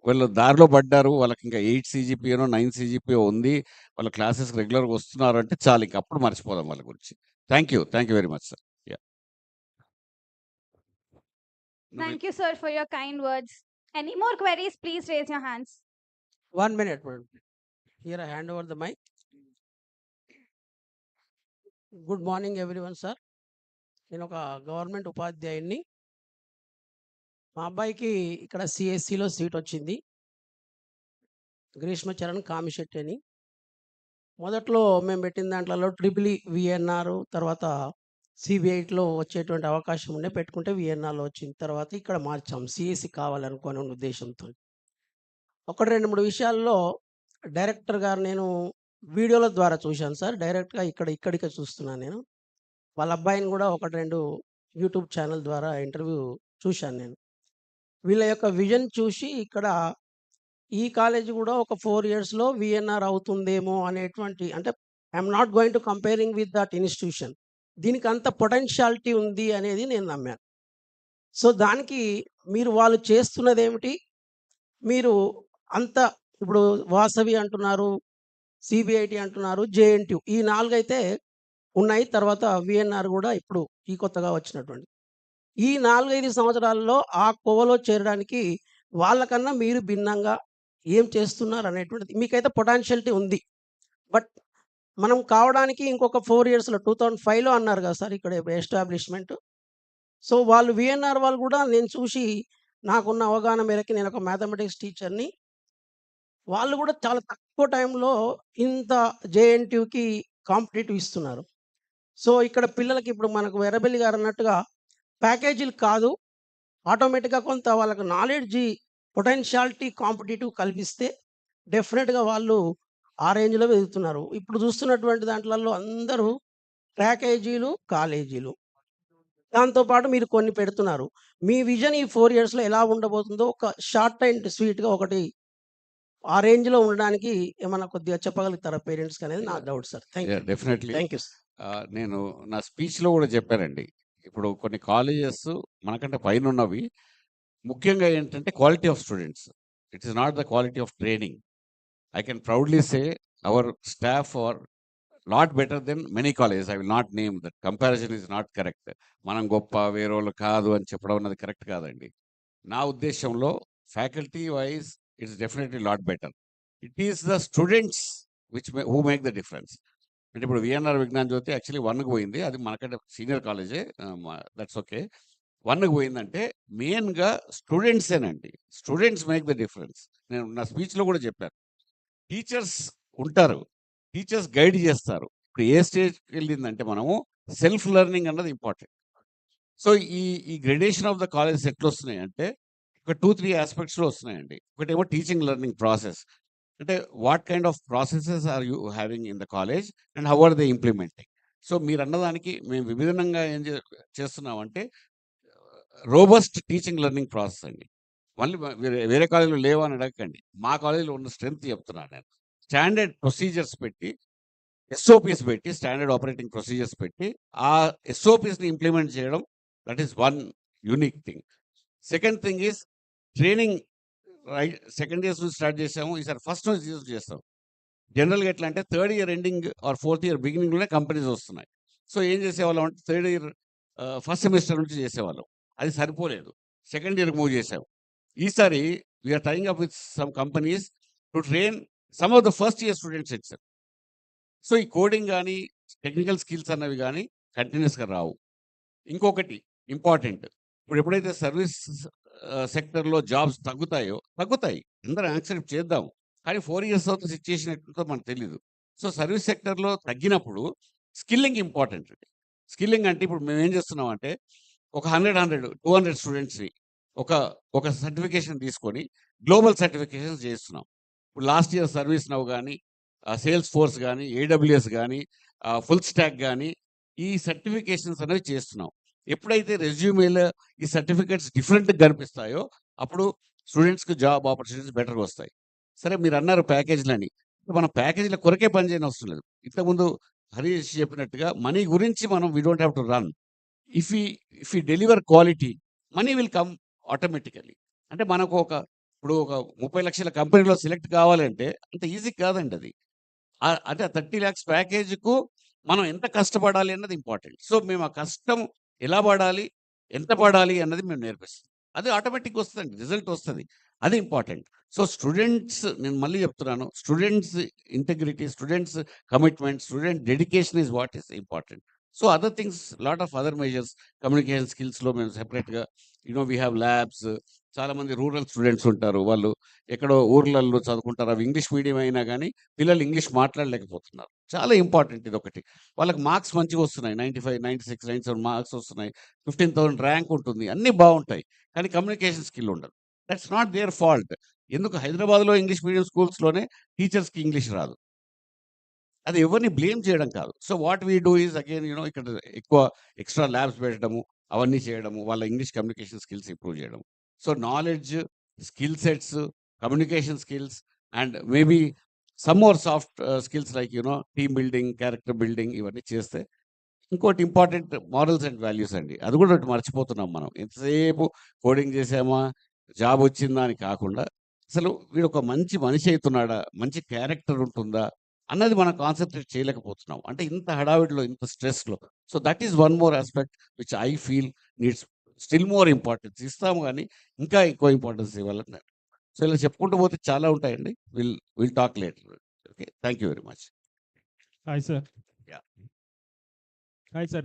Speaker 12: వాళ్ళు దారిలో పడ్డారు, వాళ్ళకి ఇంకా 8 CGPAనో 9 CGPA ఉంది, వాళ్ళ క్లాసెస్ రెగ్యులర్గా వస్తున్నారు అంటే చాలు, ఇంకా అప్పుడు మర్చిపోదాం వాళ్ళ గురించి. Thank you very much, sir.
Speaker 6: Thank you, sir, for your kind words. Any more queries? Please raise your hands.
Speaker 13: 1 minute, madam. Here I hand over the mic. Good morning, everyone, sir. నేను ఒక government ఉపాధ్యాయుడిని. మా అబ్బాయికి ఇక్కడ సిఎస్సిలో seat వచ్చింది, గ్రీష్మచరణ్ కామిశెట్టి అని. మొదట్లో మేము పెట్టిన దాంట్లో ట్రిపుల్ విఎన్ఆర్, తర్వాత సిబిఐట్లో వచ్చేటువంటి అవకాశం ఉండే, పెట్టుకుంటే విఎన్ఆర్లో వచ్చింది. తర్వాత ఇక్కడ మార్చాం, సిఎస్సి కావాలనుకునే ఉద్దేశంతో. 1-2-3 విషయాల్లో డైరెక్టర్ గారు నేను వీడియోల ద్వారా చూశాను సార్. డైరెక్ట్గా ఇక్కడికే చూస్తున్నాను నేను. వాళ్ళ అబ్బాయిని కూడా 1-2 యూట్యూబ్ ఛానల్ ద్వారా ఇంటర్వ్యూ చూశాను నేను. వీళ్ళ యొక్క విజన్ చూసి ఇక్కడ ఈ కాలేజ్ కూడా ఒక 4 yearsలో విఎన్ఆర్ అవుతుందేమో అనేటువంటి, అంటే I'm not going to comparing with that institution, దీనికి అంత పొటెన్షియాలిటీ ఉంది అనేది నేను నమ్మాను. సో దానికి మీరు వాళ్ళు చేస్తున్నది ఏమిటి, మీరు అంత ఇప్పుడు వాసవి అంటున్నారు, సిబిఐటి అంటున్నారు, జేఎన్టీయు, ఈ 4 అయితే ఉన్నాయి. తర్వాత విఎన్ఆర్ కూడా ఇప్పుడు ఈ కొత్తగా వచ్చినటువంటి ఈ 4-5 సంవత్సరాల్లో ఆ కోవలో చేరడానికి వాళ్ళకన్నా మీరు భిన్నంగా ఏం చేస్తున్నారు అనేటువంటిది మీకైతే పొటెన్షియాలిటీ ఉంది. బట్ మనం కావడానికి ఇంకొక 4 yearsలో 2005లో అన్నారు కదా సార్ ఇక్కడ ఎస్టాబ్లిష్మెంట్. సో వాళ్ళు విఎన్ఆర్ వాళ్ళు కూడా నేను చూసి నాకున్న అవగాహన మేరకి, నేను ఒక మ్యాథమెటిక్స్ టీచర్ని, వాళ్ళు కూడా చాలా తక్కువ టైంలో ఇంత జేఎన్టీయూకి కాంపిటేటివ్ ఇస్తున్నారు. సో ఇక్కడ పిల్లలకి ఇప్పుడు మనకు ఎర్రబెల్లి గారు అన్నట్టుగా ప్యాకేజీలు కాదు, ఆటోమేటిక్గా కొంత వాళ్ళకి నాలెడ్జ్, పొటెన్షియాలిటీ, కాంపిటేటివ్ కల్పిస్తే డెఫినెట్గా వాళ్ళు ఆ రేంజ్లో వెళ్తున్నారు. ఇప్పుడు చూస్తున్నటువంటి దాంట్లలో అందరూ ప్యాకేజీలు, కాలేజీలు, దాంతోపాటు మీరు కొన్ని పెడుతున్నారు. మీ విజన్ ఈ 4 ఇయర్స్లో ఎలా ఉండబోతుందో ఒక షార్ట్ అండ్ స్వీట్గా ఒకటి ఆ రేంజ్లో ఉండడానికి ఏమన్నా కొద్దిగా చెప్పగలుగుతారా పేరెంట్స్కి అనేది నా doubt sir. Thank you.
Speaker 12: Definitely
Speaker 13: thank you sir.
Speaker 12: నేను నా స్పీచ్లో కూడా చెప్పానండి. ఇప్పుడు కొన్ని కాలేజెస్ మనకంటే పైన ఉన్నవి ముఖ్యంగా ఏంటంటే quality of students. It is not the quality of training. I can proudly say our staff are lot better than many colleges. I will not name that. Comparison is not correct. మనం గొప్ప వేరేవాళ్ళు కాదు అని చెప్పడం అన్నది correct కాదండి. నా ఉద్దేశంలో faculty wise it's definitely lot better. It is the students who make the difference. అంటే ఇప్పుడు విఎన్ఆర్ విజ్ఞాన్ జ్యోతి యాక్చువల్లీ 1కి పోయింది. అది మనకంటే సీనియర్ కాలేజే, దట్స్ ఓకే. 1కి పోయిందంటే మెయిన్గా స్టూడెంట్సేనండి. Students make the difference. నేను నా స్పీచ్లో కూడా చెప్పాను. టీచర్స్ ఉంటారు, టీచర్స్ గైడ్ చేస్తారు. ఇప్పుడు ఏ స్టేజ్కి వెళ్ళిందంటే మనము సెల్ఫ్ లెర్నింగ్ అన్నది ఇంపార్టెంట్. సో ఈ గ్రేడేషన్ ఆఫ్ ద కాలేజెస్ ఎట్లా వస్తున్నాయి అంటే ఒక 2-3 ఆస్పెక్ట్స్లో వస్తున్నాయండి. ఒకటేమో టీచింగ్ లెర్నింగ్ ప్రాసెస్. అంటే what kind of processes are you having in the college and how are they implementing. So మీరు అన్నదానికి మేము విభిన్నంగా ఏం చేస్తున్నామంటే రోబస్ట్ టీచింగ్ లెర్నింగ్ ప్రాసెస్ అండి. మళ్ళీ వేరే కాలేజీలో లేవా అని అడగకండి. మా కాలేజీలో ఉన్న స్ట్రెంత్ చెప్తున్నాను నేను. స్టాండర్డ్ ప్రొసీజర్స్ పెట్టి, ఎస్ఓపిస్ పెట్టి, స్టాండర్డ్ ఆపరేటింగ్ ప్రొసీజర్స్ పెట్టి ఆ ఎస్ఓపిస్ని ఇంప్లిమెంట్ చేయడం, that is one unique thing. Second thing is training. Second years నుంచి స్టార్ట్ చేసాము, ఈసారి ఫస్ట్ నుంచి చేస్తాం. జనరల్గా ఎట్లా అంటే 3rd year ending or 4th year బిగినింగ్లోనే కంపెనీస్ వస్తున్నాయి. సో ఏం చేసేవాళ్ళం అంటే 3rd ఇయర్ ఫస్ట్ సెమిస్టర్ నుంచి చేసేవాళ్ళం. అది సరిపోలేదు, సెకండ్ ఇయర్కి మూవ్ చేసాం. ఈసారి we are tying up with some companies to train some of the first year students itself. So ఈ కోడింగ్ కానీ టెక్నికల్ స్కిల్స్ అన్నవి కానీ కంటిన్యూస్గా రావు. ఇంకొకటి ఇంపార్టెంట్, ఇప్పుడు ఎప్పుడైతే సర్వీస్ సెక్టర్లో జాబ్స్ తగ్గుతాయి, అందరూ యాక్సెప్ట్ చేద్దాం. కానీ 4 ఇయర్స్ తర్వాత సిచ్యుయేషన్ ఎట్లుందో మనకు తెలీదు. సో సర్వీస్ సెక్టర్లో తగ్గినప్పుడు స్కిల్లింగ్ ఇంపార్టెంట్. స్కిల్లింగ్ అంటే ఇప్పుడు మేము ఏం చేస్తున్నాం అంటే ఒక 200 స్టూడెంట్స్ని ఒక సర్టిఫికేషన్ తీసుకొని గ్లోబల్ సర్టిఫికేషన్స్ చేస్తున్నాం. ఇప్పుడు లాస్ట్ ఇయర్ సర్వీస్ నవ్ కానీ, సేల్స్ ఫోర్స్ కానీ, ఏడబ్ల్యూఎస్ కానీ, ఫుల్ స్టాక్ కానీ, ఈ సర్టిఫికేషన్స్ అనేవి చేస్తున్నాం. ఎప్పుడైతే రెజ్యూమేలో ఈ సర్టిఫికేట్స్ డిఫరెంట్గా కనిపిస్తాయో అప్పుడు స్టూడెంట్స్కి జాబ్ ఆపర్చునిటీస్ బెటర్గా వస్తాయి. సరే మీరు అన్నారు ప్యాకేజీలని, మనం ప్యాకేజీల కొరకే పని చేయని అవసరం లేదు. ఇంతకుముందు హరీష్ చెప్పినట్టుగా మనీ గురించి మనం we don't have to run. If we deliver quality, money will come automatically. అంటే మనకు ఇప్పుడు ఒక 30 లక్షల కంపెనీలో సెలెక్ట్ కావాలంటే అంత ఈజీ కాదండి అది. అంటే 30 lakhs ప్యాకేజ్కు మనం ఎంత కష్టపడాలి అన్నది ఇంపార్టెంట్. సో మేము ఆ కష్టం ఎలా పడాలి, ఎంత పడాలి అన్నది మేము నేర్పిస్తాం. అది ఆటోమేటిక్గా వస్తుందండి, రిజల్ట్ వస్తుంది. అది ఇంపార్టెంట్. సో స్టూడెంట్స్, నేను మళ్ళీ చెప్తున్నాను, students integrity, students commitment, student dedication is what is important. So other things, lot of other measures, communication స్కిల్స్లో మేము సెపరేట్గా వీ హ్యావ్ ల్యాబ్స్. చాలామంది రూరల్ స్టూడెంట్స్ ఉంటారు, వాళ్ళు ఎక్కడో ఊర్లలో చదువుకుంటారు. అవి ఇంగ్లీష్ మీడియం అయినా కానీ పిల్లలు ఇంగ్లీష్ మాట్లాడలేకపోతున్నారు. చాలా ఇంపార్టెంట్ ఇది ఒకటి. వాళ్ళకి మార్క్స్ మంచిగా వస్తున్నాయి, 95, 96, 97 మార్క్స్ వస్తున్నాయి, 15,000 ర్యాంక్ ఉంటుంది, అన్నీ బాగుంటాయి. కానీ కమ్యూనికేషన్ స్కిల్ ఉండదు. That's not their fault. ఎందుకు హైదరాబాద్లో ఇంగ్లీష్ మీడియం స్కూల్స్లోనే టీచర్స్కి ఇంగ్లీష్ రాదు, అది ఎవరిని బ్లేమ్ చేయడం కాదు. So what we do is again ఇక్కడ ఎక్కువ ఎక్స్ట్రా ల్యాబ్స్ పెట్టడము, అవన్నీ చేయడము, వాళ్ళ ఇంగ్లీష్ కమ్యూనికేషన్ స్కిల్స్ ఇంప్రూవ్ చేయడం. So knowledge, skill sets, communication skills and maybe some more soft skills like team building, character building, ఇవన్నీ చేస్తే. ఇంకోటి ఇంపార్టెంట్ మారల్స్ అండ్ వాల్యూస్ అండి. అది కూడా ఒకటి మర్చిపోతున్నాం మనం. ఎంతసేపు కోడింగ్ చేసామా, జాబ్ వచ్చిందా అని కాకుండా అసలు వీడు ఒక మంచి మనిషి అవుతున్నాడా, మంచి క్యారెక్టర్ ఉంటుందా అన్నది మనం కాన్సన్ట్రేట్ చేయలేకపోతున్నాం. అంటే ఇంత హడావిడిలో, ఇంత స్ట్రెస్లో. So that is one more aspect which I feel needs still more importance. ఇస్తాము కానీ ఇంకా ఎక్కువ ఇంపార్టెన్స్ ఇవ్వాలని. సో ఇలా చెప్పుకుంటూ పోతే చాలా ఉంటాయండి. Will talk later. Okay, thank you very much.
Speaker 14: Hi, sir.
Speaker 12: Yeah.
Speaker 14: Hi, sir.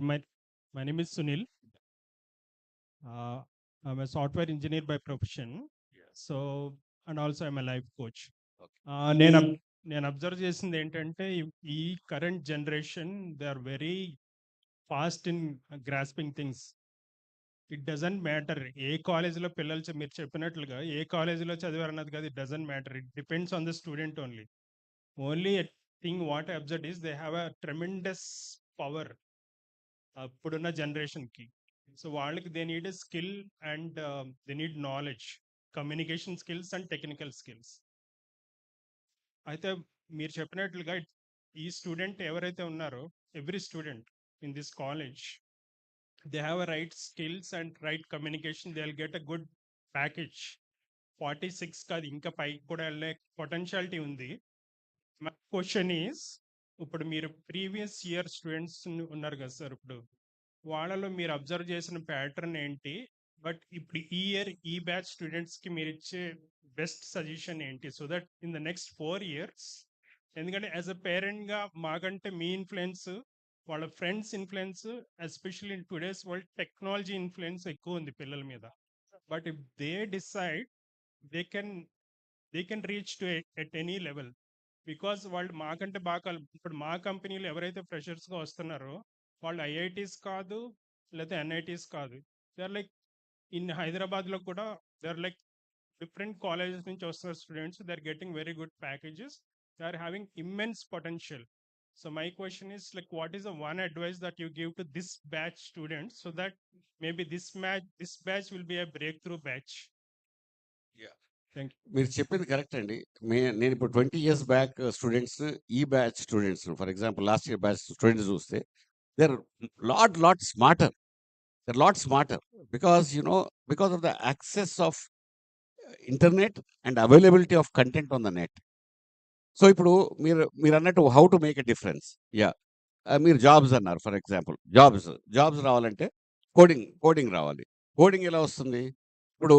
Speaker 14: My name is Sunil. I'm a software engineer by profession. So, and also I'm a life coach. నేను observe చేసింది ఏంటంటే ఈ current generation they are very fast in grasping things. It doesn't matter ఏ కాలేజీలో పిల్లలు మీరు చెప్పినట్లుగా ఏ కాలేజీలో చదివారు అన్నది కాదు. It doesn't matter. It depends on the student only. Only thing what I observe is they have a tremendous power ఇప్పుడున్న జనరేషన్కి. సో వాళ్ళకి they need a skill and they need knowledge, communication skills and technical skills. అయితే మీరు చెప్పినట్లుగా ఈ student ఎవరైతే ఉన్నారో, every student in this college, they have a right skills and right communication, they'll get a good package. 46 కాదు ఇంకా పైకి కూడా వెళ్ళే పొటెన్షియాలిటీ ఉంది. మై క్వశ్చన్ ఈస్, ఇప్పుడు మీరు ప్రీవియస్ ఇయర్ స్టూడెంట్స్ ఉన్నారు కదా సార్, ఇప్పుడు వాళ్ళలో మీరు అబ్జర్వ్ చేసిన ప్యాటర్న్ ఏంటి? బట్ ఇప్పుడు ఈ ఇయర్ ఈ బ్యాచ్ స్టూడెంట్స్కి మీరు ఇచ్చే బెస్ట్ సజెషన్ ఏంటి? So that in the next 4 years, ఎందుకంటే యాజ్ అ పేరెంట్గా మాకంటే మీ ఇన్ఫ్లుయెన్స్, వాళ్ళ friends influence, especially in today's world technology influence ఎక్కువ ఉంది పిల్లల మీద. But if they decide, they can reach to at any level. Because వాళ్ళు మాకంటే బాగా ఇప్పుడు మా కంపెనీలో ఎవరైతే ఫ్రెషర్స్గా వస్తున్నారో వాళ్ళు ఐఐటీస్ కాదు, లేకపోతే ఎన్ఐటీస్ కాదు. దే ఆర్ లైక్ ఇన్ హైదరాబాద్లో కూడా they are like different colleges నుంచి వస్తున్న students, they are getting very good packages, they are having immense potential. So my question is, like, what is the one advice that you give to this batch students so that maybe this batch will be a breakthrough batch?
Speaker 12: Yeah.
Speaker 14: Thank you.
Speaker 12: మీరు చెప్పింది correct అండి. నేను ఇప్పుడు 20 years back students, ఈ batch students, for example last year batch students చూస్తే they are lot smarter. They are lot smarter because of the access of internet and availability of content on the net. So ఇప్పుడు మీరు అన్నట్టు how to make a difference. మీరు jobs అన్నారు. For example jobs రావాలంటే coding రావాలి. Coding ఎలా వస్తుంది? ఇప్పుడు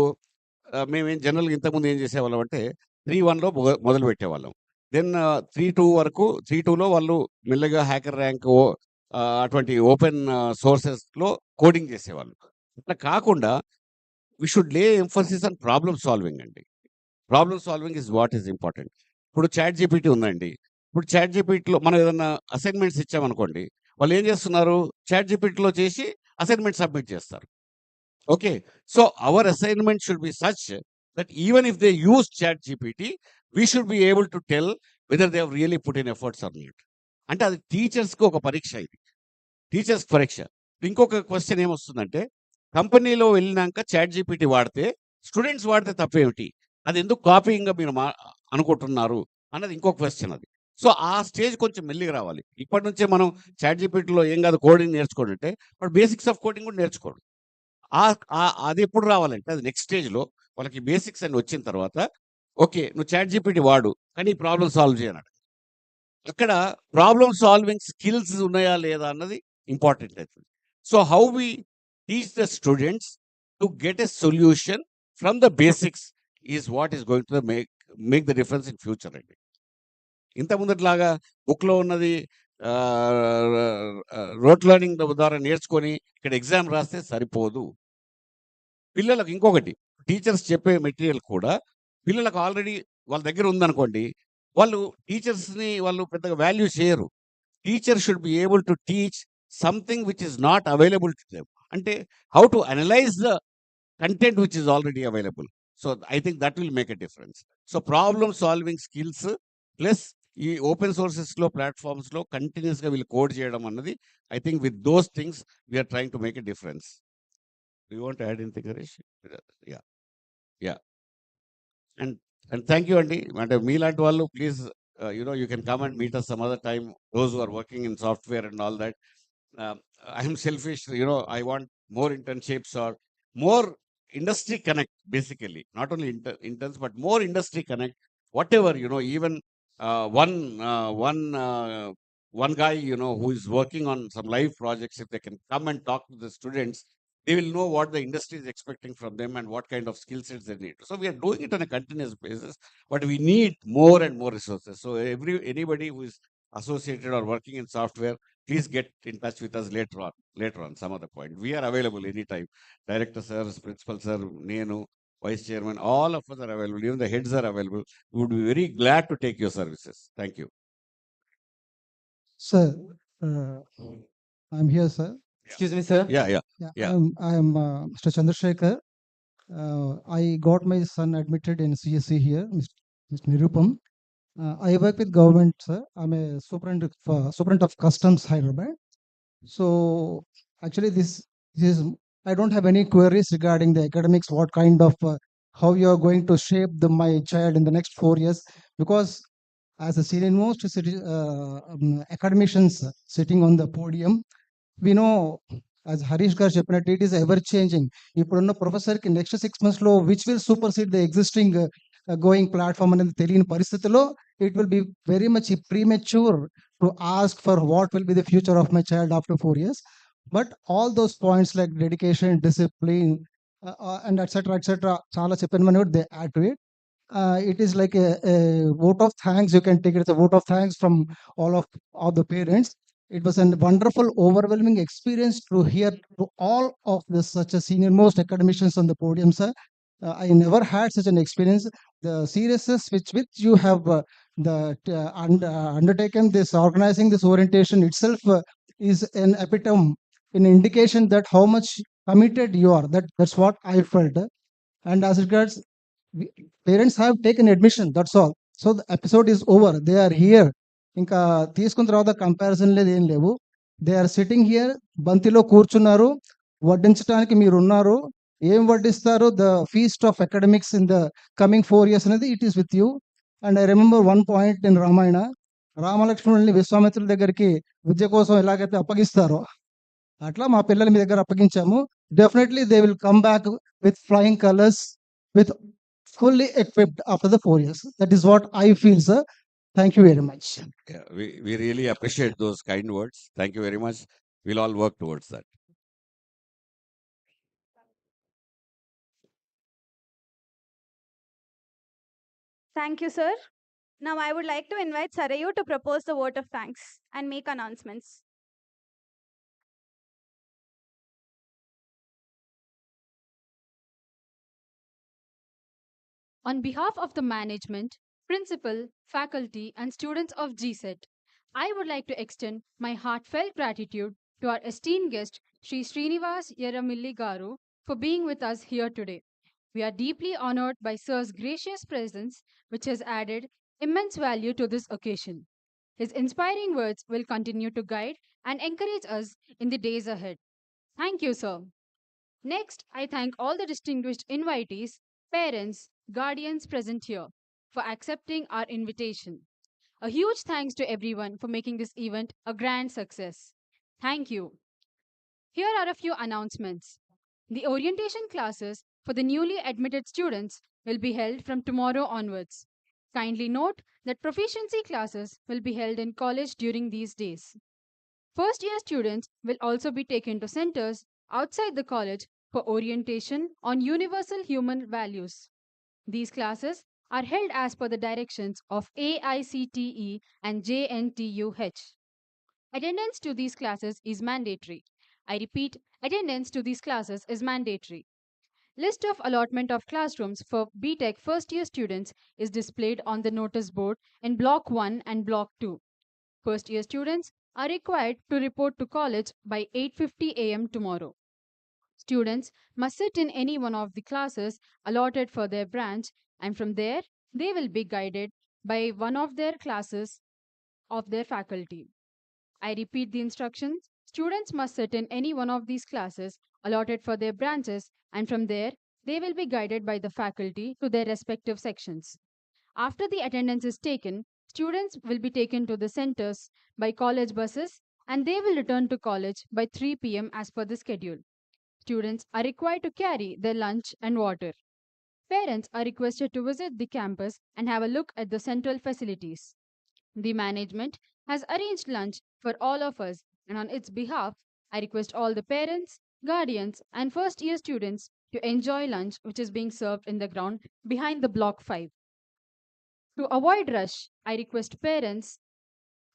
Speaker 12: మేమేం జనరల్గా ఇంతకుముందు ఏం చేసేవాళ్ళం అంటే 3.1లో మొదలు పెట్టేవాళ్ళం. దెన్ 3.2 వరకు 3.2లో వాళ్ళు మెల్లగా హ్యాకర్ ర్యాంక్ అటువంటి ఓపెన్ సోర్సెస్లో కోడింగ్ చేసేవాళ్ళు. అట్లా కాకుండా వీ షుడ్ లే ఎంఫసిస్ ఆన్ ప్రాబ్లమ్ సాల్వింగ్ అండి. Problem solving is what is important. ఇప్పుడు చాట్ జీపీటీ ఉందండి. ఇప్పుడు చాట్ జీపీటీలో మనం ఏదన్నా అసైన్మెంట్స్ ఇచ్చామనుకోండి, వాళ్ళు ఏం చేస్తున్నారు? చాట్ జీపీటీలో చేసి అసైన్మెంట్ సబ్మిట్ చేస్తారు. Okay, so our assignment should be such that even if they use ChatGPT, we should be able to tell whether they have really put in efforts or not. అంటే అది టీచర్స్కి ఒక పరీక్ష. ఇది teachers పరీక్ష. ఇంకొక question ఏమొస్తుందంటే, కంపెనీలో వెళ్ళినాక చాట్ జీపీటీ వాడితే స్టూడెంట్స్ వాడితే తప్పేమిటి? అది ఎందుకు కాపీయింగ్గా మీరు అనుకుంటున్నారు అన్నది ఇంకొక క్వశ్చన్ అది. సో ఆ స్టేజ్ కొంచెం మెల్లిగా రావాలి. ఇప్పటి నుంచే మనం చాట్ జీపీటీలో ఏం కాదు కోడింగ్ నేర్చుకోండి అంటే, బట్ బేసిక్స్ ఆఫ్ కోడింగ్ కూడా నేర్చుకోండి. అది ఎప్పుడు రావాలంటే అది నెక్స్ట్ స్టేజ్లో వాళ్ళకి బేసిక్స్ అన్ని వచ్చిన తర్వాత, ఓకే నువ్వు చాట్ జీపీటీ వాడు కానీ ప్రాబ్లమ్ సాల్వ్ చేయనాడు. అక్కడ ప్రాబ్లమ్ సాల్వింగ్ స్కిల్స్ ఉన్నాయా లేదా అన్నది ఇంపార్టెంట్ అవుతుంది. So how we teach the students to get a solution from the basics is what is going to make the difference in future అండి. ఇంత ముందట్లాగా బుక్లో ఉన్నది రోట్ లెర్నింగ్ ద్వారా నేర్చుకొని ఇక్కడ ఎగ్జామ్ రాస్తే సరిపోదు. పిల్లలకు ఇంకొకటి, టీచర్స్ చెప్పే మెటీరియల్ కూడా పిల్లలకు ఆల్రెడీ వాళ్ళ దగ్గర ఉందనుకోండి, వాళ్ళు టీచర్స్ని వాళ్ళు పెద్దగా వాల్యూ చేయరు. Teacher should be able to teach something which is not available to them. అంటే how to analyse the content which is already available. So I think that will make a difference. So problem solving skills plus ఈ open సోర్సెస్లో ప్లాట్ఫామ్స్లో కంటిన్యూస్గా వీళ్ళు code చేయడం అన్నది, I think with those things we are trying to make a difference. You want add anything Harish? Yeah and thank you అండి. అంటే మీలాంటి వాళ్ళు please you can come and meet us some other time, those who are working in software and all that. I am selfish, I want more internships or more industry connect, basically not only interns but more industry connect, whatever, even one guy who is working on some live projects, if they can come and talk to the students, they will know what the industry is expecting from them and what kind of skill sets they need. So we are doing it on a continuous basis, but we need more and more resources. So anybody who is associated or working in software, please get in touch with us later on some other point. We are available anytime. Director sir, principal sir, Nenu, vice chairman, all of us are available. Even the heads are available. We would be very glad to take your services. Thank you.
Speaker 15: Sir, I'm here, sir.
Speaker 7: Excuse me, sir.
Speaker 12: Yeah.
Speaker 15: I am Mr. Chandrasekhar. I got my son admitted in CSC here, Mr. Nirupam. I work with government, sir. I'm a superintendent of customs, Hyderabad. So actually, this is I don't have any queries regarding the academics. What kind of how you are going to shape my child in the next 4 years? Because as a senior most academicians sitting on the podium, we know, as Harish గారు చెప్పినట్టు, it is ever changing. ఇప్పుడున్న ప్రొఫెసర్కి next 6 months లో which will supersede the existing going platform అనేది తెలియని పరిస్థితిలో it will be very much premature to ask for what will be the future of my child after 4 years. But all those points like dedication, discipline and etcetera చాలా చెప్పిన మన they add to it. It is like a vote of thanks. You can take it as a vote of thanks from all the parents. It was a wonderful, overwhelming experience to hear to all of this such a senior most academicians on the podium, sir. I never had such an experience. The seriousness which you have undertaken this organizing this orientation itself is an epitome, an indication that how much committed you are. That's what I felt. And as regards parents have taken admission, that's all. So the episode is over. They are here. ఇంకా తీసుకున్న తర్వాత comparison లేదు, ఏం లేవు. They are sitting here. బంతిలో కూర్చున్నారు, వడ్డించడానికి మీరు ఉన్నారు. ఏం వడ్డిస్తారు? The feast of academics in the coming 4 years అనేది it is with you. And I remember one point in Ramayana, రామలక్ష్మణుల్ని విశ్వామిత్రుల దగ్గరికి విద్య కోసం ఎలాగైతే అప్పగిస్తారో అట్లా మా పిల్లలు మీ దగ్గర అప్పగించాము. Definitely they will come back with flying colours, with fully equipped after the 4 years. That is what I feel, sir. Thank you very much.
Speaker 12: Yeah, we really appreciate those kind words. Thank you very much. We'll all work towards that.
Speaker 6: Thank you, sir. Now I would like to invite Sarayu to propose the vote of thanks and make announcements.
Speaker 1: On behalf of the management, principal, faculty, and students of GCET, I would like to extend my heartfelt gratitude to our esteemed guest, Sri Srinivas Yeramilli Garu, for being with us here today. We are deeply honored by Sir's gracious presence, which has added immense value to this occasion. His inspiring words will continue to guide and encourage us in the days ahead. Thank you, sir. Next, I thank all the distinguished invitees, parents, guardians present here for accepting our invitation. A huge thanks to everyone for making this event a grand success. Thank you. Here are a few announcements. The orientation classes for the newly admitted students will be held from tomorrow onwards. Kindly note that proficiency classes will be held in college during these days. First year students will also be taken to centers outside the college for orientation on universal human values. These classes are held as per the directions of AICTE and JNTUH. Attendance to these classes is mandatory. I repeat, attendance to these classes is mandatory. List of allotment of classrooms for BTech first year students is displayed on the notice board in Block 1 and Block 2. First year students are required to report to college by 8:50 a.m. tomorrow. Students must sit in any one of the classes allotted for their branch, and from there they will be guided by one of their classes of their faculty. I repeat the instructions. Students must sit in any one of these classes allotted for their branches, and from there they will be guided by the faculty to their respective sections. After the attendance is taken, students will be taken to the centers by college buses, and they will return to college by 3 p.m. as per the schedule. Students are required to carry their lunch and water. Parents are requested to visit the campus and have a look at the central facilities. The management has arranged lunch for all of us, and on its behalf, I request all the parents, guardians, and first year students to enjoy lunch which is being served in the ground behind the Block 5. To avoid rush, I request parents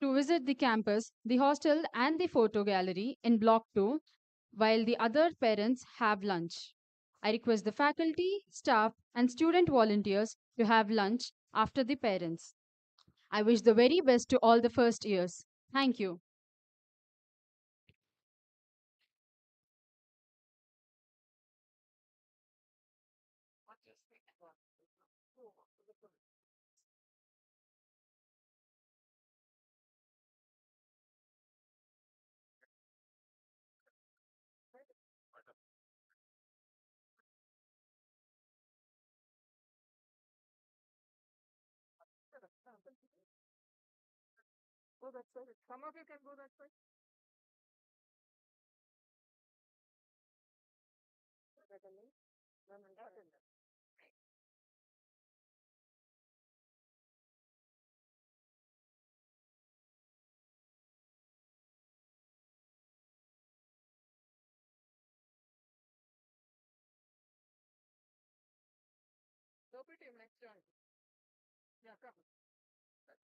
Speaker 1: to visit the campus, the hostel, and the photo gallery in Block 2 while the other parents have lunch. I request the faculty, staff, and student volunteers to have lunch after the parents. I wish the very best to all the first years. Thank you.
Speaker 16: Go that side. Some of you can go that side. Secondly, no, no, not in there. Local team next join. Yeah, come. Fresh.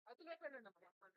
Speaker 16: అతులే పెట్టండి అమ్మా